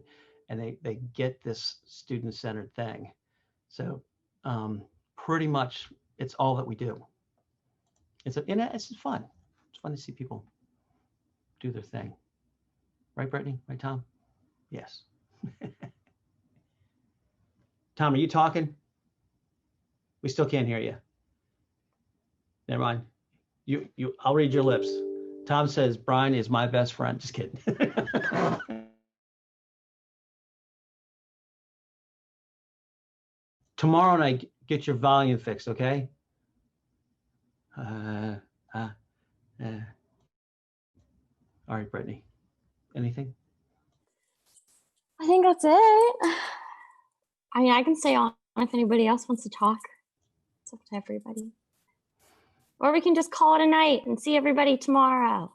and they get this student-centered thing. So pretty much it's all that we do. It's fun. It's fun to see people do their thing. Right, Brittany? Right, Tom? Yes. Tom, are you talking? We still can't hear you. Never mind. I'll read your lips. Tom says, Brian is my best friend. Just kidding. Tomorrow night, get your volume fixed, okay? All right, Brittany. Anything? I think that's it. I mean, I can stay on if anybody else wants to talk. It's up to everybody. Or we can just call it a night and see everybody tomorrow.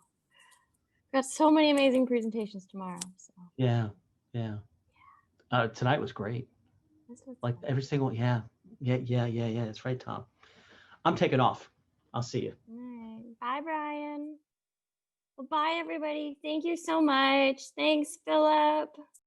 We've got so many amazing presentations tomorrow. So. Yeah. Tonight was great. Like every single, yeah. That's right, Tom. I'm taking off. I'll see you. All right. Bye, Brian. Well, bye, everybody. Thank you so much. Thanks, Philip.